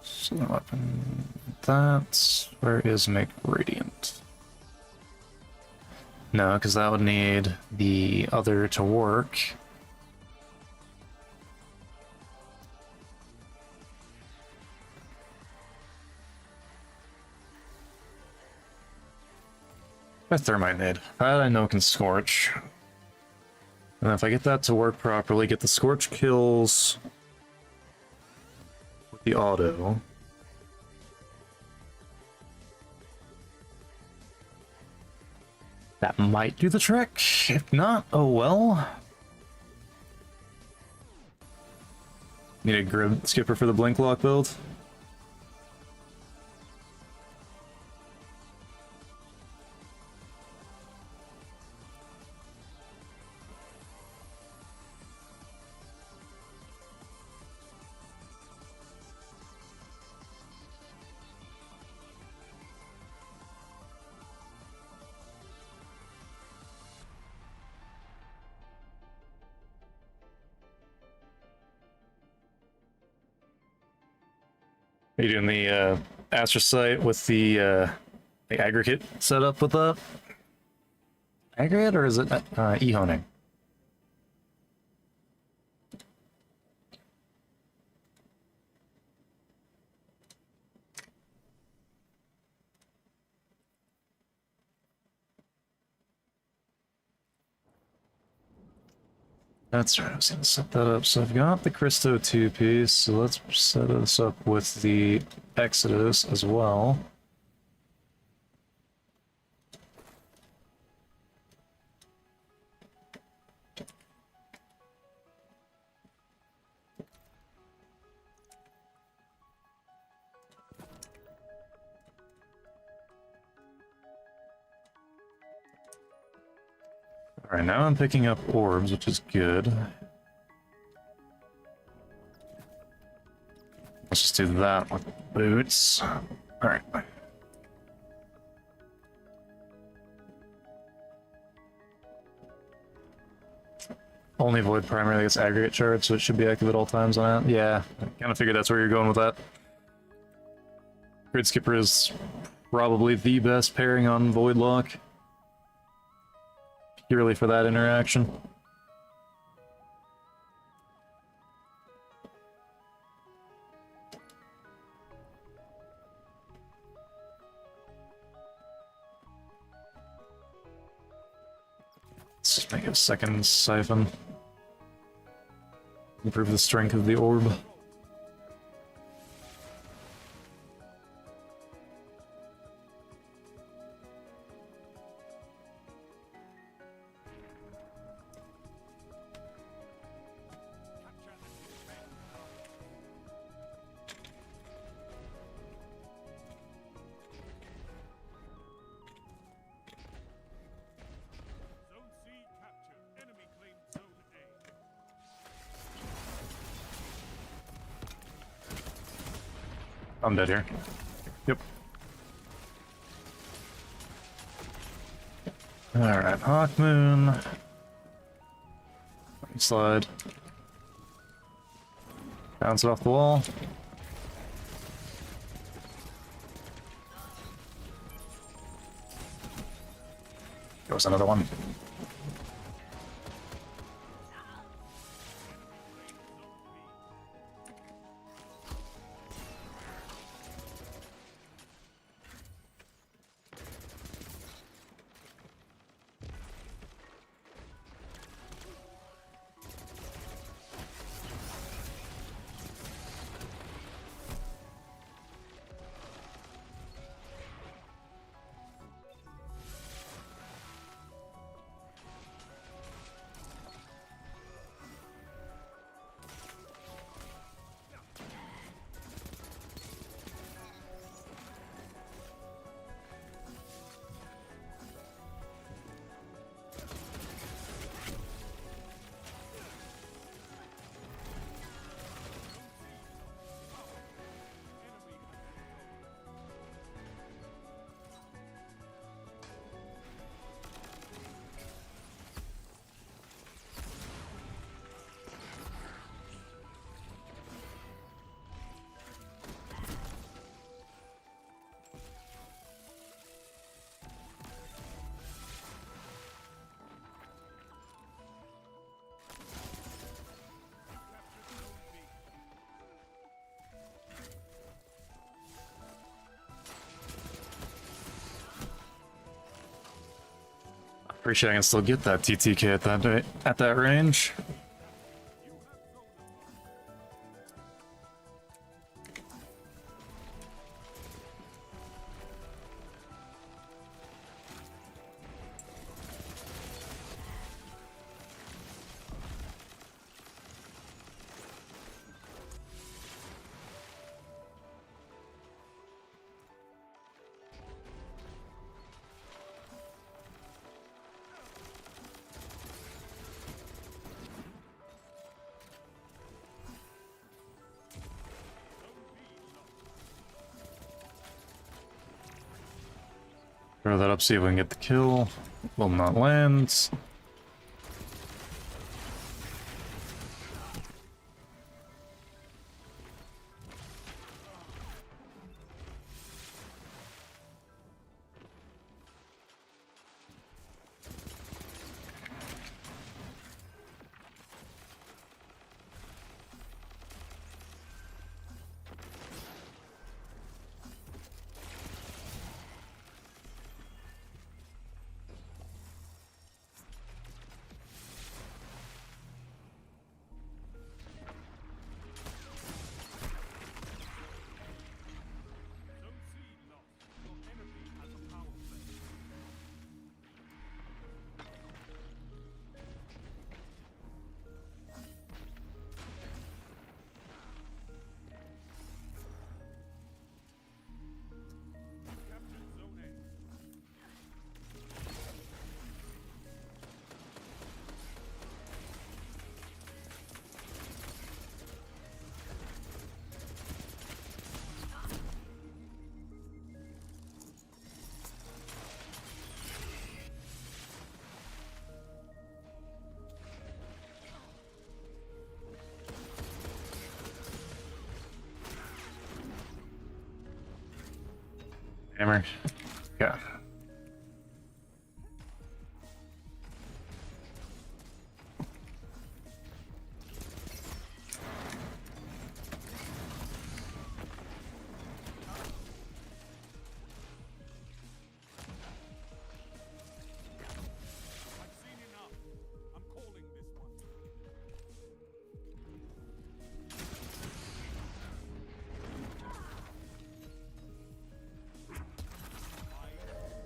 Speaker 1: So weapon... That's... Where is Make Radiant? No, because that would need the other to work. A Thermite nade. That I know can Scorch. And if I get that to work properly, get the Scorch kills with the auto. That might do the trick. If not, oh well. Need a grid skipper for the blink lock build. Are you doing the astrocyte with the aggregate setup with that? Aggregate, or is it e-honing? That's right, I was gonna set that up. So I've got the Christo 2 piece, so let's set this up with the Exodus as well. Alright, now I'm picking up orbs, which is good. Let's just do that with boots. Alright. Only void primarily gets aggregate charge, so it should be active at all times on it. Yeah, I kind of figured that's where you're going with that. Grid Skipper is probably the best pairing on Void Lock. Purely for that interaction. Let's just make a second siphon. Improve the strength of the orb.
Speaker 2: Zone C captured. Enemy claimed Zone A.
Speaker 1: I'm dead here. Yep. Alright, Hawk Moon. Slide. Bounce it off the wall. Goes another one. Pretty sure I can still get that TTK at that range. Throw that up, see if we can get the kill. Will not land.
Speaker 2: Zone C lost. Your enemy has a power play. Captured Zone A.
Speaker 1: Hammer. Yeah.
Speaker 2: I've seen enough. I'm calling this one.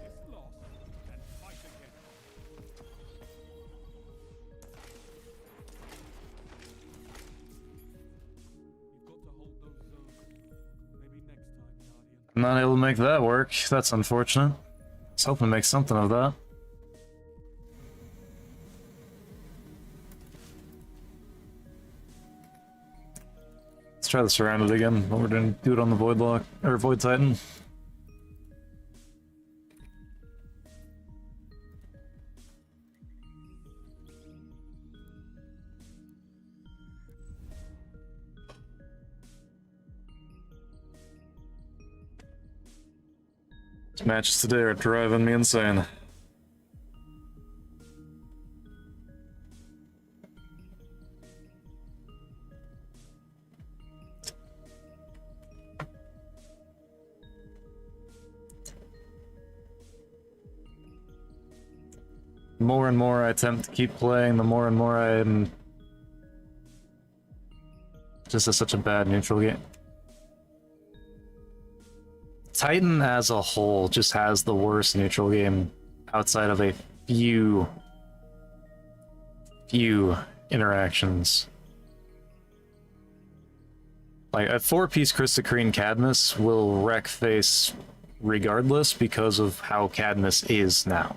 Speaker 2: This loss and fight again. You've got to hold those zones. Maybe next time, Guardian.
Speaker 1: I'm not able to make that work. That's unfortunate. I was hoping to make something of that. Let's try the surrounded again, but we're gonna do it on the Void Lock or Void Titan. These matches today are driving me insane. The more and more I attempt to keep playing, the more and more I am just such a bad neutral game. Titan as a whole just has the worst neutral game outside of a few interactions. Like a 4-piece Crystocrene Cadmus will wreck face regardless because of how Cadmus is now.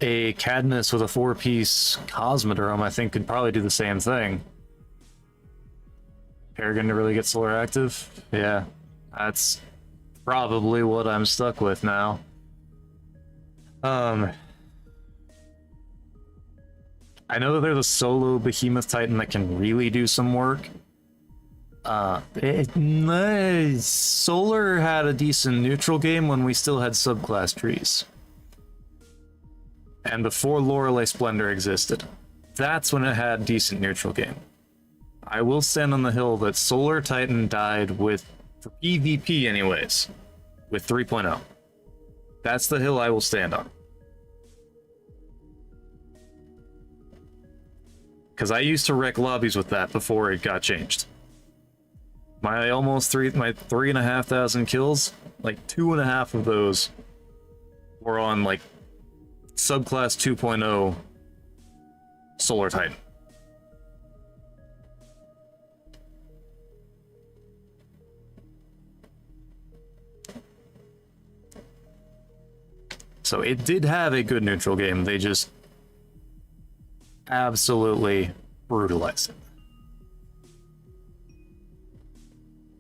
Speaker 1: A Cadmus with a 4-piece Cosmodrome, I think, could probably do the same thing. Paragon to really get solar active? Yeah, that's probably what I'm stuck with now. I know that there's a solo Behemoth Titan that can really do some work. Solar had a decent neutral game when we still had subclass trees. And before Lorelei Splendor existed. That's when it had decent neutral game. I will stand on the hill that Solar Titan died with, for PvP anyways, with 3.0. That's the hill I will stand on. Because I used to wreck lobbies with that before it got changed. My 3,500 kills, like 2.5 of those were on like subclass 2.0 Solar Titan. So it did have a good neutral game, they just absolutely brutalized it.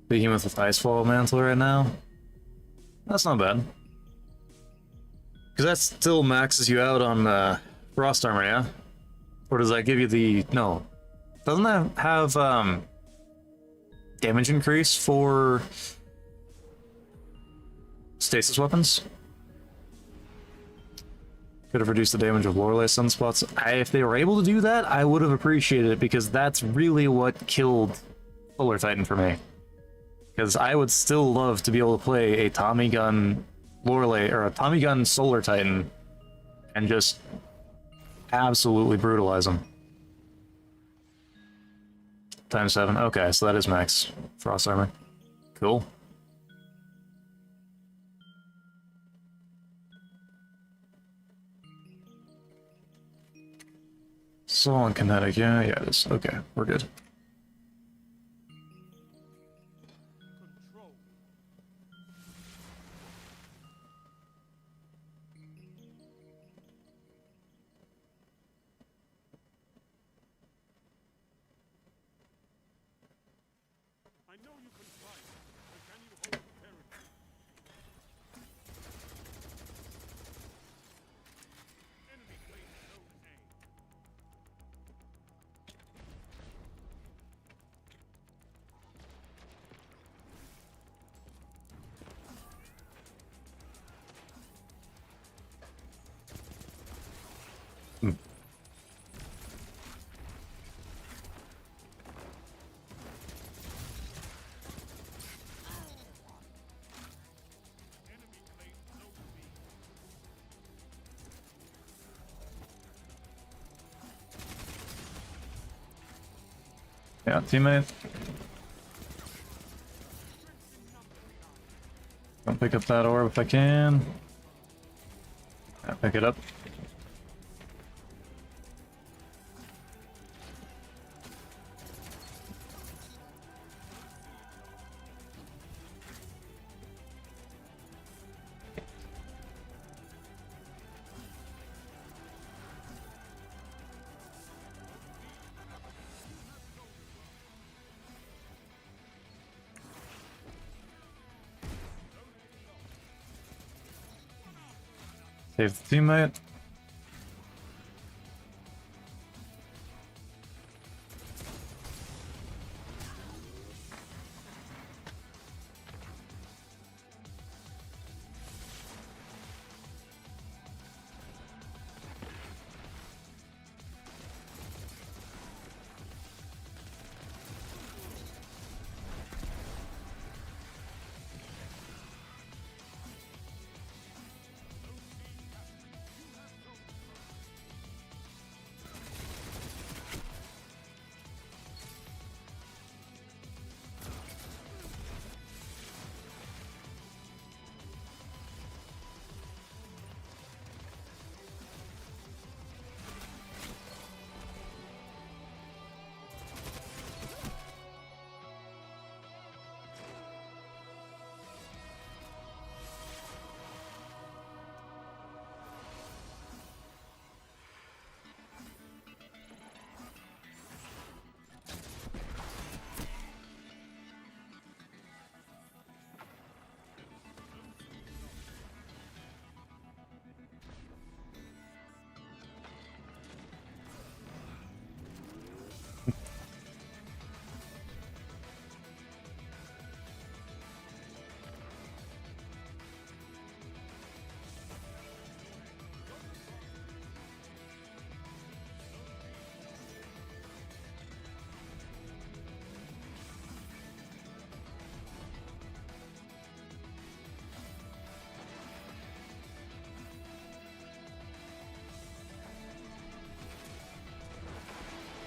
Speaker 1: Behemoth with Icefall Mantle right now. That's not bad. Because that still maxes you out on frost armor, yeah? Or does that give you the... No. Doesn't that have damage increase for stasis weapons? Could have reduced the damage of Lorelei sunspots. If they were able to do that, I would have appreciated it, because that's really what killed Solar Titan for me. Because I would still love to be able to play a Tommy Gun Lorelei, or a Tommy Gun Solar Titan, and just absolutely brutalize them. Times 7. Okay, so that is max frost armor. Cool. So on kinetic, yeah, it is. Okay, we're good.
Speaker 2: Control. I know you can fight, but can you hold the territory? Enemy claims zone A. Enemy claims zone B.
Speaker 1: Yeah, teammate. Don't pick up that orb if I can. Yeah, pick it up. Save the teammate.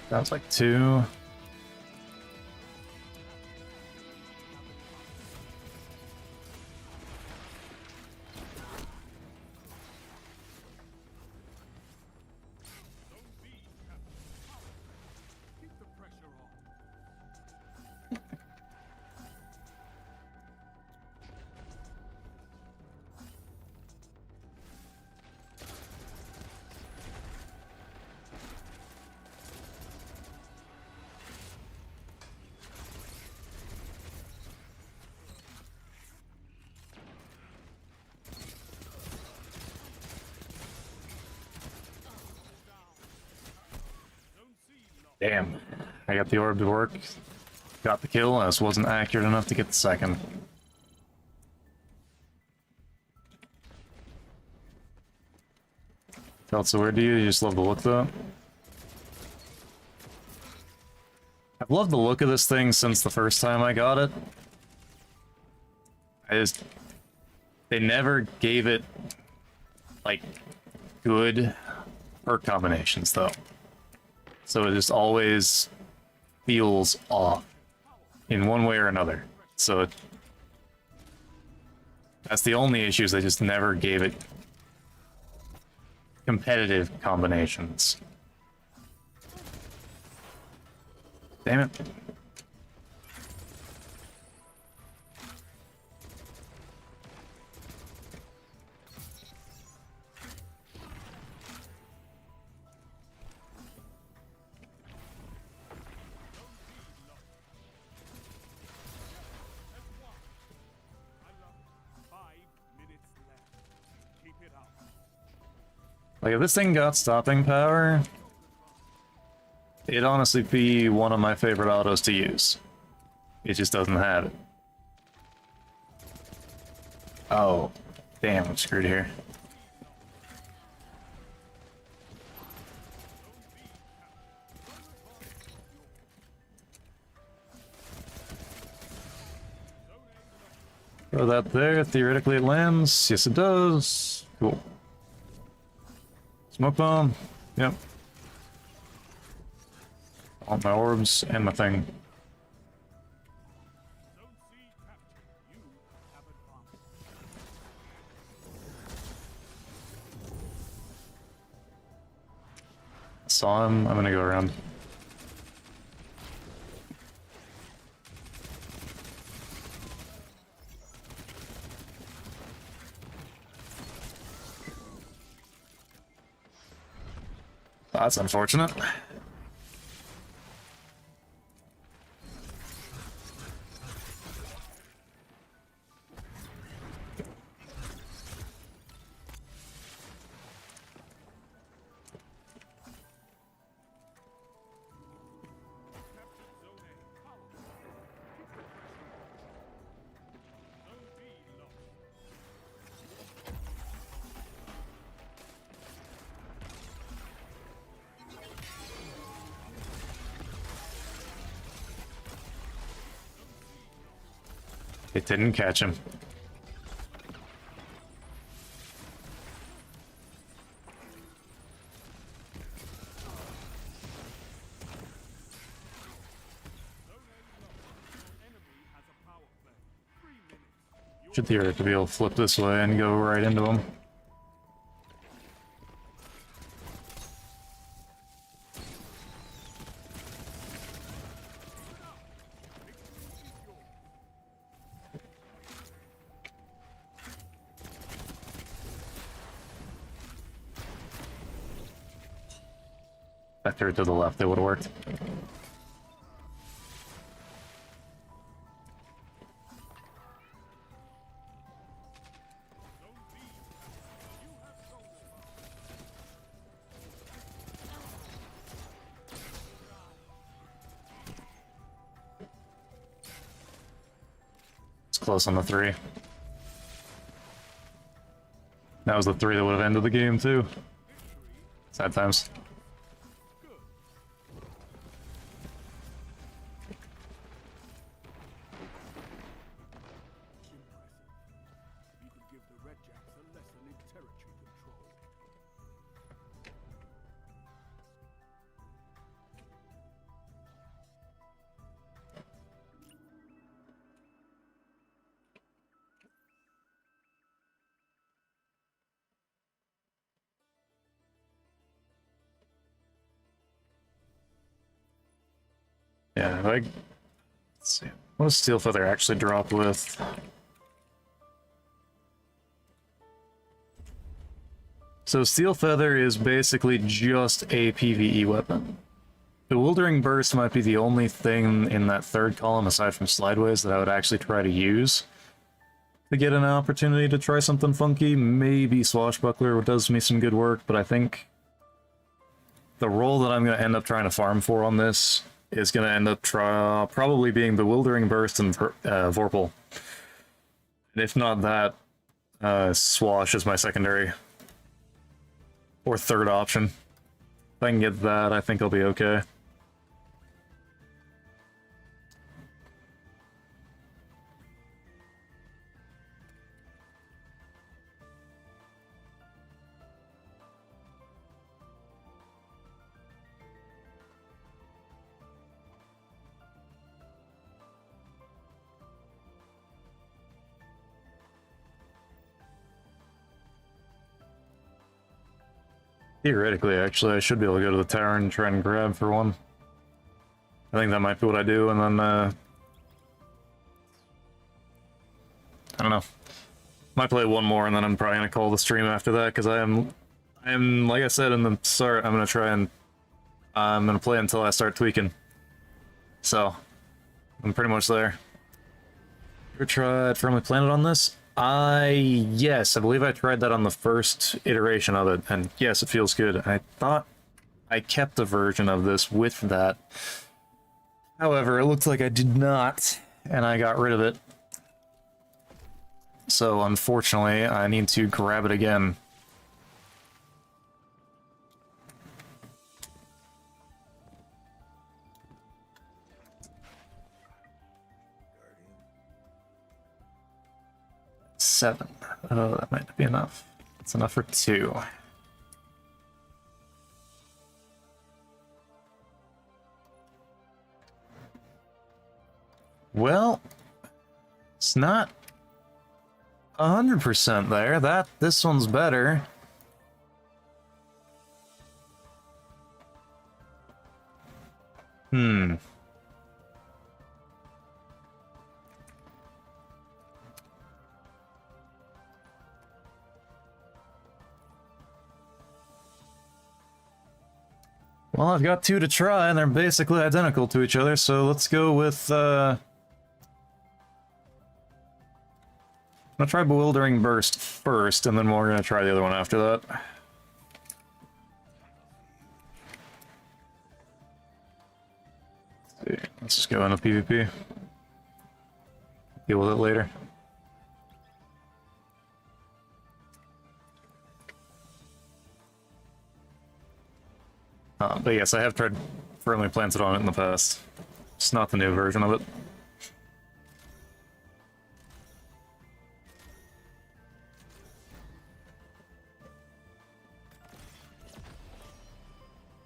Speaker 1: Sounds like 2.
Speaker 2: Zone B captured. Keep the pressure on.
Speaker 1: Damn. I got the orb to work. Got the kill. I just wasn't accurate enough to get the second. Felt so weird to you? You just love the look though? I've loved the look of this thing since the first time I got it. They never gave it, like, good perk combinations though. So it just always feels off in one way or another. So that's the only issue, is they just never gave it competitive combinations. Damn it. Like, if this thing got stopping power, it'd honestly be one of my favorite autos to use. It just doesn't have it. Oh, damn, I'm screwed here. Throw that there, theoretically it lands. Yes, it does. Cool. Smoke bomb. Yep. All my orbs and my thing. Saw him. I'm gonna go around. That's unfortunate. It didn't catch him. Should theoretically be able to flip this way and go right into him. I threw it to the left, it would have worked. It's close on the 3. That was the 3 that would have ended the game too. Sad times. Yeah, like, let's see. What does Steel Feather actually drop with? So Steel Feather is basically just a PvE weapon. Bewildering Burst might be the only thing in that third column, aside from Slideways, that I would actually try to use to get an opportunity to try something funky. Maybe Swashbuckler does me some good work, but I think the role that I'm going to end up trying to farm for on this is going to end up probably being Bewildering Burst and Vorpal. And if not that, Swash is my secondary or third option. If I can get that, I think I'll be okay. Theoretically, actually, I should be able to go to the tower and try and grab for one. I think that might be what I do, and then, I don't know. Might play one more, and then I'm probably gonna call the stream after that, because I am, like I said in the start, I'm gonna try and, I'm gonna play until I start tweaking. So, I'm pretty much there. Ever tried Firmly Planted on this? Yes, I believe I tried that on the first iteration of it, and yes, it feels good. I thought I kept a version of this with that. However, it looked like I did not, and I got rid of it. So, unfortunately, I need to grab it again. Seven. Oh, that might not be enough. It's enough for two. Well, it's not 100% there. This one's better. Well, I've got two to try, and they're basically identical to each other, so let's go with, I'm gonna try Bewildering Burst first, and then we're gonna try the other one after that. Let's see. Let's just go into PvP. Deal with it later. But yes, I have tried Firmly Planted on it in the past. It's not the new version of it.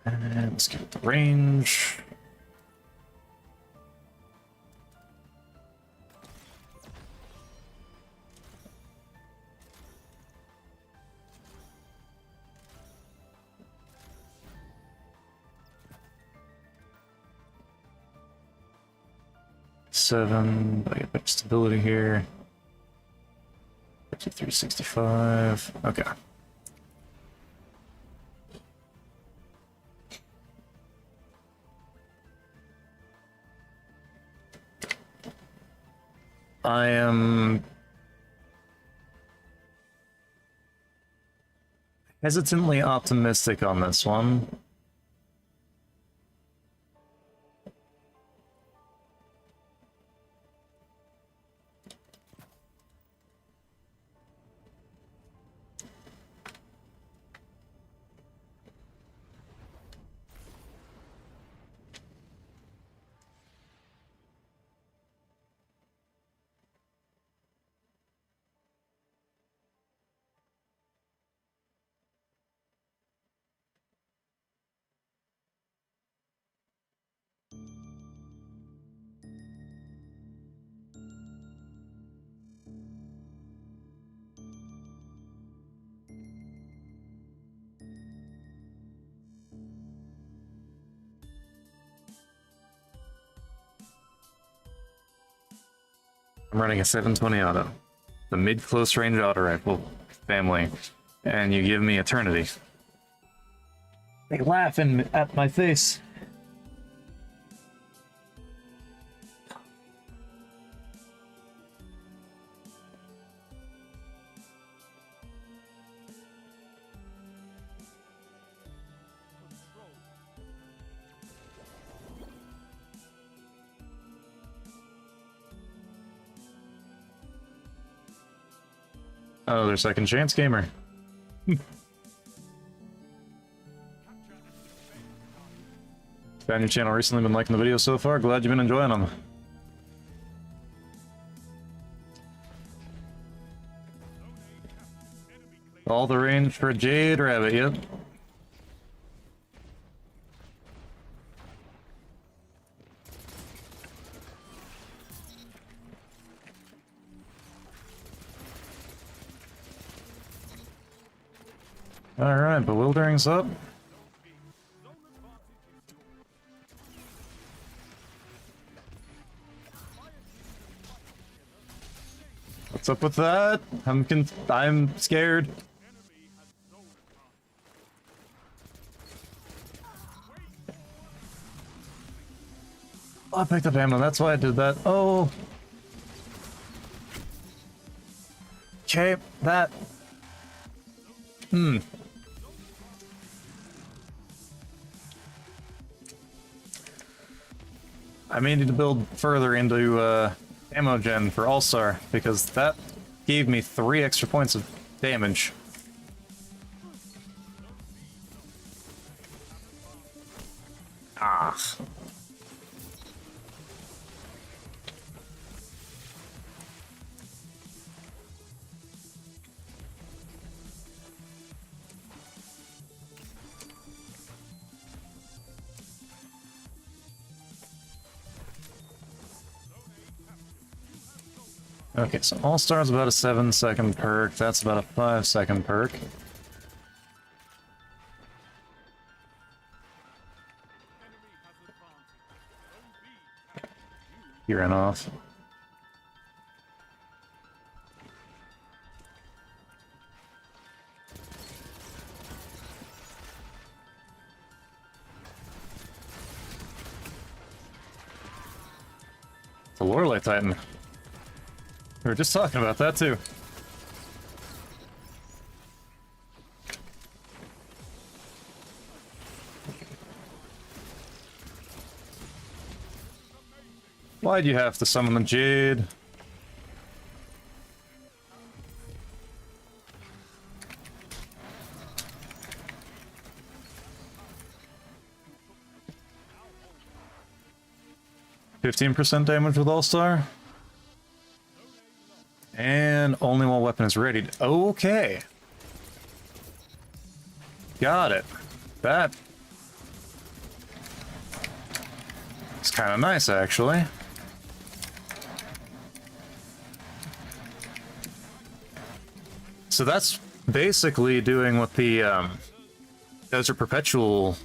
Speaker 1: And let's get the range. Seven, I get better stability here. 5365. Okay. I am hesitantly optimistic on this one. I'm running a 720 auto, the mid-close range auto rifle family, and you give me Eternity. They laughing at my face.
Speaker 2: Control
Speaker 1: Oh, their second chance gamer. Found your channel recently, been liking the videos so far. Glad you've been enjoying them. All the range for a Jade Rabbit, yep. Alright, Bewildering's up. What's up with that? I'm scared. Oh, I picked up ammo, that's why I did that. Oh. Okay, that. I may need to build further into ammo gen for All-Star, because that gave me 3 extra points of damage. Ah. Okay, so All-Star's about a 7-second perk, that's about a 5-second perk. He ran off. It's a Lorelei Titan. We were just talking about that too. Why'd you have to summon the Jade? %15 damage with All-Star? And only while weapon is readied. Okay. Got it. That is kind of nice, actually. So that's basically doing what the Desert Perpetual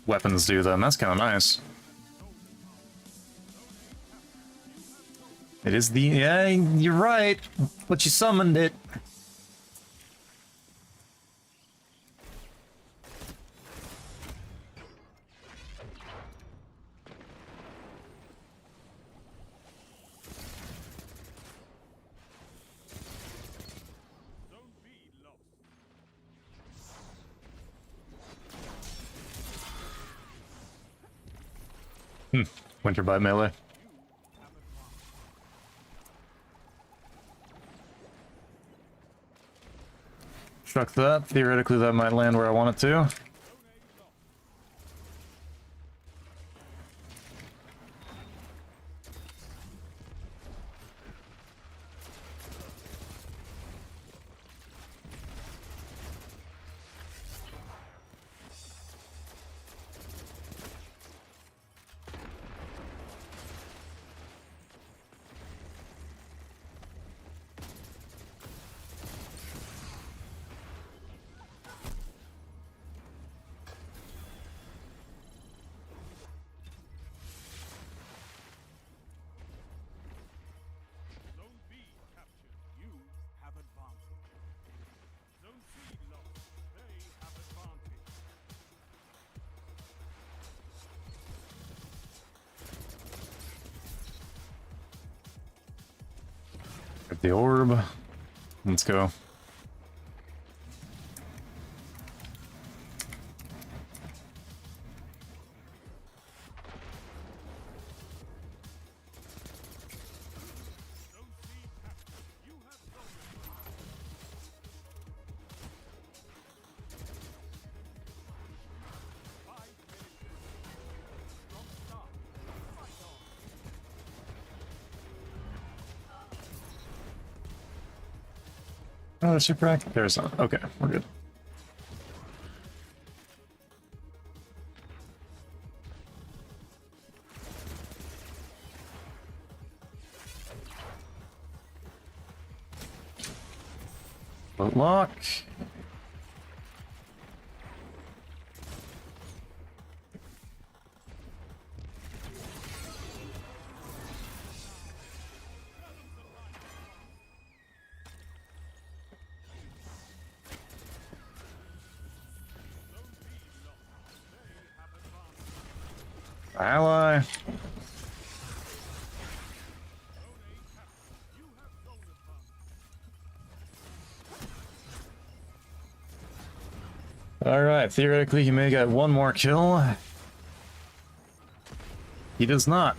Speaker 1: weapons do, then. That's kind of nice. It is the... yeah, you're right, but you summoned it. Winter by melee. Chuck that. Theoretically, that might land where I want it to.
Speaker 2: Zone B captured. You have advantage. Zone C lost. They have advantage.
Speaker 1: Get the orb. Let's go.
Speaker 2: Zone C captured. You have zone advantage.
Speaker 1: Oh, super active. There's not. Okay, we're good. Lock. Ally. Alright, theoretically he may get one more kill. He does not.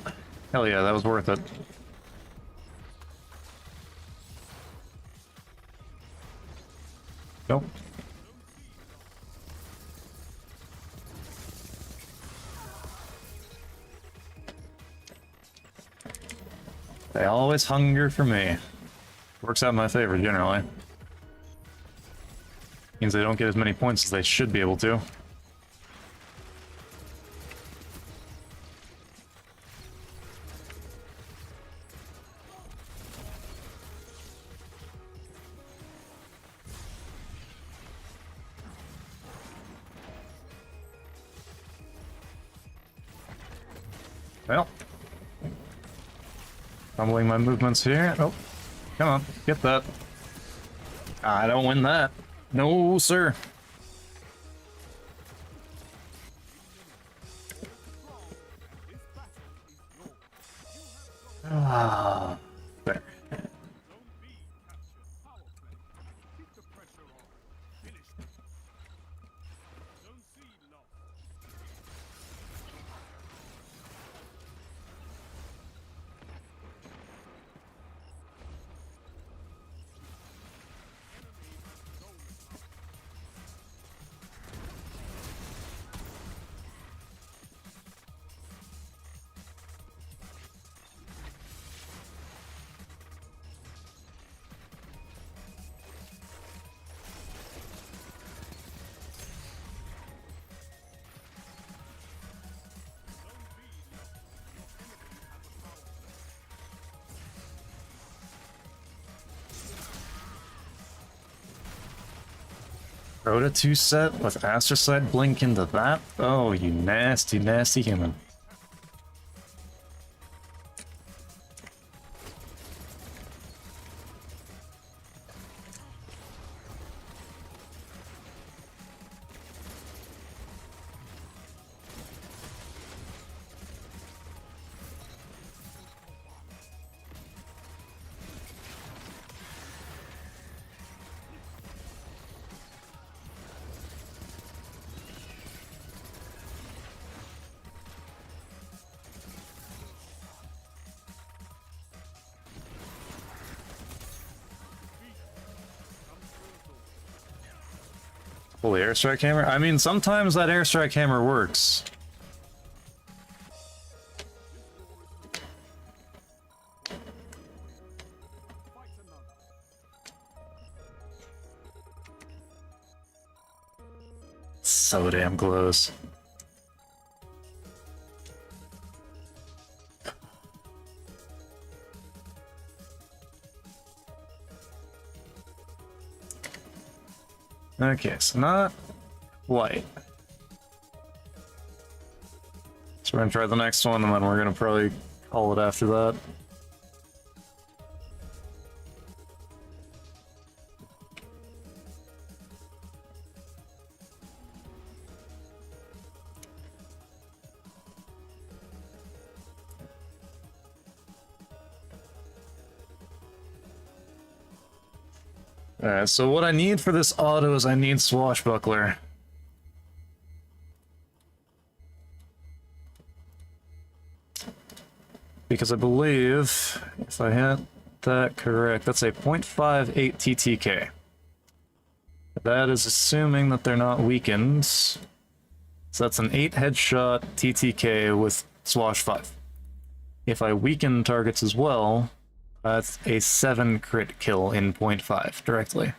Speaker 1: Hell yeah, that was worth it. Nope. They always hunger for me. Works out in my favor, generally. Means they don't get as many points as they should be able to. Well, fumbling my movements here. Oh, come on, get that. I don't win that. No, sir. Ah, there. Rhoda 2 set with Astrocyte blink into that? Oh, you nasty, nasty human. Holy airstrike hammer? I mean, sometimes that airstrike hammer works. So damn close. Okay, so not white. So we're gonna try the next one, and then we're gonna probably call it after that. Alright, so what I need for this auto is I need Swashbuckler. Because I believe, if I had that correct, that's a 0.58 TTK. That is assuming that they're not weakened. So that's an 8 headshot TTK with Swash 5. If I weaken targets as well, that's a 7 crit kill in 0.5 directly.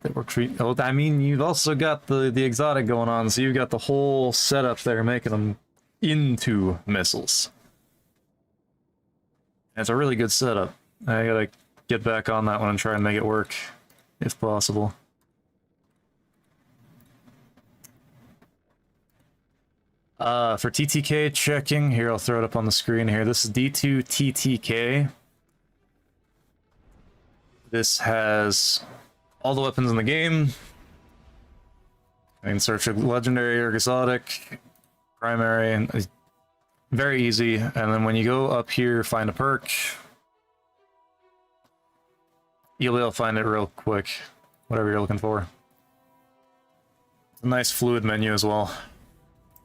Speaker 1: That works for you. Oh, I mean, you've also got the exotic going on, so you've got the whole setup there making them into missiles. It's a really good setup. I gotta get back on that one and try and make it work, if possible. For TTK checking, here, I'll throw it up on the screen here. This is D2 TTK. This has all the weapons in the game. I can search a legendary or exotic, primary, and very easy. And then when you go up here, find a perk, you'll be able to find it real quick, whatever you're looking for. It's a nice fluid menu as well.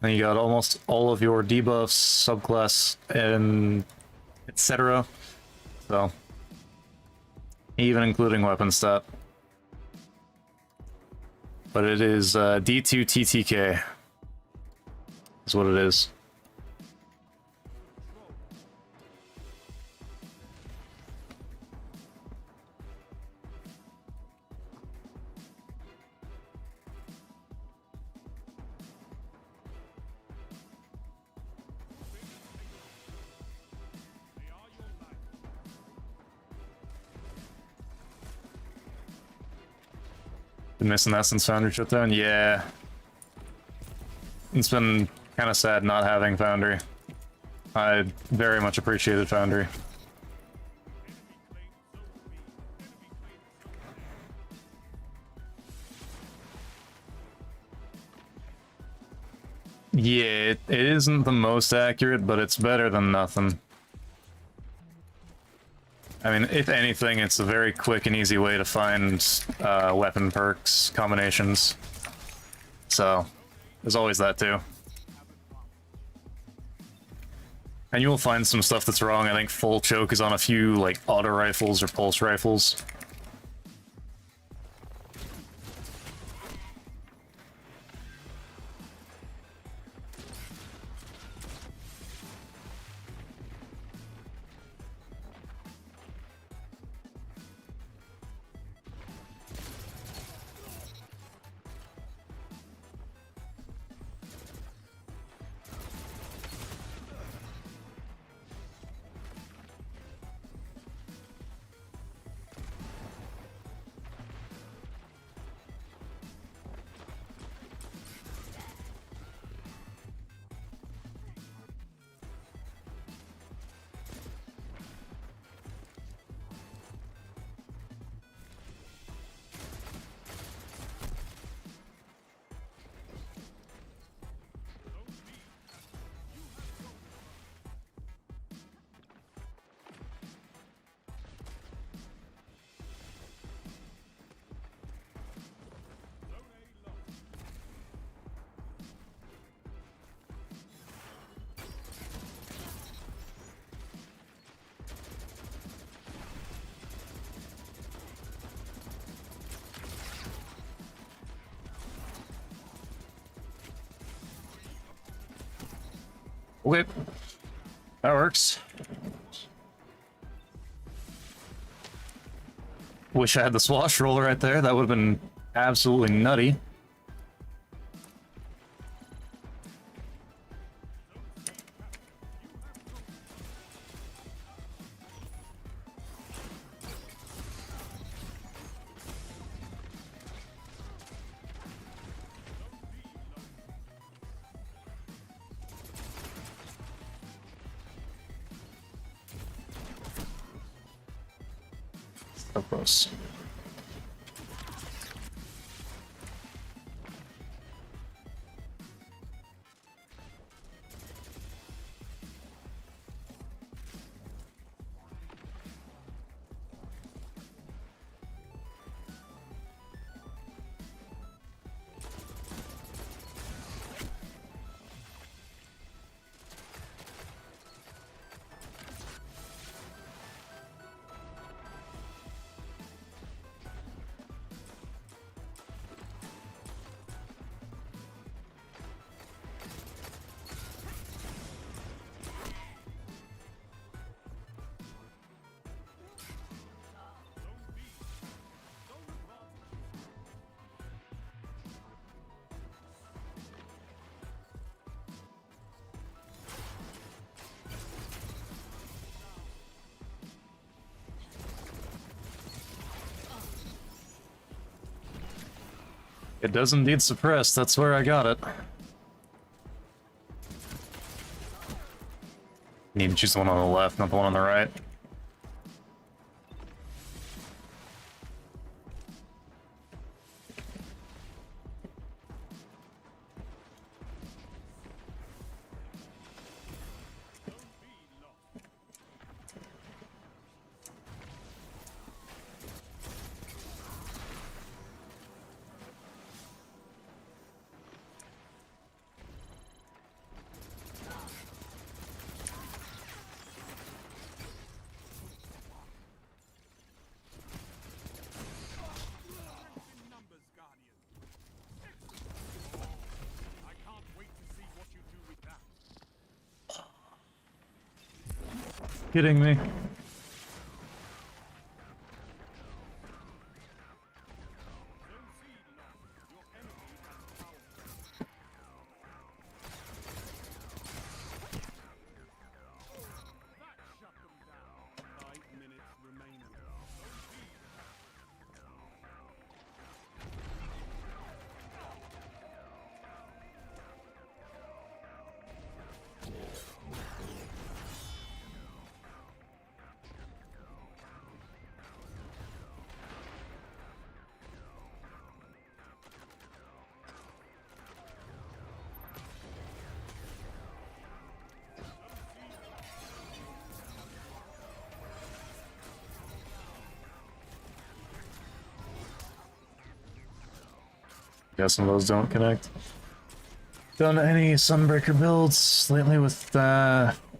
Speaker 1: And you got almost all of your debuffs, subclass, and etc. So, even including weapon stat. But it is D2 TTK, is what it is. Been missing that since Foundry shut down? Yeah. It's been kind of sad not having Foundry. I very much appreciated Foundry. Yeah, it isn't the most accurate, but it's better than nothing. I mean, if anything, it's a very quick and easy way to find weapon perks combinations. So, there's always that too. And you will find some stuff that's wrong. I think full choke is on a few, like, auto rifles or pulse rifles. Okay, that works. Wish I had the swash roller right there. That would have been absolutely nutty. So close. It does indeed suppress, that's where I got it. Need to choose the one on the left, not the one on the right.
Speaker 2: In numbers, Guardian. I can't wait to see what you do with that.
Speaker 1: Kidding me.
Speaker 2: Zone C lost. Your enemy has power. That shut them down. 5 minutes remaining. Zone B.
Speaker 1: Guessing those don't connect. Done any Sunbreaker builds lately with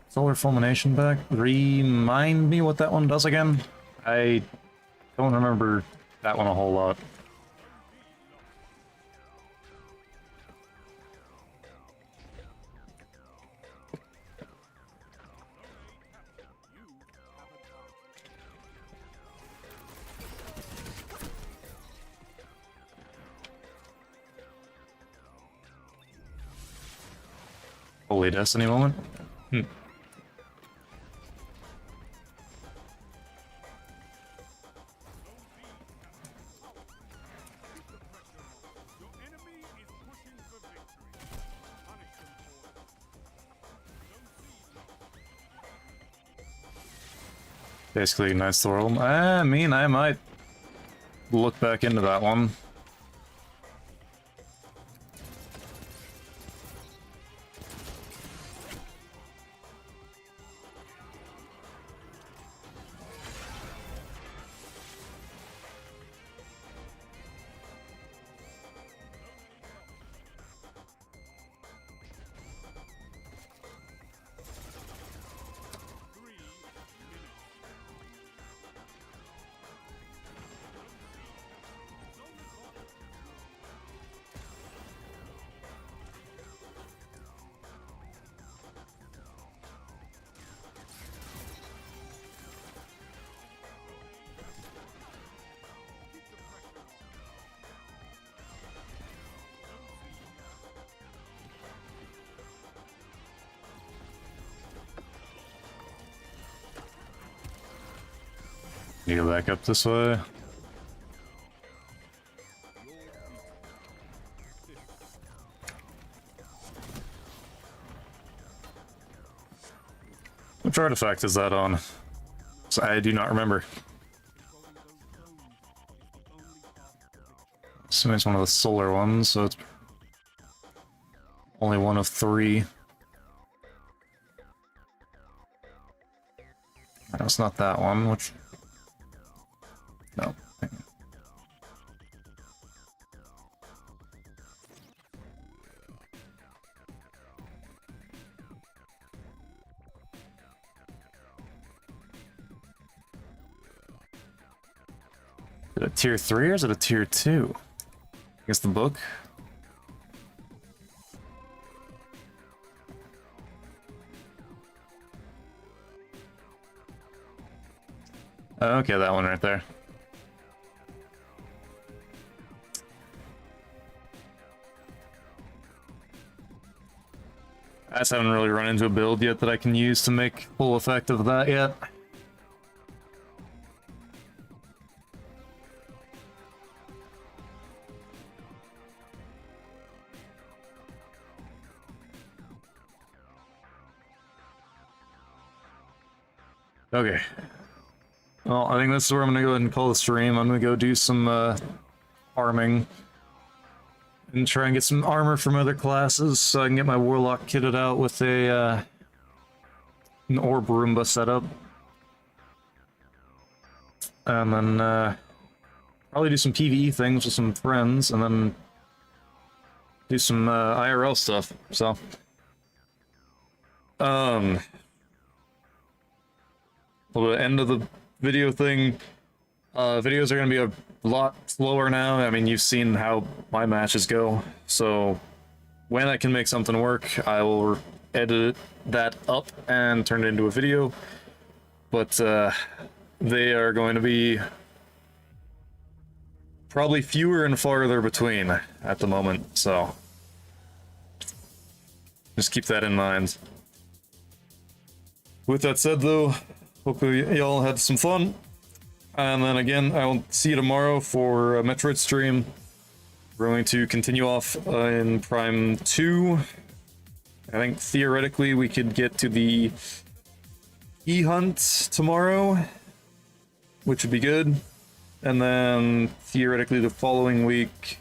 Speaker 1: Solar Fulmination back? Remind me what that one does again? I don't remember that one a whole lot. Holy Destiny moment.
Speaker 2: Your enemy is pushing for victory. Punish them for it. Zone C lost.
Speaker 1: Basically ignites the world. I mean, I might look back into that one. You go back up this way. Which artifact is that on? So I do not remember. Assuming it's one of the solar ones, so it's only one of 3. No, it's not that one, which... No. Is it a tier 3 or is it a tier 2? I guess the book? Okay, that one right there. I just haven't really run into a build yet that I can use to make full effect of that yet. Okay. Well, I think this is where I'm gonna go ahead and call the stream. I'm gonna go do some farming and try and get some armor from other classes so I can get my warlock kitted out with a an orb Roomba setup. And then probably do some PvE things with some friends, and then do some IRL stuff. So, well, the end of the video thing. Videos are gonna be a lot slower now. I mean, you've seen how my matches go. So, when I can make something work, I will edit that up and turn it into a video. But they are going to be probably fewer and farther between at the moment, so just keep that in mind. With that said, though, hopefully y'all had some fun, and then again, I'll see you tomorrow for a Metroid stream. We're going to continue off in Prime 2. I think theoretically we could get to the E-Hunt tomorrow, which would be good. And then theoretically the following week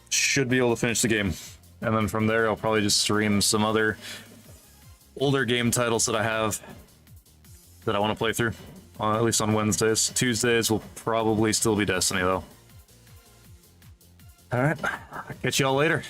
Speaker 1: should be able to finish the game. And then from there I'll probably just stream some other older game titles that I have that I want to play through, at least on Wednesdays. Tuesdays will probably still be Destiny though. Alright, catch y'all later.